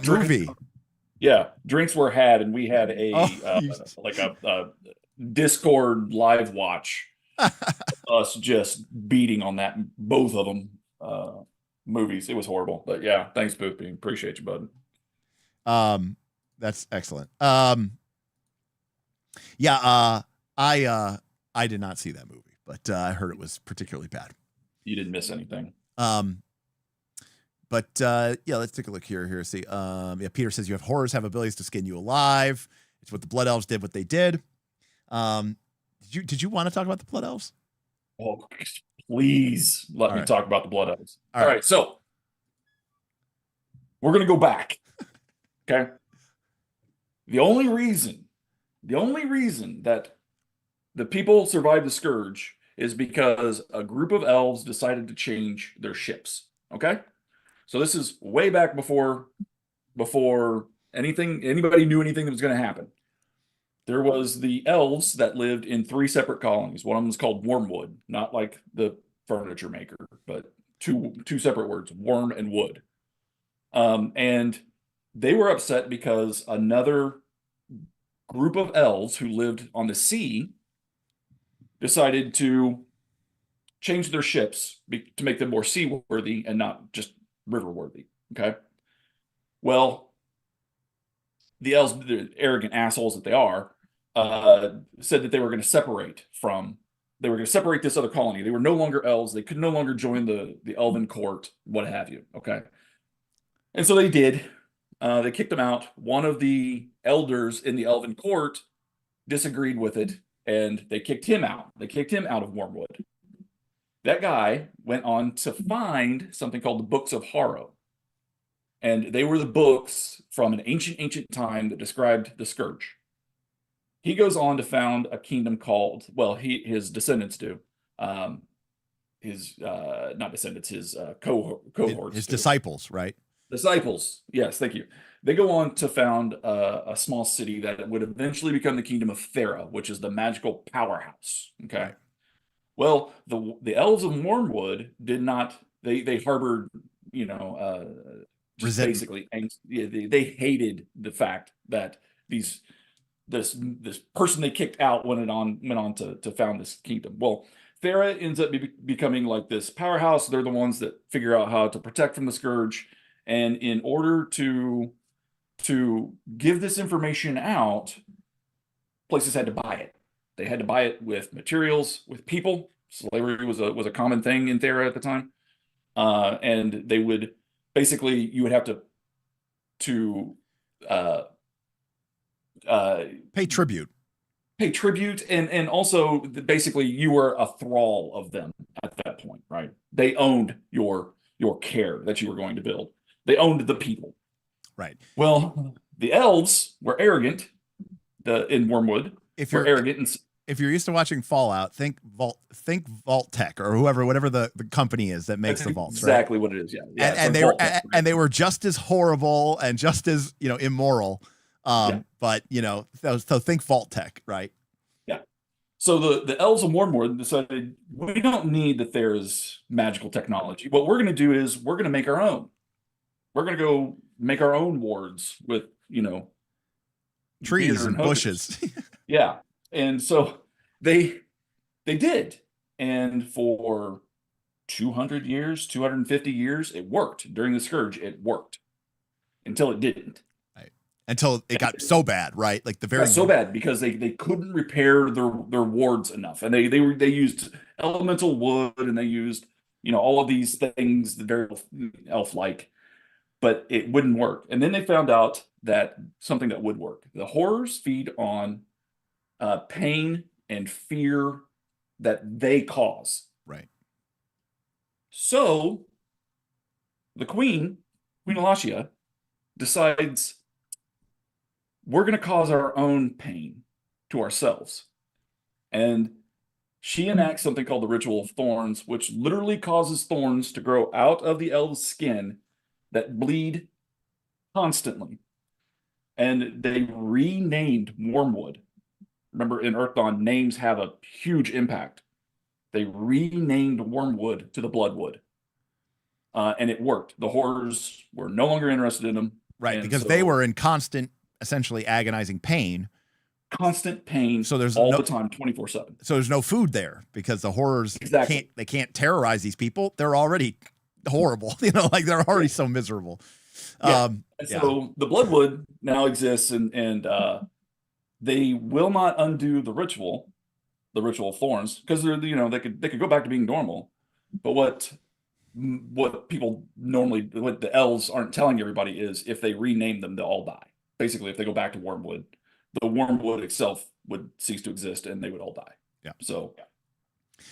movie. Yeah. Drinks were had, and we had a Discord live watch. Us just beating on both of them. Movies. It was horrible, but yeah, thanks, Boopy. Appreciate you, bud. That's excellent. I did not see that movie, but I heard it was particularly bad. You didn't miss anything. Let's take a look here. See, Peter says you have horrors have abilities to skin you alive. It's what the Blood Elves did. What they did. Did you want to talk about the Blood Elves? Oh, please let me talk about the Blood Elves. All right, so we're going to go back. Okay. The only reason that the people survived the Scourge is because a group of elves decided to change their ships. Okay. So this is way back before anybody knew anything that was going to happen. There was the elves that lived in 3 separate colonies. One of them was called Wormwood, not like the furniture maker, but two separate words, worm and wood. And they were upset because another group of elves who lived on the sea decided to change their ships to make them more seaworthy and not just riverworthy. Okay. Well, the elves, the arrogant assholes that they are, said that they were going to separate this other colony. They were no longer elves. They could no longer join the elven court, what have you. Okay. And so they did. They kicked them out. One of the elders in the elven court disagreed with it, and they kicked him out. They kicked him out of Wormwood. That guy went on to find something called the Books of Horror. And they were the books from an ancient time that described the Scourge. He goes on to found a kingdom called, his descendants do. His not descendants, his cohorts. His disciples, right? Disciples, yes, thank you. They go on to found a small city that would eventually become the kingdom of Thera, which is the magical powerhouse. Okay. Right. Well, the elves of Wormwood did not. They harbored, basically, they hated the fact that these this person they kicked out went on to found this kingdom. Well, Thera ends up becoming like this powerhouse. They're the ones that figure out how to protect from the Scourge, and in order to give this information out, places had to buy it. They had to buy it with materials, with people. Slavery was a common thing in Thera at the time, and they would basically, you would have to pay tribute. And also basically you were a thrall of them at that point, right? They owned your care that you were going to build. They owned the people. Right. Well, the elves were arrogant. In Wormwood, if you're arrogant, if you're used to watching Fallout, think Vault Tech or whatever the company is that makes the vaults. Exactly right? What it is. Yeah. And they were just as horrible and just as immoral. But so think Vault Tech, right? Yeah. So the elves of Wormwood decided, we don't need that there's magical technology. What we're going to do is we're going to make our own. We're going to go make our own wards with trees and bushes. Yeah. And so they did. And for 200 years, 250 years, it worked. During the Scourge, it worked. Until it didn't. Right. Until it got so bad, right? Like so bad because they couldn't repair their wards enough. And they used elemental wood, and they used, all of these things, the very elf-like, but it wouldn't work. And then they found out that something that would work. The horrors feed on pain and fear that they cause. Right. So the Queen Alatia, decides we're going to cause our own pain to ourselves. And she enacts something called the Ritual of Thorns, which literally causes thorns to grow out of the elves' skin that bleed constantly. And they renamed Wormwood. Remember, in Earthdawn, names have a huge impact. They renamed Wormwood to the Bloodwood. And it worked. The horrors were no longer interested in them. Right, because they were in constant, essentially agonizing pain. Constant pain. So there's all the time, 24/7. So there's no food there because the horrors can't terrorize these people. They're already horrible. Like they're already so miserable. Yeah. So the Bloodwood now exists, and they will not undo the ritual of thorns, because they're they could go back to being normal. But what people normally, what the elves aren't telling everybody is, if they rename them, they'll all die. Basically, if they go back to Wormwood, the Wormwood itself would cease to exist and they would all die. Yeah. So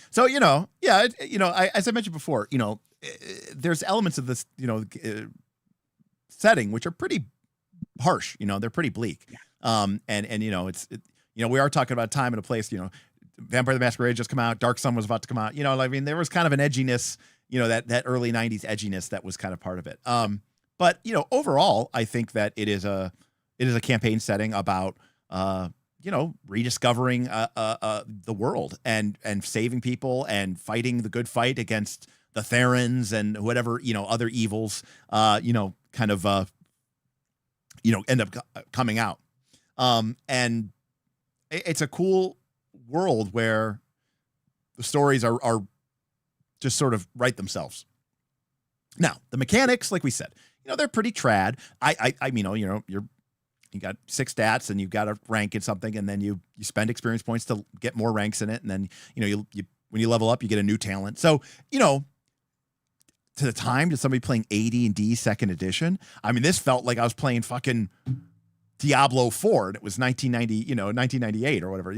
as I mentioned before, there's elements of this, setting which are pretty harsh. They're pretty bleak. Yeah. We are talking about a time and a place. Vampire the Masquerade just come out. Dark Sun was about to come out. There was kind of an edginess. That early 90s edginess that was kind of part of it. But overall, I think that it is a campaign setting about rediscovering the world and saving people and fighting the good fight against the Therans and whatever other evils end up coming out. And it's a cool world where the stories are just sort of write themselves. Now, the mechanics, like we said, they're pretty trad. You got 6 stats and you've got to rank in something, and then you spend experience points to get more ranks in it, and then you when you level up, you get a new talent. So to the time, to somebody playing AD&D second edition, this felt like I was playing fucking Diablo 4, and it was 1998 or whatever.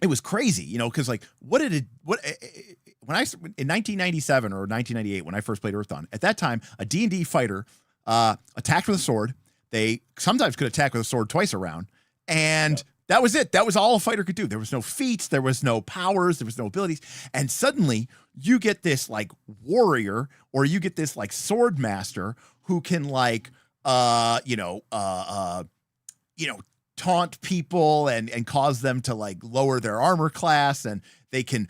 It was crazy, because in 1997 or 1998, when I first played Earthdawn, at that time, a D&D fighter attacked with a sword. They sometimes could attack with a sword twice around, and that was it. That was all a fighter could do. There was no feats, there was no powers, there was no abilities, and suddenly you get this like warrior, or you get this like sword master who can taunt people and cause them to like lower their armor class, and they can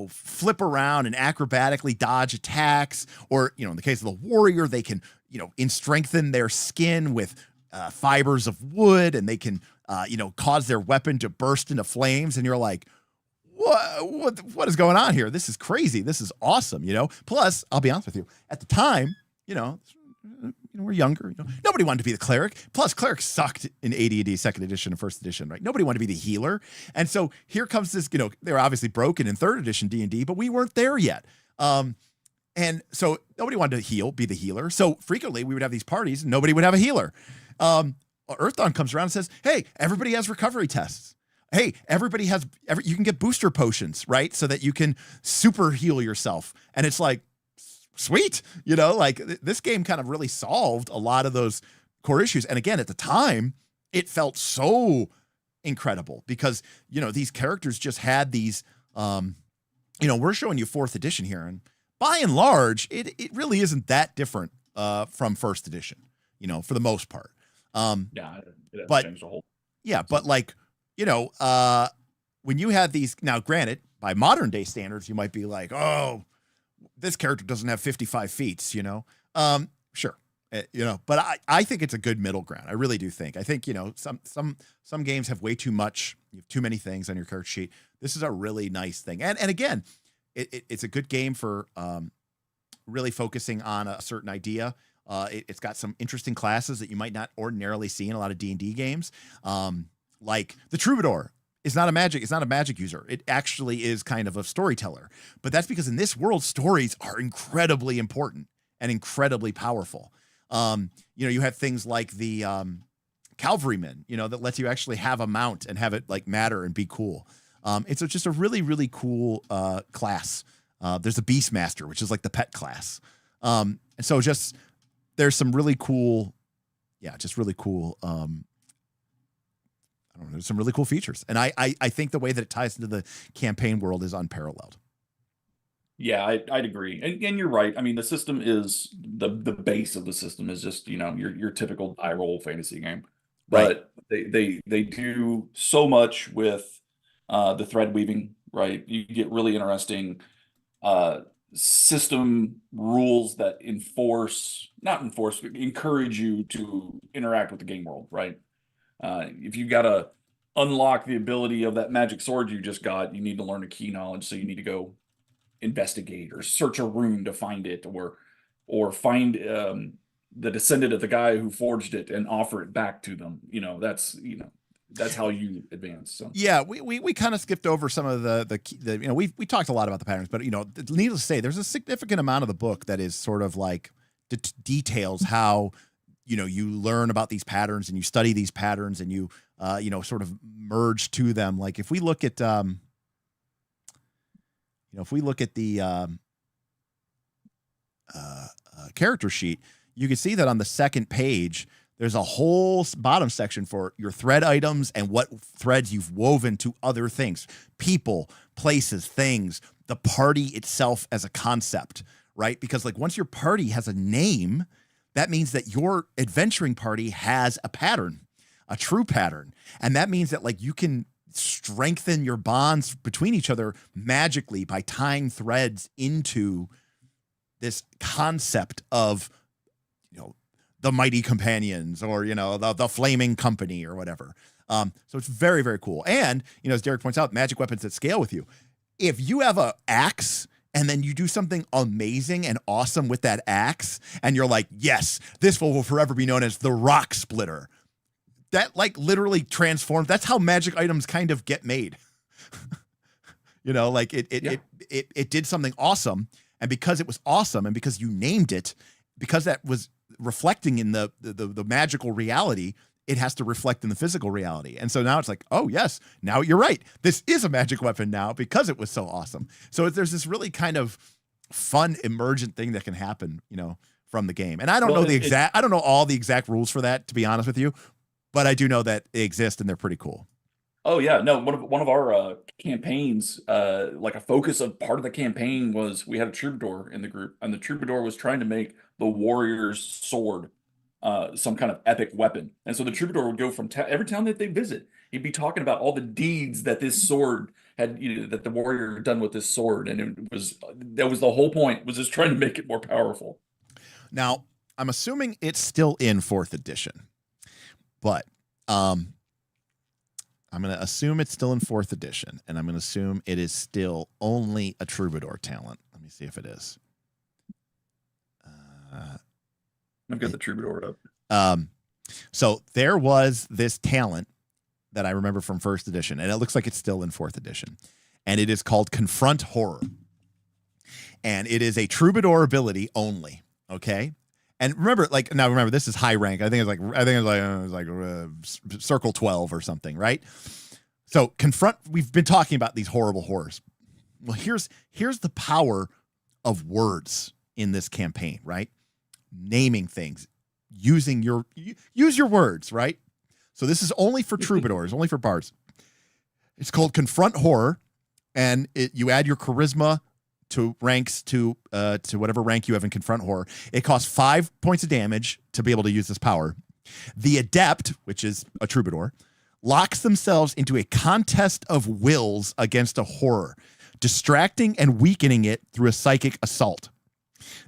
flip around and acrobatically dodge attacks, or in the case of the warrior, they can strengthen their skin with fibers of wood, and they can cause their weapon to burst into flames, and you're like, what is going on here? This is crazy. This is awesome. Plus, I'll be honest with you, at the time, we're younger. Nobody wanted to be the cleric. Plus, clerics sucked in AD&D second edition and first edition, right? Nobody wanted to be the healer. And so here comes this. They were obviously broken in third edition D&D, but we weren't there yet. And so nobody wanted to be the healer. So frequently we would have these parties and nobody would have a healer. Earthdawn comes around and says, hey, everybody has recovery tests. Hey, you can get booster potions, right? So that you can super heal yourself. And it's like, sweet, this game kind of really solved a lot of those core issues. And again, at the time, it felt so incredible because, these characters just had these, we're showing you fourth edition here. And by and large, it really isn't that different from first edition, for the most part. But changed a whole. Yeah, but when you have these, now granted, by modern day standards, you might be like, oh, this character doesn't have 55 feats, sure. But I think it's a good middle ground. I really do think. I think, some games have way too much, you have too many things on your character sheet. This is a really nice thing. And again, it's a good game for really focusing on a certain idea. It's got some interesting classes that you might not ordinarily see in a lot of D&D games. Like the Troubadour is not a magic user. It actually is kind of a storyteller. But that's because in this world, stories are incredibly important and incredibly powerful. You have things like the cavalryman, that lets you actually have a mount and have it matter and be cool. It's just a really, really cool class. There's a Beastmaster, which is like the pet class. And so there's some really cool, really cool, some really cool features. And I think the way that it ties into the campaign world is unparalleled. Yeah, I'd agree. And you're right. I mean, the system is the base of the system is just, your typical die roll fantasy game. But right. They do so much with the thread weaving, right? You get really interesting system rules that encourage you to interact with the game world, right? If you got to unlock the ability of that magic sword you just got, you need to learn a key knowledge. So you need to go investigate or search a rune to find it, or find the descendant of the guy who forged it and offer it back to them. That's how you advance. So yeah, we kind of skipped over some of the we talked a lot about the patterns, but needless to say, there's a significant amount of the book that is sort of like details how you learn about these patterns and you study these patterns and you sort of merge to them. Like if we look at the character sheet, you can see that on the second page, there's a whole bottom section for your thread items and what threads you've woven to other things, people, places, things, the party itself as a concept, right? Because once your party has a name, that means that your adventuring party has a pattern, a true pattern. And that means that you can strengthen your bonds between each other magically by tying threads into this concept of, the mighty companions or, the flaming company or whatever. So it's very, very cool. And, as Derek points out, magic weapons that scale with you. If you have an axe and then you do something amazing and awesome with that axe, and you're like, yes, this will forever be known as the rock splitter. That literally transforms. That's how magic items kind of get made. It did something awesome. And because it was awesome and because you named it, because that was reflecting in the magical reality, it has to reflect in the physical reality. And so now it's like, oh yes, now you're right. This is a magic weapon now because it was so awesome. So there's this really kind of fun emergent thing that can happen, from the game. And I don't know I don't know all the exact rules for that, to be honest with you, but I do know that they exist and they're pretty cool. Oh yeah, no. One of our campaigns, a focus of part of the campaign was we had a troubadour in the group, and the troubadour was trying to make the warrior's sword some kind of epic weapon. And so the troubadour would go from every town that they visit, he'd be talking about all the deeds that this sword had, that the warrior had done with this sword, and that was the whole point, was just trying to make it more powerful. Now, I'm assuming it's still in 4th edition. but I'm going to assume it's still in 4th edition, and I'm going to assume it is still only a troubadour talent. Let me see if it is. I've got the troubadour up. So there was this talent that I remember from 1st edition, and it looks like it's still in 4th edition, and it is called Confront Horror, and it is a troubadour ability only. Okay. And remember, this is high rank. I think it's like circle 12 or something, right? So we've been talking about these horrible horrors. Well, here's the power of words in this campaign, right? Naming things, use your words, right? So this is only for troubadours, only for bards. It's called Confront Horror, and you add your charisma to ranks to whatever rank you have in Confront Horror. It costs 5 points of damage to be able to use this power. The Adept, which is a troubadour, locks themselves into a contest of wills against a horror, distracting and weakening it through a psychic assault.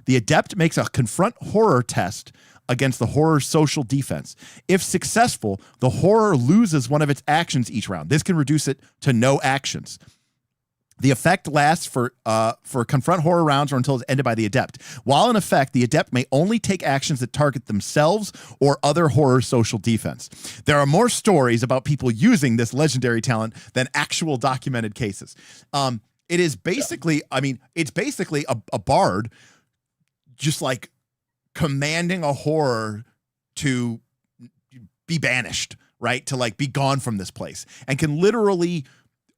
The Adept makes a Confront Horror test against the horror's social defense. If successful, the horror loses one of its actions each round. This can reduce it to no actions. The effect lasts for Confront Horror rounds or until it's ended by the Adept. While in effect, the Adept may only take actions that target themselves or other horror social defense. There are more stories about people using this legendary talent than actual documented cases. It is basically, it's basically a bard just like commanding a horror to be banished, right? To like be gone from this place, and can literally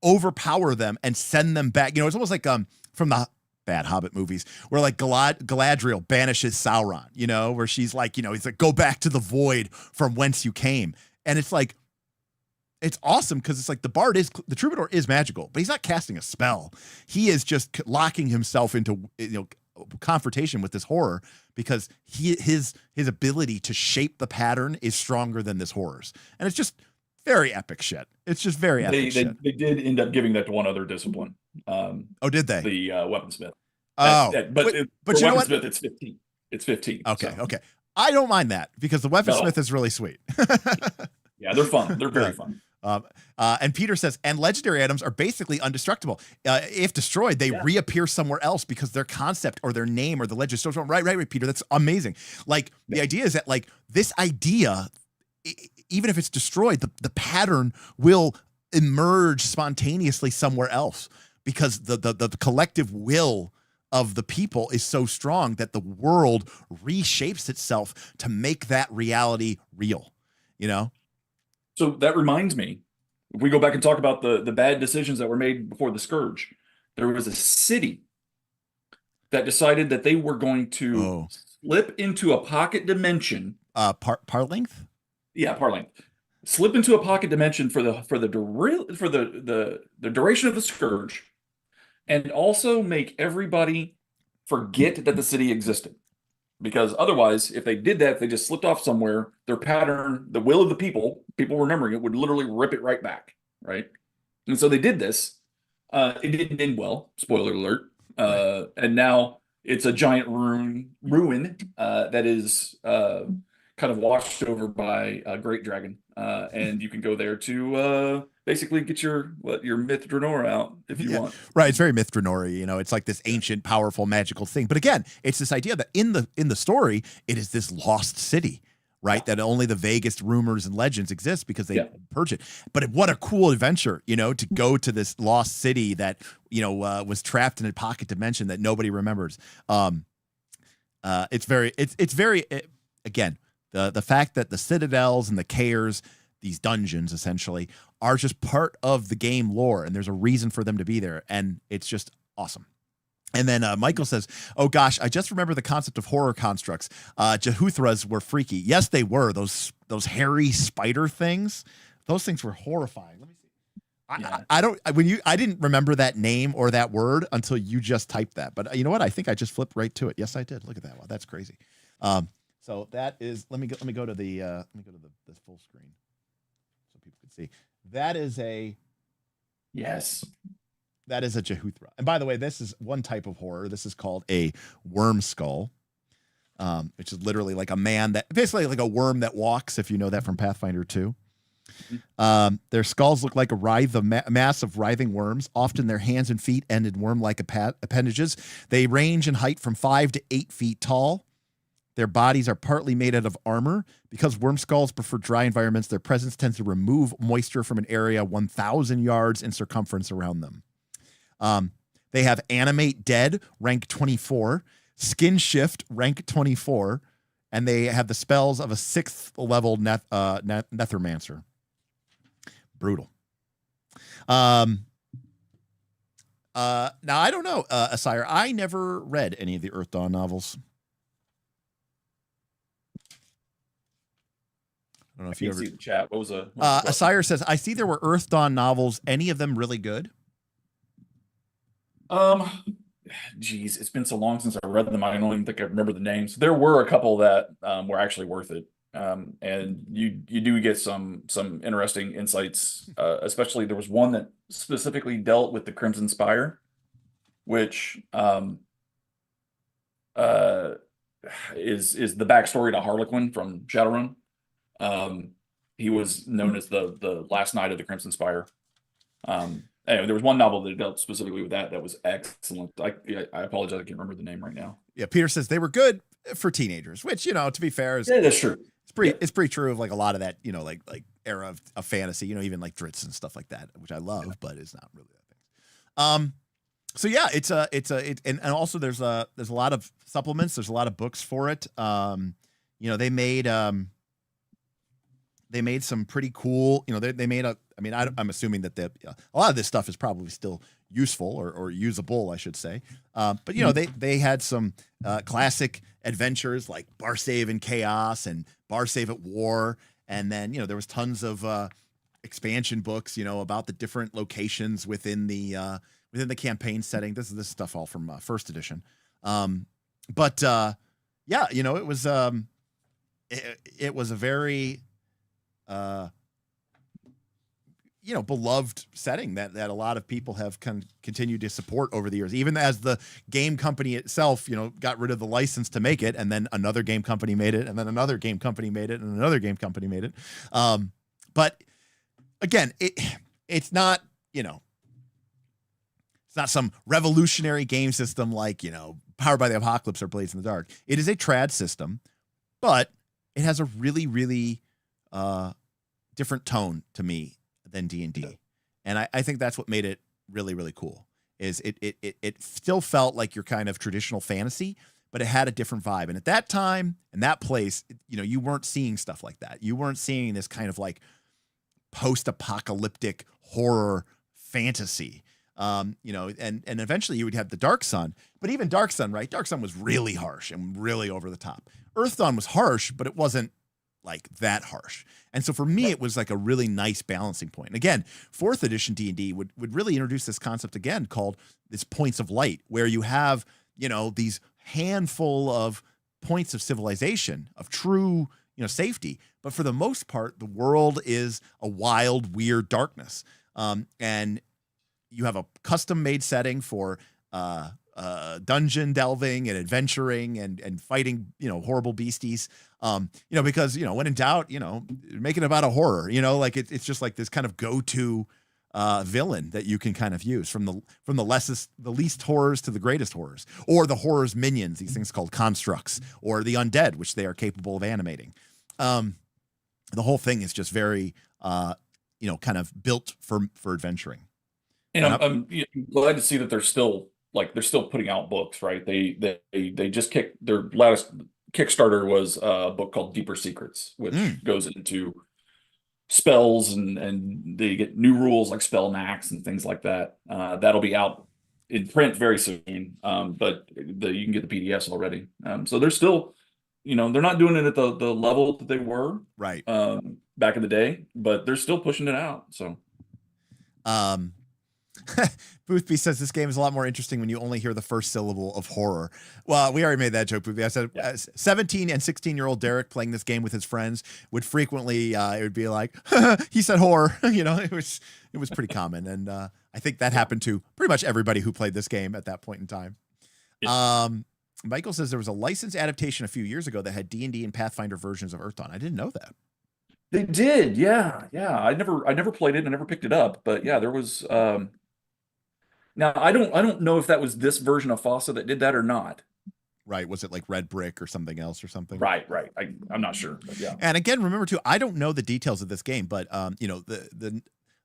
overpower them and send them back. It's almost like from the bad Hobbit movies where like Galadriel banishes Sauron, where she's like, he's like, go back to the void from whence you came. And it's like, it's awesome because it's like the troubadour is magical, but he's not casting a spell. He is just locking himself into confrontation with this horror because his ability to shape the pattern is stronger than this horror's. And it's just very epic shit. It's just very epic shit. They did end up giving that to one other discipline. Did they? The weaponsmith. But you know what? It's 15. It's 15. Okay. I don't mind that because the weaponsmith is really sweet. Yeah, they're fun. They're very fun. And Peter says, and legendary items are basically indestructible. If destroyed, they reappear somewhere else because their concept or their name or the legend is so strong. Right, Peter. That's amazing. Like the idea is that like this idea, even if it's destroyed, the pattern will emerge spontaneously somewhere else because the collective will of the people is so strong that the world reshapes itself to make that reality real, So that reminds me, if we go back and talk about the bad decisions that were made before the Scourge, there was a city that decided that they were going to slip into a pocket dimension. Parlength? Yeah, Parlength. Slip into a pocket dimension for the duration of the Scourge, and also make everybody forget that the city existed. Because otherwise, if they did that, if they just slipped off somewhere, their pattern, the will of the people remembering it, would literally rip it right back, right? And so they did this. It didn't end well, spoiler alert. And now it's a giant ruin that is kind of washed over by a great dragon. And you can go there to basically get your Myth Draenor out if you want. Right, it's very Myth Draenor-y, it's like this ancient, powerful, magical thing. But again, it's this idea that in the story, it is this lost city, right? That only the vaguest rumors and legends exist because they purge it. But what a cool adventure, to go to this lost city that, was trapped in a pocket dimension that nobody remembers. It's very, again, the fact that the citadels and the cares, these dungeons essentially, are just part of the game lore, and there's a reason for them to be there, and it's just awesome. And then Michael says, oh gosh, I just remember the concept of horror constructs. Jehuthras were freaky. Yes, they were. Those hairy spider things. Those things were horrifying. Let me see. I didn't remember that name or that word until you just typed that. But you know what? I think I just flipped right to it. Yes, I did. Look at that. Wow, that's crazy. So that is. Let me go to the full screen so people can see. That is a. Yes. That is a Jehuthra. And by the way, this is one type of horror. This is called a worm skull. which is literally like a man that basically like a worm that walks, if you know that from Pathfinder 2. Their skulls look like a mass of writhing worms. Often their hands and feet end in worm-like appendages. They range in height from 5 to 8 feet tall. Their bodies are partly made out of armor. Because worm skulls prefer dry environments, their presence tends to remove moisture from an area 1,000 yards in circumference around them. They have Animate Dead, rank 24, Skin Shift, rank 24, and they have the spells of a 6th level Nethermancer. Brutal. Now, I don't know, Asire. I never read any of the Earthdawn novels. I don't know if you ever see the chat. What was a Asire says, I see there were Earthdawn novels. Any of them really good? Geez, it's been so long since I read them. I don't even think I remember the names. There were a couple that were actually worth it. And you do get some interesting insights. Especially there was one that specifically dealt with the Crimson Spire, which is the backstory to Harlequin from Shadowrun. He was known as the last knight of the Crimson Spire. Anyway, there was one novel that dealt specifically with that was excellent. I apologize, I can't remember the name right now. Yeah, Peter says they were good for teenagers, which, to be fair, is that's true. It's pretty true of like a lot of that, like era of fantasy, even like Dritz and stuff like that, which I love, but it's not really that thing. So yeah, and also there's a lot of supplements. There's a lot of books for it. They made some pretty cool, they made I'm assuming that a lot of this stuff is probably still useful or usable, I should say. But they had some classic adventures like Barsaive in Chaos and Barsaive at War. And then, there was tons of expansion books, about the different locations within the campaign setting. This stuff all from first edition. It was it was a very beloved setting that a lot of people have continued to support over the years, even as the game company itself, got rid of the license to make it. And then another game company made it, and then another game company made it, and another game company made it. But again, it's not, it's not some revolutionary game system like, Powered by the Apocalypse or Blades in the Dark. It is a trad system, but it has a really, really different tone to me than D&D. And I think that's what made it really, really cool, is it still felt like your kind of traditional fantasy, but it had a different vibe. And at that time and that place, you weren't seeing stuff like that. You weren't seeing this kind of like post-apocalyptic horror fantasy. And eventually you would have the Dark Sun, but even Dark Sun, right? Dark Sun was really harsh and really over the top. Earthdawn was harsh, but it wasn't like that harsh. And so for me, it was like a really nice balancing point. And again, 4th edition D&D would really introduce this concept again called this points of light, where you have, these handful of points of civilization, of true, safety. But for the most part, the world is a wild, weird darkness. And you have a custom made setting for dungeon delving and adventuring and fighting, horrible beasties. Because, when in doubt, make it about a horror, it's just like this kind of go-to villain that you can kind of use from the least horrors to the greatest horrors, or the horror's minions, these things called constructs, or the undead, which they are capable of animating. The whole thing is just very, kind of built for adventuring. And I'm glad to see that they're still putting out books, right? They just kicked their last Kickstarter was a book called Deeper Secrets, which goes into spells and they get new rules like spell max and things like that. That'll be out in print very soon. But you can get the PDFs already. So they're still, they're not doing it at the level that they were right back in the day, but they're still pushing it out. So, Boothby says this game is a lot more interesting when you only hear the first syllable of horror. Well, we already made that joke, Boothby. I said 17 and 16-year-old Derek playing this game with his friends would frequently, it would be like, he said horror. It was pretty common. And I think that happened to pretty much everybody who played this game at that point in time. Michael says there was a licensed adaptation a few years ago that had D&D and Pathfinder versions of Earthdawn. I didn't know that. They did, yeah, yeah. I never played it. I never picked it up, but yeah, there was. Now I don't know if that was this version of FOSSA that did that or not. Right. Was it like Red Brick or something else or something? Right. I'm not sure, but yeah. And again, remember too, I don't know the details of this game, but you know,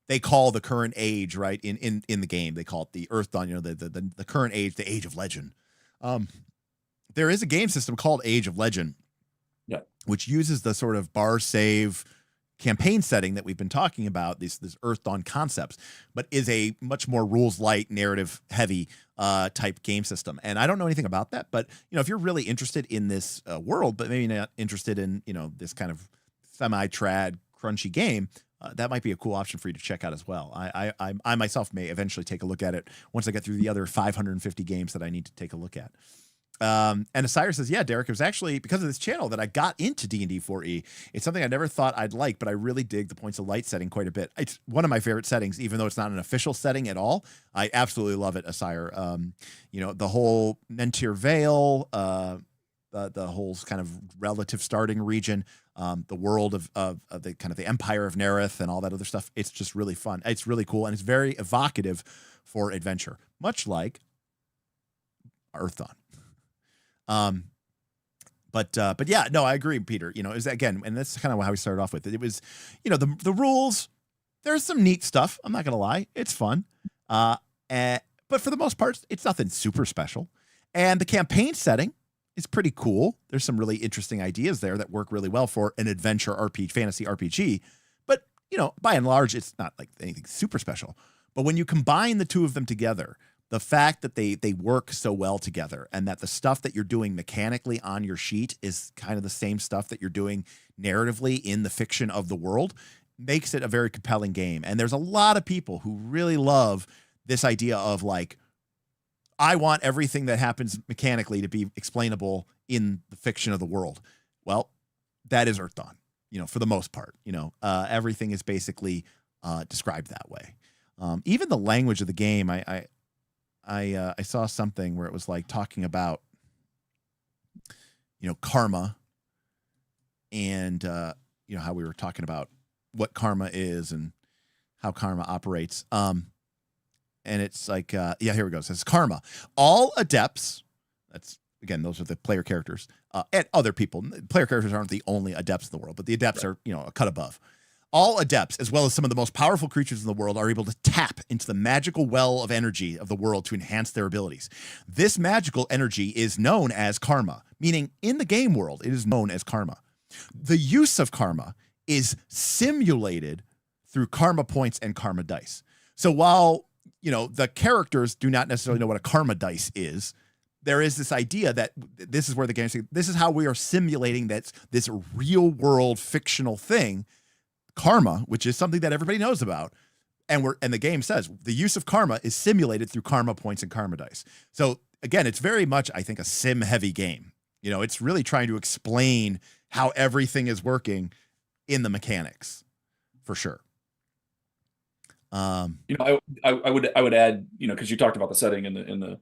they call the current age, right, in the game, they call it the Earthdawn, you know, the current age, the Age of Legend. There is a game system called Age of Legend, yeah, which uses the sort of Barsaive campaign setting that we've been talking about, this Earthdawn concepts, but is a much more rules light, narrative heavy type game system. And I don't know anything about that, but you know, if you're really interested in this world, but maybe not interested in, you know, this kind of semi-trad crunchy game, that might be a cool option for you to check out as well. I myself may eventually take a look at it once I get through the other 550 games that I need to take a look at. And Asire says, yeah, Derek, it was actually because of this channel that I got into D&D 4E. It's something I never thought I'd like, but I really dig the points of light setting quite a bit. It's one of my favorite settings, even though it's not an official setting at all. I absolutely love it, Asire. You know, the whole Mentir Vale, the whole kind of relative starting region, the world of the kind of the Empire of Nerith and all that other stuff. It's just really fun. It's really cool. And it's very evocative for adventure, much like Earthdawn. But yeah, no, I agree, Peter. You know, is again, and that's kind of how we started off with it. It was, you know, the rules. There's some neat stuff. I'm not gonna lie, it's fun. But for the most part, it's nothing super special. And the campaign setting is pretty cool. There's some really interesting ideas there that work really well for an adventure RPG, fantasy RPG. But you know, by and large, it's not like anything super special. But when you combine the two of them together, the fact that they work so well together and that the stuff that you're doing mechanically on your sheet is kind of the same stuff that you're doing narratively in the fiction of the world makes it a very compelling game. And there's a lot of people who really love this idea of like, I want everything that happens mechanically to be explainable in the fiction of the world. Well, that is Earthdawn, you know, for the most part. You know, everything is basically described that way. Even the language of the game, I saw something where it was like talking about, you know, karma and, you know, how we were talking about what karma is and how karma operates. And it's like, yeah, here we go. It says karma. All adepts, that's, again, those are the player characters, and other people. Player characters aren't the only adepts in the world, but the adepts are, you know, a cut above. All adepts, as well as some of the most powerful creatures in the world, are able to tap into the magical well of energy of the world to enhance their abilities. This magical energy is known as karma, meaning in the game world, it is known as karma. The use of karma is simulated through karma points and karma dice. So while, you know, the characters do not necessarily know what a karma dice is, there is this idea that this is where the game, this is how we are simulating this real world fictional thing, karma, which is something that everybody knows about, and the game says the use of karma is simulated through karma points and karma dice. So again, it's very much, I think, a sim heavy game. You know, it's really trying to explain how everything is working in the mechanics, for sure. You know, I would add, you know, because you talked about the setting and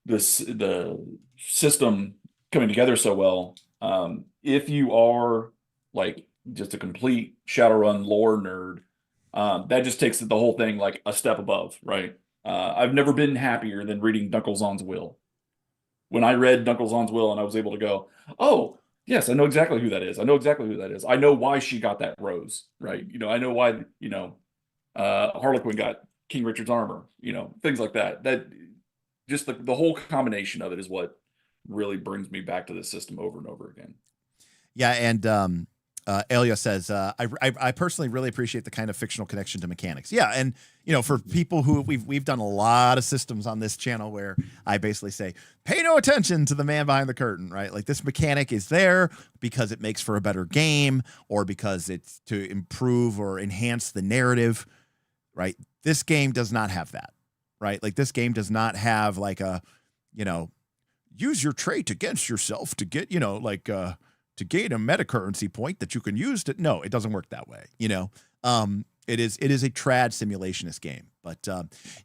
the system coming together so well. If you are like just a complete Shadowrun lore nerd, that just takes the whole thing like a step above, right? I've never been happier than reading Dunkelzahn's Will. When I read Dunkelzahn's Will and I was able to go, oh, yes, I know exactly who that is. I know exactly who that is. I know why she got that rose, right? You know, I know why, you know, Harlequin got King Richard's armor, you know, things like that. That just the whole combination of it is what really brings me back to this system over and over again. Yeah, and Elia says, I personally really appreciate the kind of fictional connection to mechanics. Yeah, and you know, for people who we've done a lot of systems on this channel where I basically say, pay no attention to the man behind the curtain, right? Like this mechanic is there because it makes for a better game or because it's to improve or enhance the narrative, right? This game does not have that, right? Like this game does not have like a, you know, use your trait against yourself to get, you know, like, to gain a meta currency point that you can use to, no, it doesn't work that way. You know, it is a trad simulationist game. But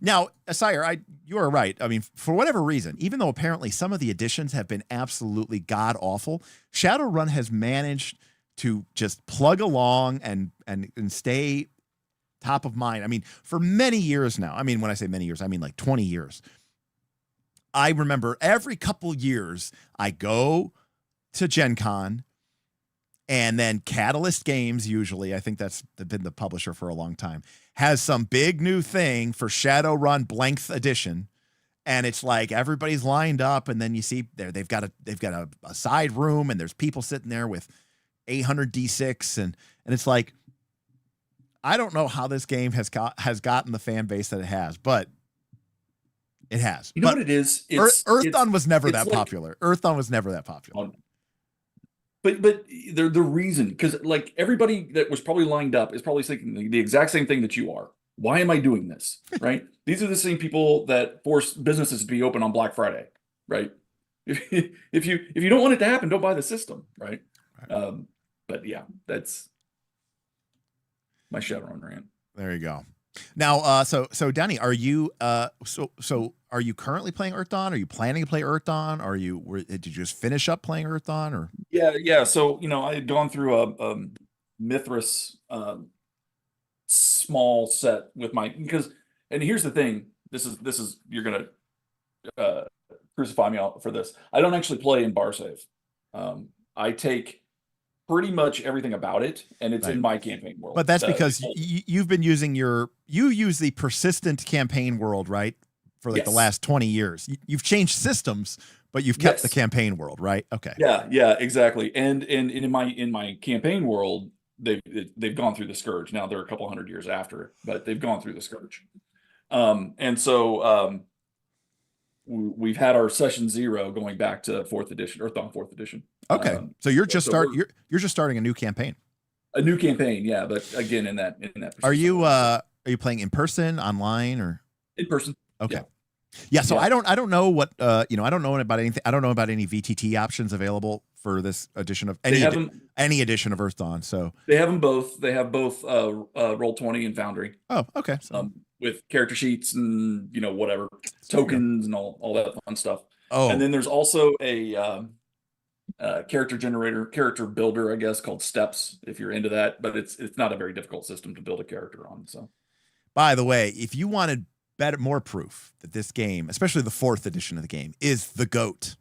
now, Sire, you are right. I mean, for whatever reason, even though apparently some of the additions have been absolutely god awful, Shadowrun has managed to just plug along and stay top of mind. I mean, for many years now. I mean, when I say many years, I mean like 20 years. I remember every couple years I go to Gen Con, and then Catalyst Games, usually, I think that's been the publisher for a long time, has some big new thing for Shadowrun Blank Edition. And it's like everybody's lined up, and then you see they've got a side room, and there's people sitting there with 800 D6, and it's like, I don't know how this game has gotten the fan base that it has, but it has. You know what it is? Earthdawn was never that popular. Earthdawn was never that popular. But the reason, because like everybody that was probably lined up is probably thinking the exact same thing that you are. Why am I doing this? Right? These are the same people that force businesses to be open on Black Friday, right? If you don't want it to happen, don't buy the system, right? But yeah, that's my Shadowrun rant. There you go. Now, so Danny, are you are you currently playing Earthdawn? Are you planning to play Earthdawn? Did you just finish up playing Earthdawn? Or yeah. So I had gone through a Mithras small set with and here's the thing. This is you're gonna crucify me for this. I don't actually play in Barsaive. I take pretty much everything about it, and it's in my campaign world. But that's because you've been using you use the persistent campaign world, right? For like the last 20 years. You've changed systems, but you've kept the campaign world, right? Okay. Yeah, exactly. And in my campaign world, they've gone through the Scourge. Now they're a couple hundred years after it, but they've gone through the Scourge. And so we've had our session 0 going back to 4th edition, Earthdawn 4th edition. Okay. So you're just starting a new campaign. A new campaign, yeah, but again in that Are you playing in person, online, or in person? Okay. Yeah, so I don't know what I don't know about anything. I don't know about any VTT options available for this edition of any edition of Earthdawn. So they have them both. They have both Roll20 and Foundry. Oh, okay. So with character sheets and whatever tokens and all that fun stuff. Oh, and then there's also a character builder, I guess, called Steps, if you're into that. But it's not a very difficult system to build a character on. So, by the way, if you wanted more proof that this game, especially the 4th edition of the game, is the GOAT,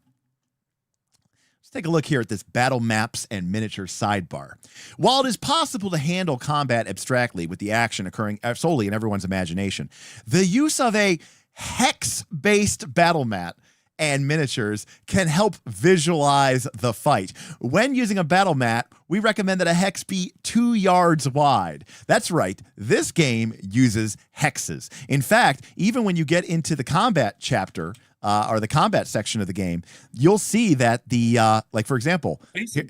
let's take a look here at this battle maps and miniature sidebar. While it is possible to handle combat abstractly with the action occurring solely in everyone's imagination, the use of a hex-based battle map and miniatures can help visualize the fight. When using a battle map, we recommend that a hex be 2 yards wide. That's right, this game uses hexes. In fact, even when you get into the combat chapter, or the combat section of the game, you'll see that the like, for example,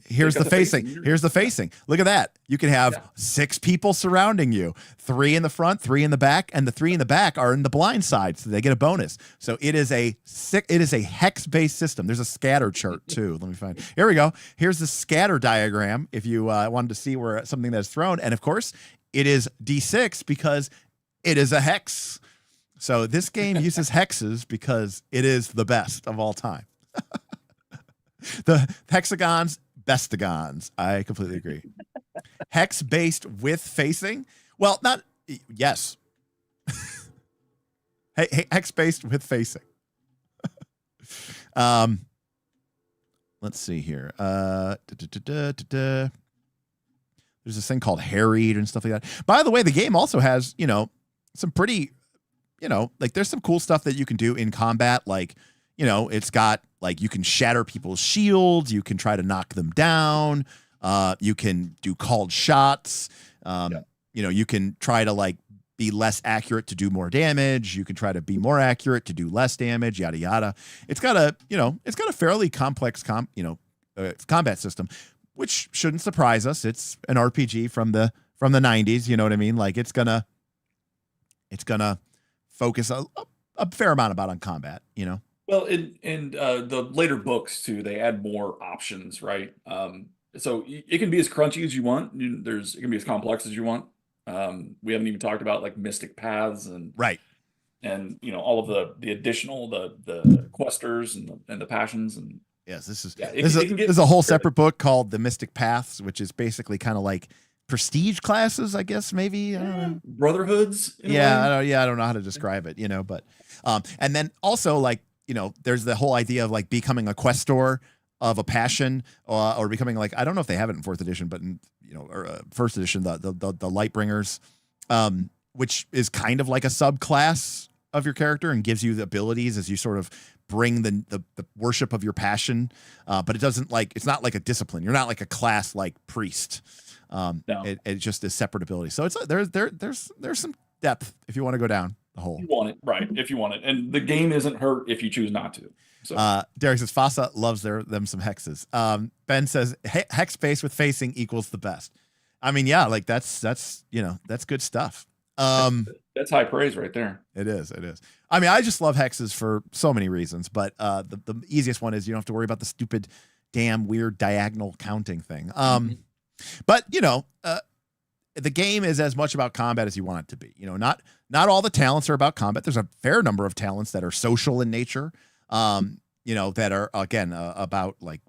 here's the facing. Here's the facing. Look at that. You can have 6 people surrounding you, 3 in the front, 3 in the back, and the 3 in the back are in the blind side, so they get a bonus. So it is a hex-based system. There's a scatter chart too. Let me find. Here we go. Here's the scatter diagram if you wanted to see where something that's thrown, and of course, it is D6 because it is a hex. So this game uses hexes because it is the best of all time. The hexagons, bestagons. I completely agree. Hex-based with facing? Well, not... Yes. Hex-based with facing. Let's see here. There's this thing called harried and stuff like that. By the way, the game also has, some pretty... like there's some cool stuff that you can do in combat. Like, it's got like, you can shatter people's shields. You can try to knock them down. You can do called shots. You can try to like be less accurate to do more damage. You can try to be more accurate to do less damage, yada, yada. It's got a fairly complex combat system, which shouldn't surprise us. It's an RPG from the 90s. You know what I mean? Like it's gonna focus a fair amount on combat, Well, in the later books too, they add more options, right? So it can be as crunchy as you want. It can be as complex as you want. We haven't even talked about like mystic paths Right. and all of the additional the questers and the passions and Yes, this is yeah, this is a, it can this get is a whole separate book called The Mystic Paths, which is basically kind of like prestige classes, I guess, maybe. I don't know. brotherhoods in a way. I don't know how to describe it, but and then also like, there's the whole idea of like becoming a questor of a passion, or becoming like, I don't know if they have it in fourth edition, but in, or first edition, the Lightbringers, which is kind of like a subclass of your character and gives you the abilities as you sort of bring the worship of your passion, but it doesn't like, it's not like a discipline. You're not like a class like priest. No. It just is separate ability. So it's there's some depth if you want to go down the hole. You want it, right? If you want it, and the game isn't hurt if you choose not to. So Derek says Fasa loves them some hexes. Ben says hex base with facing equals the best. I mean, yeah, like that's good stuff. That's high praise right there. It is. I mean, I just love hexes for so many reasons, but the easiest one is you don't have to worry about the stupid, damn weird diagonal counting thing. But the game is as much about combat as you want it to be. Not all the talents are about combat. There's a fair number of talents that are social in nature. That are again about like,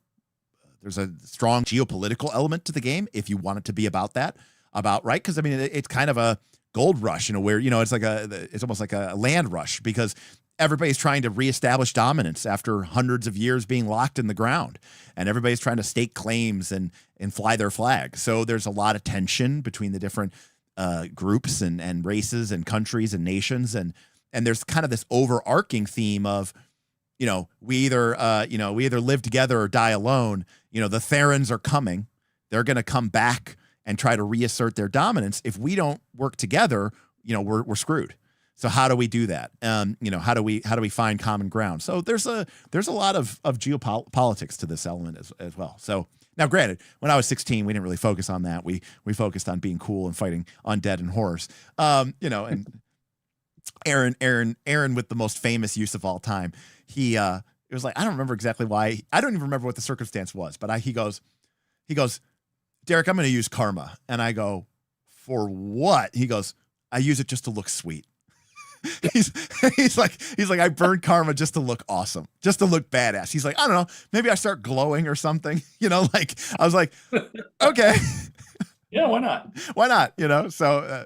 there's a strong geopolitical element to the game if you want it to be about that, right? Because I mean, it's kind of a gold rush where it's almost like a land rush because everybody's trying to reestablish dominance after hundreds of years being locked in the ground, and everybody's trying to stake claims and fly their flag. So there's a lot of tension between the different groups and races and countries and nations, and there's kind of this overarching theme of, we either live together or die alone. The Therans are coming; they're going to come back and try to reassert their dominance. If we don't work together, we're screwed. So how do we do that? How do we find common ground? So there's a lot of geopolitics to this element as well. So now, granted, when I was 16, we didn't really focus on that. We focused on being cool and fighting undead and horrors. And Aaron with the most famous use of all time. It was like, I don't remember exactly why. I don't even remember what the circumstance was, but he goes, Derek, I'm going to use karma. And I go, for what? He goes, I use it just to look sweet. he's like, I burned karma just to look awesome, just to look badass. He's like, I don't know, maybe I start glowing or something, like, I was like, okay. Yeah, why not? So,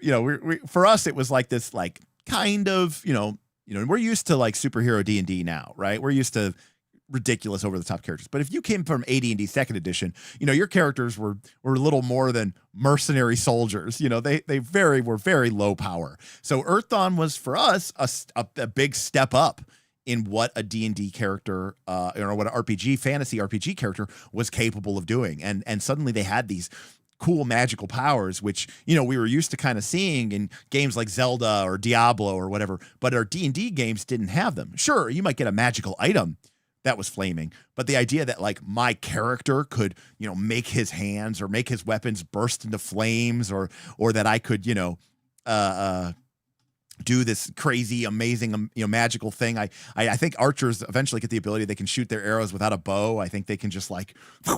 we for us, it was like this, like, kind of, we're used to like superhero D&D now, right? We're used to ridiculous over the top characters. But if you came from AD&D second edition, your characters were little more than mercenary soldiers. They were very low power. So Earthdawn was for us a big step up in what a D&D character, what an fantasy RPG character was capable of doing. And suddenly they had these cool magical powers, which, we were used to kind of seeing in games like Zelda or Diablo or whatever, but our D&D games didn't have them. Sure, you might get a magical item that was flaming, but the idea that like my character could, make his hands or make his weapons burst into flames, or that I could, do this crazy, amazing, magical thing. I think archers eventually get the ability, they can shoot their arrows without a bow. I think they can just like,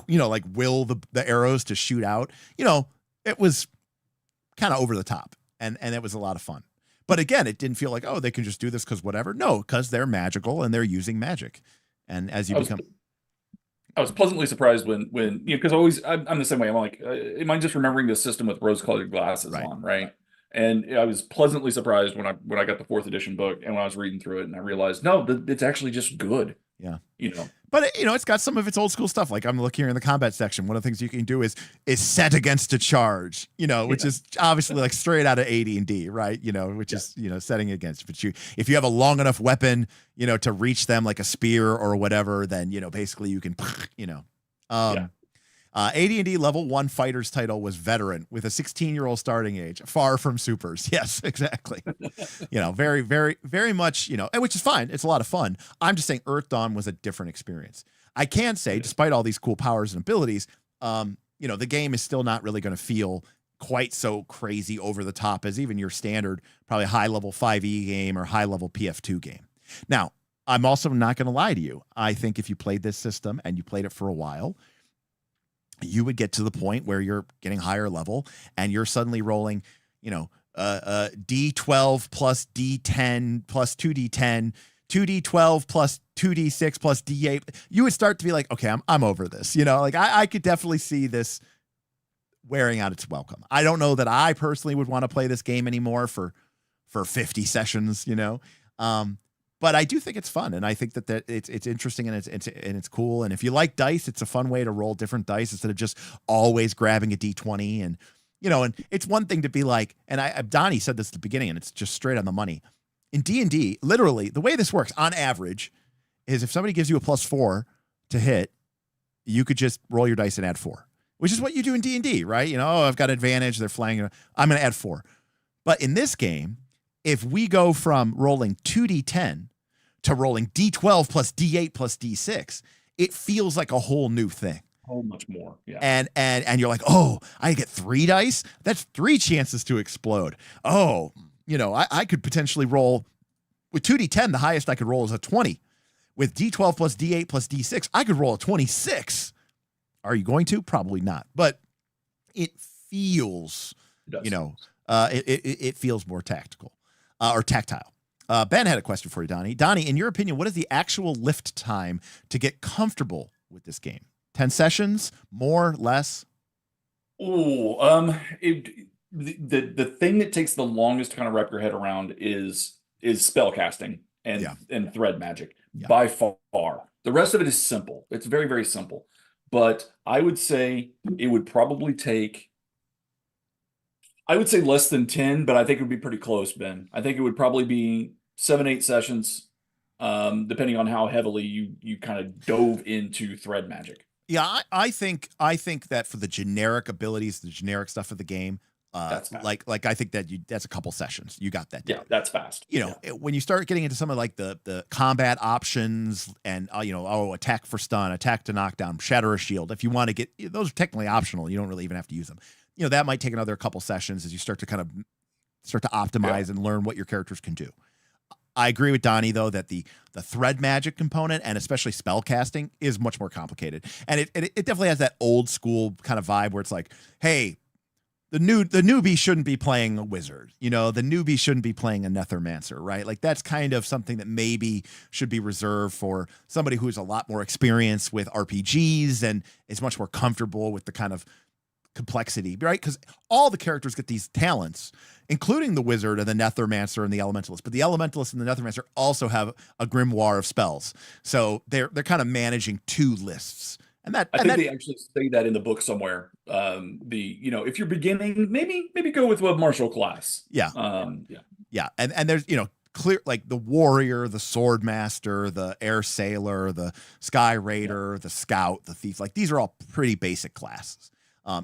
like will the arrows to shoot out. It was kind of over the top, and it was a lot of fun. But again, it didn't feel like, oh, they can just do this because whatever. No, because they're magical and they're using magic. And as you I was pleasantly surprised when because I'm the same way. I'm like, am I just remembering the system with rose-colored glasses on, right? And I was pleasantly surprised when I got the fourth edition book and when I was reading through it, and I realized it's actually just good. Yeah. But it's got some of its old school stuff. Like I'm looking here in the combat section. One of the things you can do is set against a charge, which is obviously like straight out of AD&D, right? Which is, setting against. But if you have a long enough weapon, to reach them like a spear or whatever, then, basically you can, AD&D level 1 fighter's title was veteran with a 16-year-old starting age, far from supers. Yes, exactly. Very, very, very much, which is fine. It's a lot of fun. I'm just saying Earthdawn was a different experience. I can say, despite all these cool powers and abilities, the game is still not really going to feel quite so crazy over the top as even your standard, probably high level 5e game or high level PF2 game. Now, I'm also not going to lie to you. I think if you played this system and you played it for a while, you would get to the point where you're getting higher level and you're suddenly rolling, D12 plus D10 plus 2D10, 2D12 plus 2D6 plus D8. You would start to be like, okay, I'm over this. Like I could definitely see this wearing out its welcome. I don't know that I personally would want to play this game anymore for 50 sessions, but I do think it's fun, and I think that it's interesting and it's cool. And if you like dice, it's a fun way to roll different dice instead of just always grabbing a D20. And and it's one thing to be like, and Donnie said this at the beginning, and it's just straight on the money. In D&D, literally, the way this works on average is if somebody gives you a +4 to hit, you could just roll your dice and add 4, which is what you do in D&D, right? I've got advantage, they're flying, I'm going to add 4. But in this game, if we go from rolling 2D10 to rolling D12 plus D8 plus D6, it feels like a whole new thing. Oh, much more. Yeah. And you're like, oh, I get 3 dice? That's 3 chances to explode. Oh, I could potentially roll with 2D10. The highest I could roll is a 20. With D12 plus D8 plus D6, I could roll a 26. Are you going to? Probably not. But it feels, it feels more tactical or tactile. Ben had a question for you, Donnie. Donnie, in your opinion, what is the actual lift time to get comfortable with this game? 10 sessions, more, less? Oh, the thing that takes the longest to kind of wrap your head around is spell casting and thread magic by far. The rest of it is simple. It's very, very simple. But I would say it would probably take, I would say less than 10, but I think it would be pretty close, Ben. I think it would probably be 7-8 sessions, depending on how heavily you kind of dove into thread magic. Yeah, I think that for the generic abilities, the generic stuff of the game, that's like I think that that's a couple sessions. You got that down. Yeah, that's fast. When you start getting into some of like the combat options and attack for stun, attack to knock down, shatter a shield. If you want to get those are technically optional, you don't really even have to use them. That might take another couple sessions as you start to optimize and learn what your characters can do. I agree with Donnie, though, that the thread magic component and especially spell casting is much more complicated. And it definitely has that old school kind of vibe where it's like, hey, the newbie shouldn't be playing a wizard. The newbie shouldn't be playing a Nethermancer, right? Like that's kind of something that maybe should be reserved for somebody who's a lot more experienced with RPGs and is much more comfortable with the kind of complexity, right? Because all the characters get these talents, including the wizard and the Nethermancer and the elementalist. But the elementalist and the Nethermancer also have a grimoire of spells, so they're kind of managing 2 lists. And I think they actually say that in the book somewhere. If you're beginning, maybe go with a martial class. Yeah. And there's clear like the warrior, the sword master, the air sailor, the sky raider, the scout, the thief. Like these are all pretty basic classes.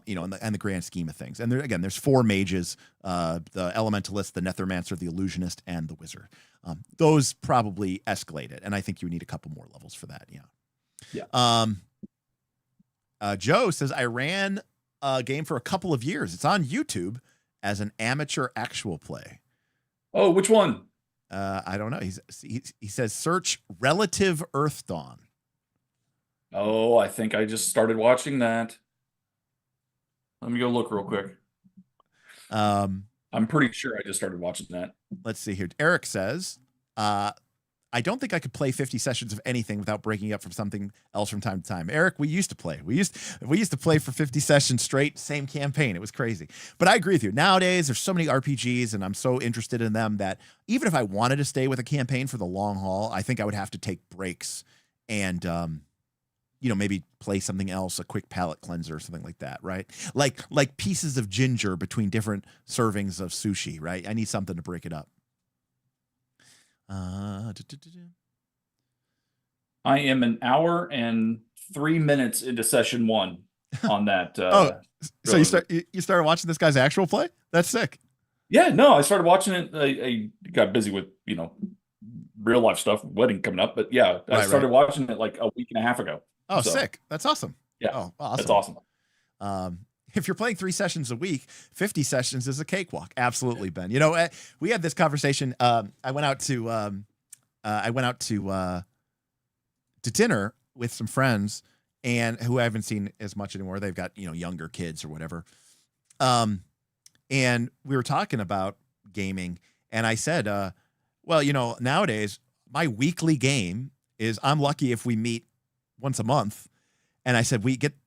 In the grand scheme of things. And there's 4 mages, the elementalist, the Nethermancer, the illusionist, and the wizard. Those probably escalated, and I think you need a couple more levels for that. Yeah. Joe says, I ran a game for a couple of years. It's on YouTube as an amateur actual play. Oh, which one? I don't know. He says, search Relative Earthdawn. Oh, I think I just started watching that. Let me go look real quick. I'm pretty sure I just started watching that. Let's see here. Eric says, I don't think I could play 50 sessions of anything without breaking up from something else from time to time. Eric, we used to play. We used to play for 50 sessions straight, same campaign. It was crazy. But I agree with you. Nowadays, there's so many RPGs, and I'm so interested in them that even if I wanted to stay with a campaign for the long haul, I think I would have to take breaks and maybe play something else, a quick palate cleanser or something like that, right? Like pieces of ginger between different servings of sushi, right? I need something to break it up. I am an hour and 3 minutes into session 1 on that. So you started watching this guy's actual play? That's sick. Yeah, no, I started watching it. I got busy with, real life stuff, wedding coming up. But yeah, I started watching it like a week and a half ago. Oh, sick. That's awesome. Yeah. Oh, awesome. That's awesome. If you're playing 3 sessions a week, 50 sessions is a cakewalk. Absolutely, Ben. We had this conversation. I went out to dinner with some friends, and who I haven't seen as much anymore. They've got, younger kids or whatever. And we were talking about gaming, and I said, well, nowadays my weekly game is, I'm lucky if we meet once a month. And I said,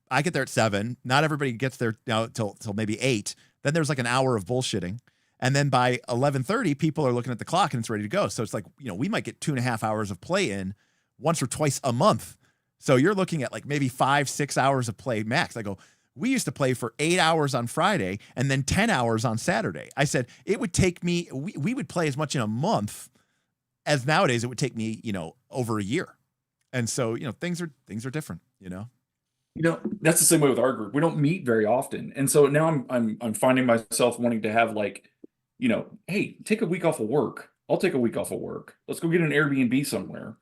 I get there at 7. Not everybody gets there till maybe 8. Then there's like an hour of bullshitting. And then by 11:30, people are looking at the clock and it's ready to go. So it's like, we might get 2.5 hours of play in once or twice a month. So you're looking at like maybe 5-6 hours of play max. I go, we used to play for 8 hours on Friday and then 10 hours on Saturday. I said, it would take me, we would play as much in a month as nowadays it would take me, over a year. And so, things are different, That's the same way with our group. We don't meet very often. And so now I'm finding myself wanting to have like, hey, take a week off of work. I'll take a week off of work. Let's go get an Airbnb somewhere.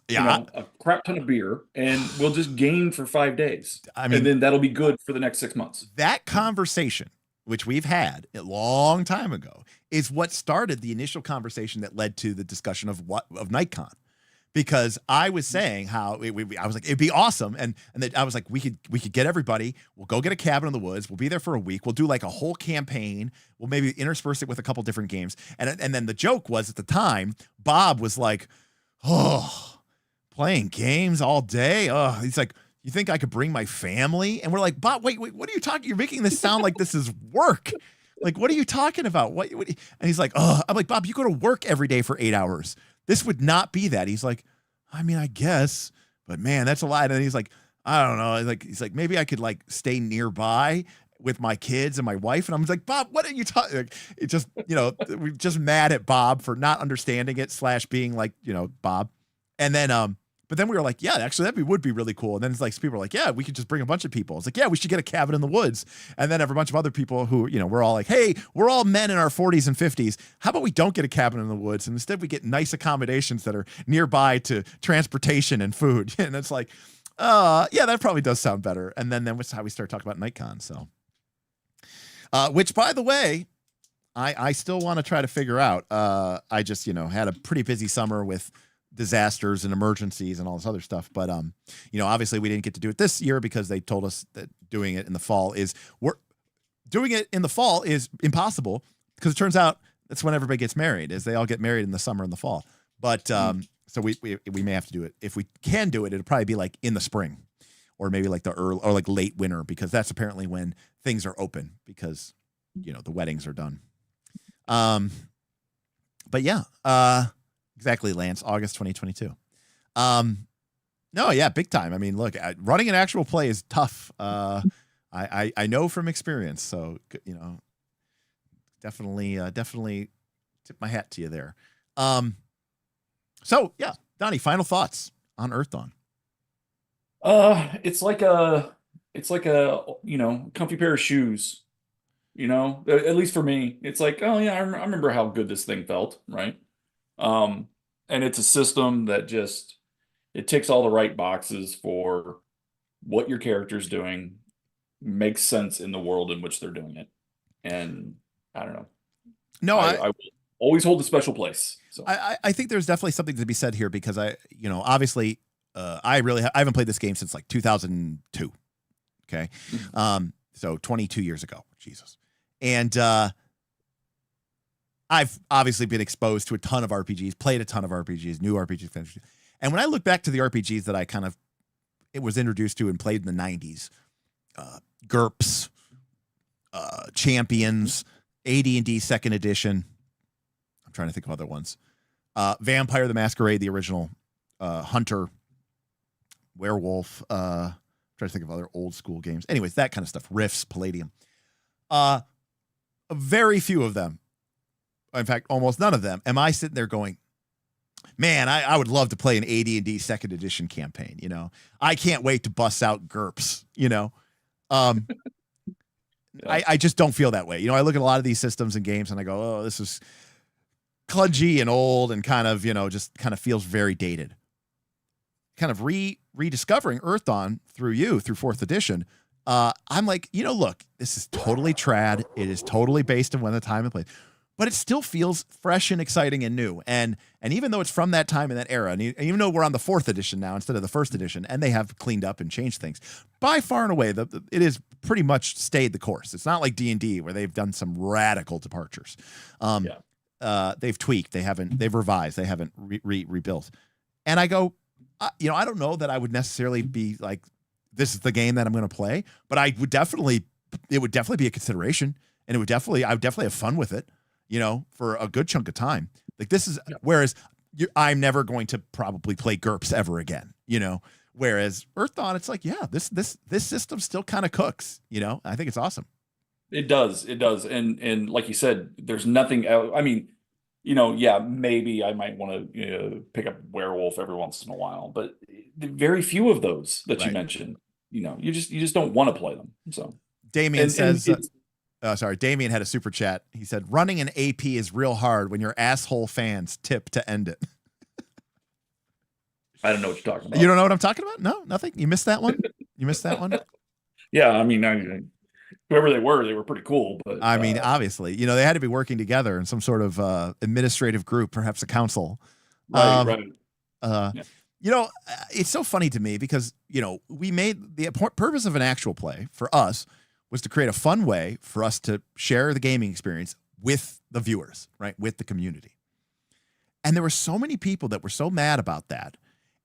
Yeah. A crap ton of beer, and we'll just game for 5 days. I mean, and then that'll be good for the next 6 months. That conversation, which we've had a long time ago, is what started the initial conversation that led to the discussion of NightCon. Because I was saying how I was like, it'd be awesome. And then I was like, we could get everybody. We'll go get a cabin in the woods. We'll be there for a week. We'll do like a whole campaign. We'll maybe intersperse it with a couple different games. And then the joke was, at the time, Bob was like, oh, playing games all day. Oh, he's like, you think I could bring my family? And we're like, Bob, wait, what are you talking? You're making this sound like this is work. Like, what are you talking about? What? And he's like, oh, I'm like, Bob, you go to work every day for 8 hours. This would not be that. He's like, I mean, I guess, but man, that's a lot. And he's like, I don't know. He's like, maybe I could like stay nearby with my kids and my wife. And I'm like, Bob, what are you talking? Like, it just, we're just mad at Bob for not understanding it / being like, Bob. And then, but then we were like, yeah, actually would be really cool. And then it's like, people are like, yeah, we could just bring a bunch of people. It's like, yeah, we should get a cabin in the woods. And then have a bunch of other people who, we're all like, hey, we're all men in our 40s and 50s. How about we don't get a cabin in the woods? And instead we get nice accommodations that are nearby to transportation and food. And it's like, yeah, that probably does sound better. And then that's how we start talking about NightCon. So, which, by the way, I still want to try to figure out. I just, had a pretty busy summer with disasters and emergencies and all this other stuff. But, obviously we didn't get to do it this year because they told us that doing it in the fall is impossible, because it turns out that's when everybody gets married, is they all get married in the summer and the fall. But, so we may have to do it. If we can do it, it'll probably be like in the spring, or maybe like the early or like late winter, because that's apparently when things are open, because, the weddings are done. But yeah, exactly, Lance, August 2022. No, yeah, big time. I mean, look, running an actual play is tough. I know from experience. So, definitely tip my hat to you there. So yeah, Donnie, final thoughts on Earthdawn. It's like a comfy pair of shoes. At least for me, it's like, oh yeah, I remember how good this thing felt, right? And it's a system that it ticks all the right boxes for what your character's doing, makes sense in the world in which they're doing it. And I don't know. No, I will always hold a special place. So I think there's definitely something to be said here, because obviously, I haven't played this game since like 2002. Okay. So 22 years ago, Jesus. And, I've obviously been exposed to a ton of RPGs, played a ton of RPGs, new RPGs. And when I look back to the RPGs that I was introduced to and played in the 90s, GURPS, Champions, AD&D 2nd edition. I'm trying to think of other ones. Vampire the Masquerade, the original, Hunter, Werewolf, trying to think of other old school games. Anyways, that kind of stuff. Rifts, Palladium. Very few of them, in fact, almost none of them, am I sitting there going, man, I would love to play an AD&D 2nd edition campaign. I can't wait to bust out GURPS. Yeah. I just don't feel that way. I look at a lot of these systems and games and I go, oh, this is kludgy and old and kind of, just kind of feels very dated. Kind of rediscovering Earthdawn through 4th edition. I'm like, look, this is totally trad. It is totally based on when the time and place. but it still feels fresh and exciting and new. And even though it's from that time and that era, and even though we're on the 4th edition now instead of the 1st edition, and they have cleaned up and changed things, by far and away, it has pretty much stayed the course. It's not like D&D where they've done some radical departures. They've tweaked, they've revised, they haven't rebuilt. And I go, you know, I don't know that I would necessarily be like, this is the game that I'm going to play, but it would definitely be a consideration, and I would definitely have fun with it, you know, for a good chunk of time. Like this is, whereas I'm never going to probably play GURPS ever again, you know, whereas Earthdawn, it's like, yeah, this system still kind of cooks, you know. I think it's awesome. It does. And like you said, there's nothing else. I mean, you know, yeah, maybe I might want to pick up Werewolf every once in a while, but very few of those that you mentioned, you know, you just don't want to play them. So Damien says, sorry, Damien had a super chat. He said, running an AP is real hard when your asshole fans tip to end it. I don't know what you're talking about. You don't know what I'm talking about? No, nothing. You missed that one? Yeah, I mean, whoever they were pretty cool. But I mean, obviously, you know, they had to be working together in some sort of administrative group, perhaps a council. Right. You know, it's so funny to me because, you know, we made the purpose of an actual play for us was to create a fun way for us to share the gaming experience with the viewers, right? With the community. And there were so many people that were so mad about that.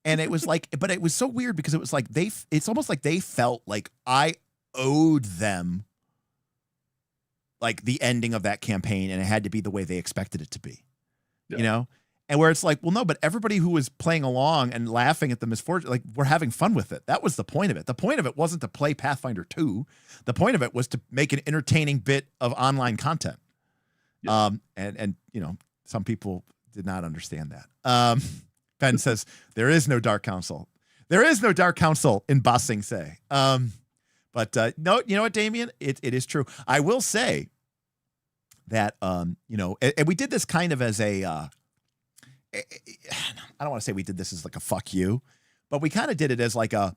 And it was like, but it was so weird because it was like it's almost like they felt like I owed them like the ending of that campaign, and it had to be the way they expected it to be, you know? And where it's like, well, no, but everybody who was playing along and laughing at the misfortune, like we're having fun with it. That was the point of it. The point of it wasn't to play Pathfinder 2. The point of it was to make an entertaining bit of online content. And you know, some people did not understand that. Ben says, there is no Dark Council. There is no Dark Council in Ba Sing Se. But no, you know what, Damien? It is true. I will say that, you know, and we did this kind of as a, I don't want to say we did this as like a fuck you, but we kind of did it as like a,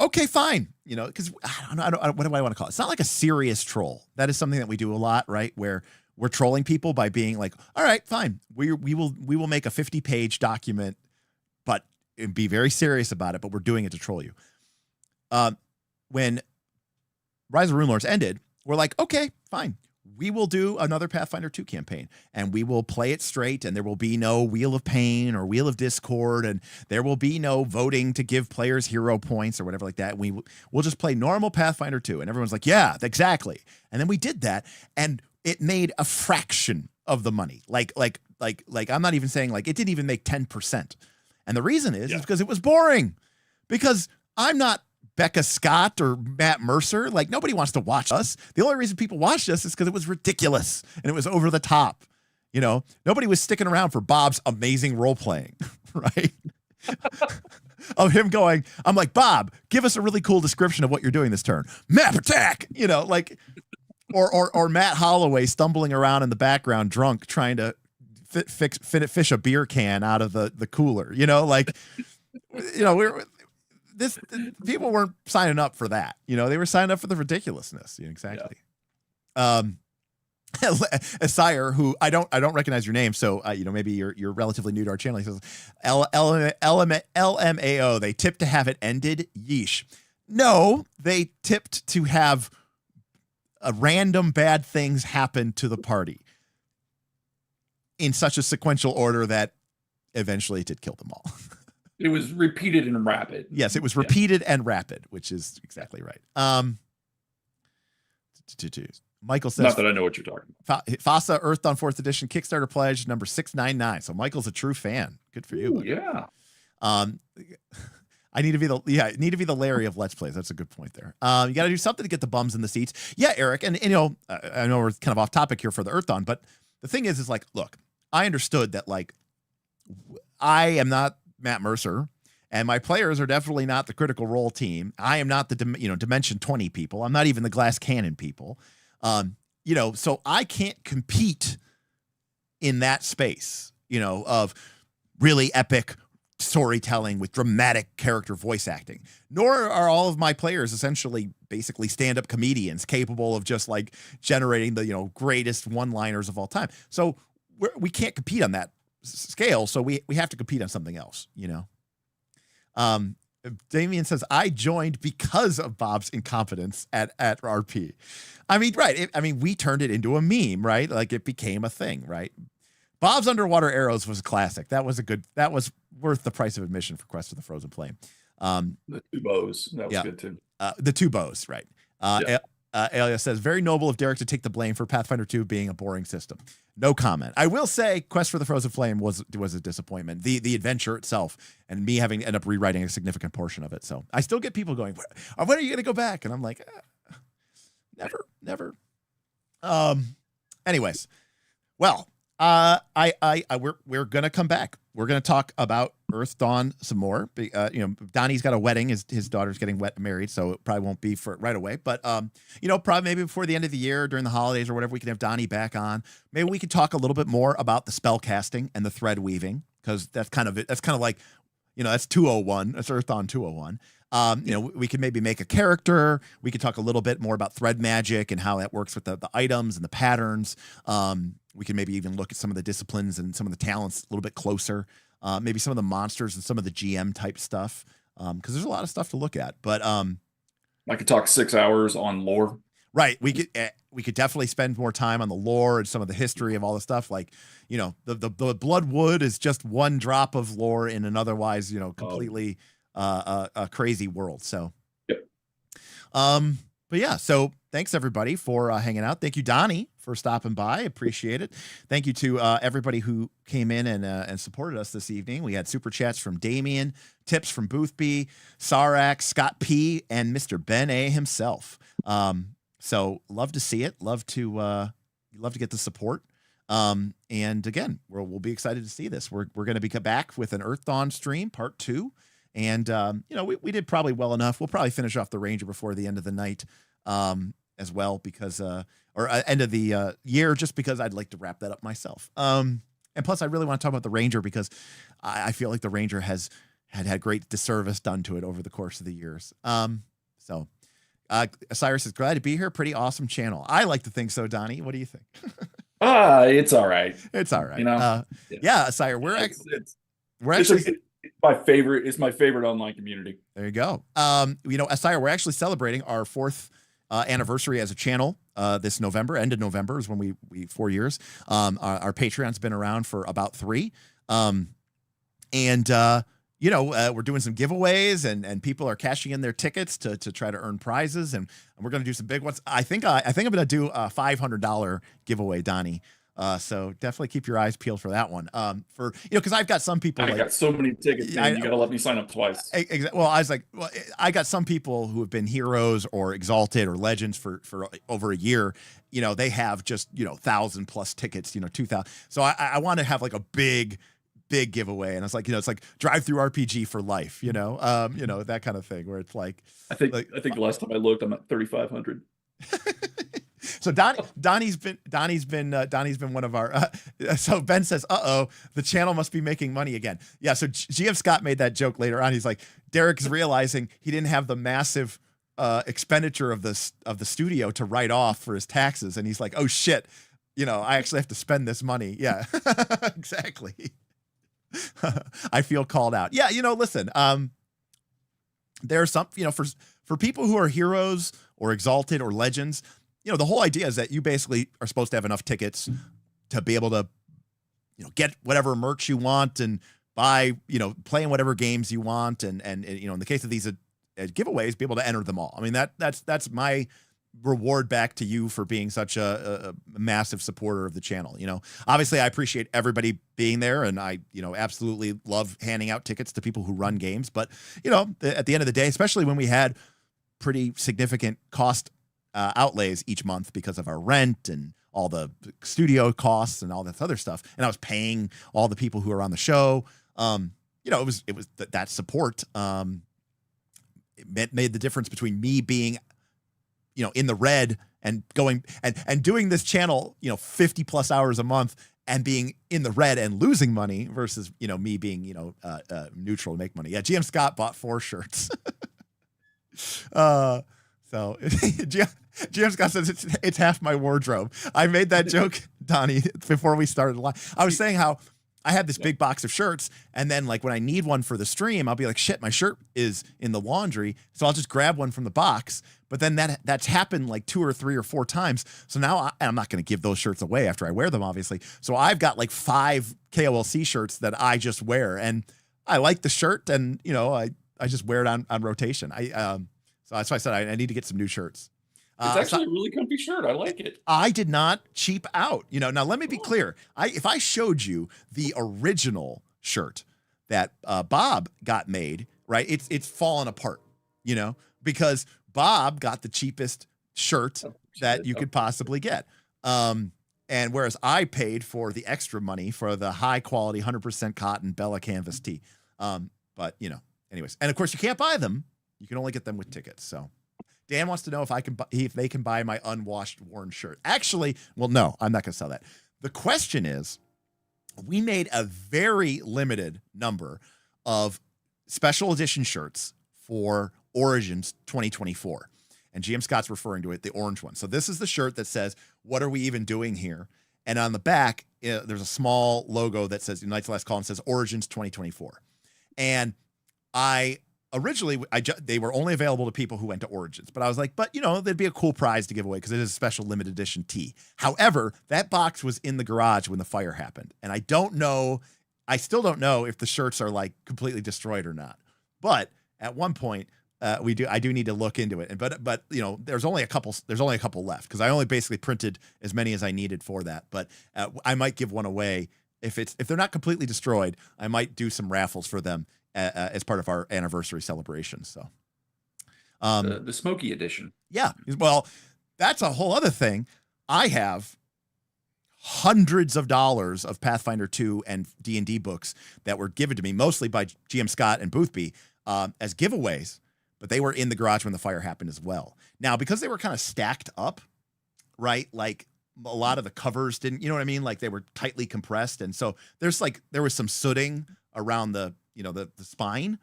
okay, fine. You know, because I don't know, what do I want to call it? It's not like a serious troll. That is something that we do a lot, right? Where we're trolling people by being like, all right, fine. We will make a 50-page document, but be very serious about it, but we're doing it to troll you. When Rise of Runelords ended, we're like, okay, fine. We will do another Pathfinder 2 campaign, and we will play it straight, and there will be no Wheel of Pain or Wheel of Discord, and there will be no voting to give players hero points or whatever like that. We'll just play normal Pathfinder 2, and everyone's like, yeah, exactly. And then we did that, and it made a fraction of the money. Like I'm not even saying like it didn't even make 10%. And the reason is because it was boring. Because I'm not Becca Scott or Matt Mercer. Like, nobody wants to watch us. The only reason people watched us is because it was ridiculous and it was over the top. You know, nobody was sticking around for Bob's amazing role playing, right? Of him going, I'm like, Bob, give us a really cool description of what you're doing this turn. Map attack, you know, like, or Matt Holloway stumbling around in the background drunk trying to fish a beer can out of the cooler, you know, like, you know, people weren't signing up for that. You know, they were signing up for the ridiculousness. You know, exactly. Yeah. Sire, who I don't recognize your name, so you know, maybe you're relatively new to our channel. He says LMAO. They tipped to have it ended. Yeesh. No, they tipped to have random bad things happen to the party in such a sequential order that eventually it did kill them all. It was repeated and rapid. Yes, it was repeated and rapid, which is exactly right. Michael says, not that I know what you're talking about. FASA Earthdawn 4th edition Kickstarter pledge number 699. So Michael's a true fan. Good for you. Ooh, yeah. I need to be the Larry of Let's Plays. That's a good point there. You got to do something to get the bums in the seats. Yeah, Eric. And you know, I know we're kind of off topic here for the Earthdawn, but the thing is like, look, I understood that like I am not Matt Mercer, and my players are definitely not the Critical Role team. I am not the Dimension 20 people. I'm not even the Glass Cannon people. You know, so I can't compete in that space, you know, of really epic storytelling with dramatic character voice acting, nor are all of my players essentially basically stand-up comedians capable of just like generating the, greatest one-liners of all time. So we can't compete on that scale. So we have to compete on something else, Damien says, I joined because of Bob's incompetence at RP. I mean, right. We turned it into a meme, right? Like it became a thing, right? Bob's underwater arrows was a classic. That was worth the price of admission for Quest of the Frozen Flame. The two bows. That was good too. The two bows, right. Elia says, very noble of Derek to take the blame for Pathfinder 2 being a boring system. No comment. I will say Quest for the Frozen Flame was a disappointment. The adventure itself and me having to end up rewriting a significant portion of it. So I still get people going, when are you going to go back? And I'm like, never. Anyways, well, we're going to come back. We're going to talk about Earthdawn some more. Donnie's got a wedding. His daughter's getting married, so it probably won't be for right away. But, probably maybe before the end of the year, during the holidays or whatever, we can have Donnie back on. Maybe we could talk a little bit more about the spell casting and the thread weaving, because that's kind of it. That's kind of like, that's 201. That's Earthdawn 201. We could maybe make a character. We could talk a little bit more about thread magic and how that works with the items and the patterns. We can maybe even look at some of the disciplines and some of the talents a little bit closer. Maybe some of the monsters and some of the GM type stuff. Because there's a lot of stuff to look at. But I could talk 6 hours on lore. Right. We could definitely spend more time on the lore and some of the history of all the stuff. Like, the Bloodwood is just one drop of lore in an otherwise, completely a crazy world. So, yep. But yeah, so thanks everybody for hanging out. Thank you, Donnie, for stopping by. Appreciate it. Thank you to everybody who came in and supported us this evening. We had super chats from Damien, tips from Boothby, Sarak, Scott P, and Mr. Ben A himself. So love to see it. Love to get the support. And again, we'll be excited to see this. We're going to be back with an Earthdawn stream, part 2. And, we did probably well enough. We'll probably finish off the Ranger before the end of the night as well, because end of the year, just because I'd like to wrap that up myself. And plus, I really want to talk about the Ranger because I feel like the Ranger has had great disservice done to it over the course of the years. So Cyrus is glad to be here. Pretty awesome channel. I like to think so, Donnie. What do you think? It's all right. It's all right. Yeah, Cyrus, we're actually... It's my favorite online community. There you go. Asire, we're actually celebrating our 4th anniversary as a channel this November. End of November is when we 4 years. Our Patreon's been around for about 3. We're doing some giveaways and people are cashing in their tickets to try to earn prizes, and we're going to do some big ones. I think I'm going to do a $500 giveaway, Donnie. So definitely keep your eyes peeled for that one. Because I've got some people. I got so many tickets, man. You got to let me sign up twice. Well, I was like, I got some people who have been heroes or exalted or legends for over a year. They have just 1,000+ tickets. 2,000. So I want to have like a big giveaway, and it's like it's like drive through RPG for life. That kind of thing where it's like. I think the last time I looked, I'm at 3,500. So Donnie's been one of our. So Ben says, the channel must be making money again. Yeah. So GM Scott made that joke later on. He's like, Derek's realizing he didn't have the massive expenditure of the studio to write off for his taxes, and he's like, oh shit, I actually have to spend this money. Yeah, exactly. I feel called out. Yeah, listen. There's some, for people who are heroes or exalted or legends. The whole idea is that you basically are supposed to have enough tickets to be able to, get whatever merch you want and buy, play in whatever games you want. And in the case of these giveaways, be able to enter them all. I mean, that's my reward back to you for being such a massive supporter of the channel. Obviously I appreciate everybody being there, and I, absolutely love handing out tickets to people who run games. But, at the end of the day, especially when we had pretty significant cost outlays each month because of our rent and all the studio costs and all this other stuff, and I was paying all the people who are on the show. It was that support. It made the difference between me being in the red and going and doing this channel, 50 plus hours a month and being in the red and losing money versus, me being, neutral to make money. Yeah. GM Scott bought 4 shirts. So GM Scott says it's half my wardrobe. I made that joke, Donnie, before we started live. I was saying how I had this big box of shirts, and then like when I need one for the stream, I'll be like, shit, my shirt is in the laundry, so I'll just grab one from the box. But then that's happened like 2 or 3 or 4 times. So now I'm not going to give those shirts away after I wear them, obviously. So I've got like 5 KOLC shirts that I just wear, and I like the shirt, and I just wear it on rotation. So that's why I said I need to get some new shirts. It's actually a really comfy shirt. I like it. I did not cheap out. Now let me be clear. If I showed you the original shirt that Bob got made, right? It's fallen apart, because Bob got the cheapest shirt that you could possibly get. And whereas I paid for the extra money for the high quality 100% cotton Bella canvas tee. But anyways, and of course you can't buy them. You can only get them with tickets. So Dan wants to know if they can buy my unwashed worn shirt. Actually, well, no, I'm not going to sell that. The question is, we made a very limited number of special edition shirts for Origins 2024. And GM Scott's referring to it, the orange one. So this is the shirt that says, "What are we even doing here?" And on the back, there's a small logo that says Knights of the Last Call and says Origins 2024. And originally, they were only available to people who went to Origins, but I was like, there'd be a cool prize to give away because it is a special limited edition tee. However, that box was in the garage when the fire happened, and I still don't know if the shirts are like completely destroyed or not. But at one point, I do need to look into it. But there's only a couple left because I only basically printed as many as I needed for that. But I might give one away if they're not completely destroyed. I might do some raffles for them as part of our anniversary celebration. So the smoky edition. Yeah. Well, that's a whole other thing. I have hundreds of dollars of Pathfinder 2 and D&D books that were given to me, mostly by GM Scott and Boothby, as giveaways, but they were in the garage when the fire happened as well. Now, because they were kind of stacked up, right? Like a lot of the covers didn't, you know what I mean? Like they were tightly compressed. And so there was some sooting around the spine,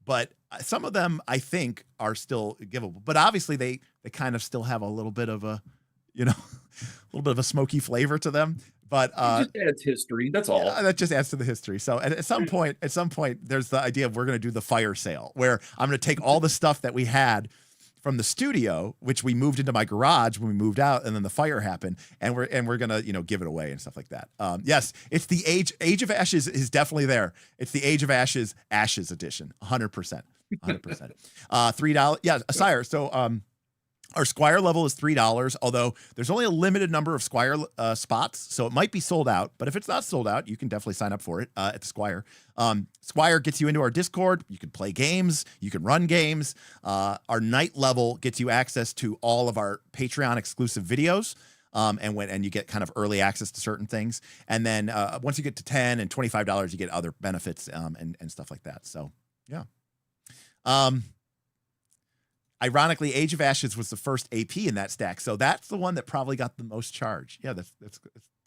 but some of them I think are still giveable, but obviously they kind of still have a little bit of a, a little bit of a smoky flavor to them, but it just adds history. That's all. That just adds to the history. So at some point, there's the idea of we're going to do the fire sale where I'm going to take all the stuff that we had from the studio, which we moved into my garage when we moved out, and then the fire happened, and we're gonna give it away and stuff like that. Yes, it's the Age of Ashes is definitely there. It's the Age of Ashes edition, 100%, $3. Yeah, Sire. So our Squire level is $3, although there's only a limited number of Squire spots, so it might be sold out. But if it's not sold out, you can definitely sign up for it at the Squire. Squire gets you into our Discord. You can play games. You can run games. Our Knight level gets you access to all of our Patreon exclusive videos. And you get kind of early access to certain things. And then once you get to $10 and $25, you get other benefits and stuff like that. So, yeah. Ironically, Age of Ashes was the first AP in that stack, so that's the one that probably got the most charge. Yeah, that's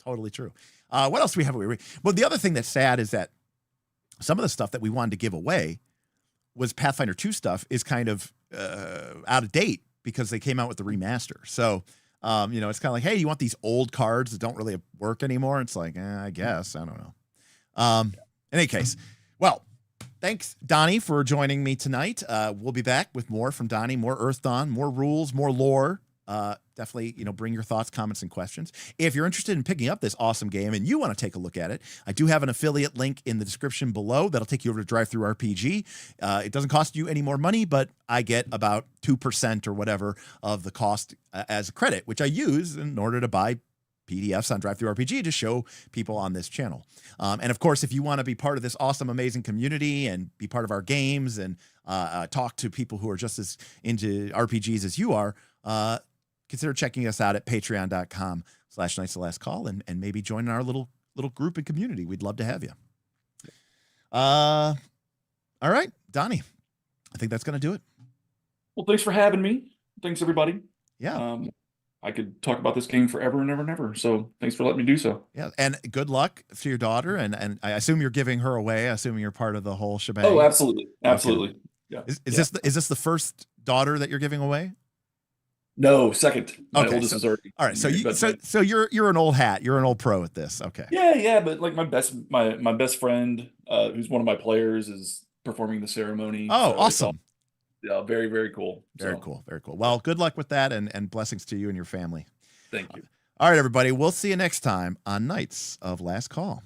totally true. What else do we have? Well, the other thing that's sad is that some of the stuff that we wanted to give away was Pathfinder 2 stuff is kind of out of date because they came out with the remaster. So, it's kind of like, hey, you want these old cards that don't really work anymore? It's like, I guess. I don't know. In any case, well, thanks, Donnie, for joining me tonight. We'll be back with more from Donnie, more Earthdawn, more rules, more lore. Definitely, bring your thoughts, comments, and questions. If you're interested in picking up this awesome game and you want to take a look at it, I do have an affiliate link in the description below that'll take you over to Drive-Thru RPG. It doesn't cost you any more money, but I get about 2% or whatever of the cost as a credit, which I use in order to buy PDFs on Drive-Thru RPG to show people on this channel. And of course, if you want to be part of this awesome, amazing community and be part of our games and talk to people who are just as into RPGs as you are, consider checking us out at patreon.com/Knights of the Last Call and maybe join our little group and community. We'd love to have you. All right, Donnie, I think that's going to do it. Well, thanks for having me. Thanks, everybody. Yeah. I could talk about this game forever and ever and ever. So thanks for letting me do so. Yeah. And good luck to your daughter. And I assume you're giving her away, assuming you're part of the whole shebang. Oh, absolutely. Okay. Absolutely. Yeah. Is this the first daughter that you're giving away? No, second. My Okay, oldest is already. All right. So you're an old hat. You're an old pro at this. Okay. Yeah. But like my best friend, who's one of my players, is performing the ceremony. Oh, so awesome. Yeah, very, very cool. Very cool. Very cool. Well, good luck with that, and blessings to you and your family. Thank you. All right, everybody. We'll see you next time on Knights of Last Call.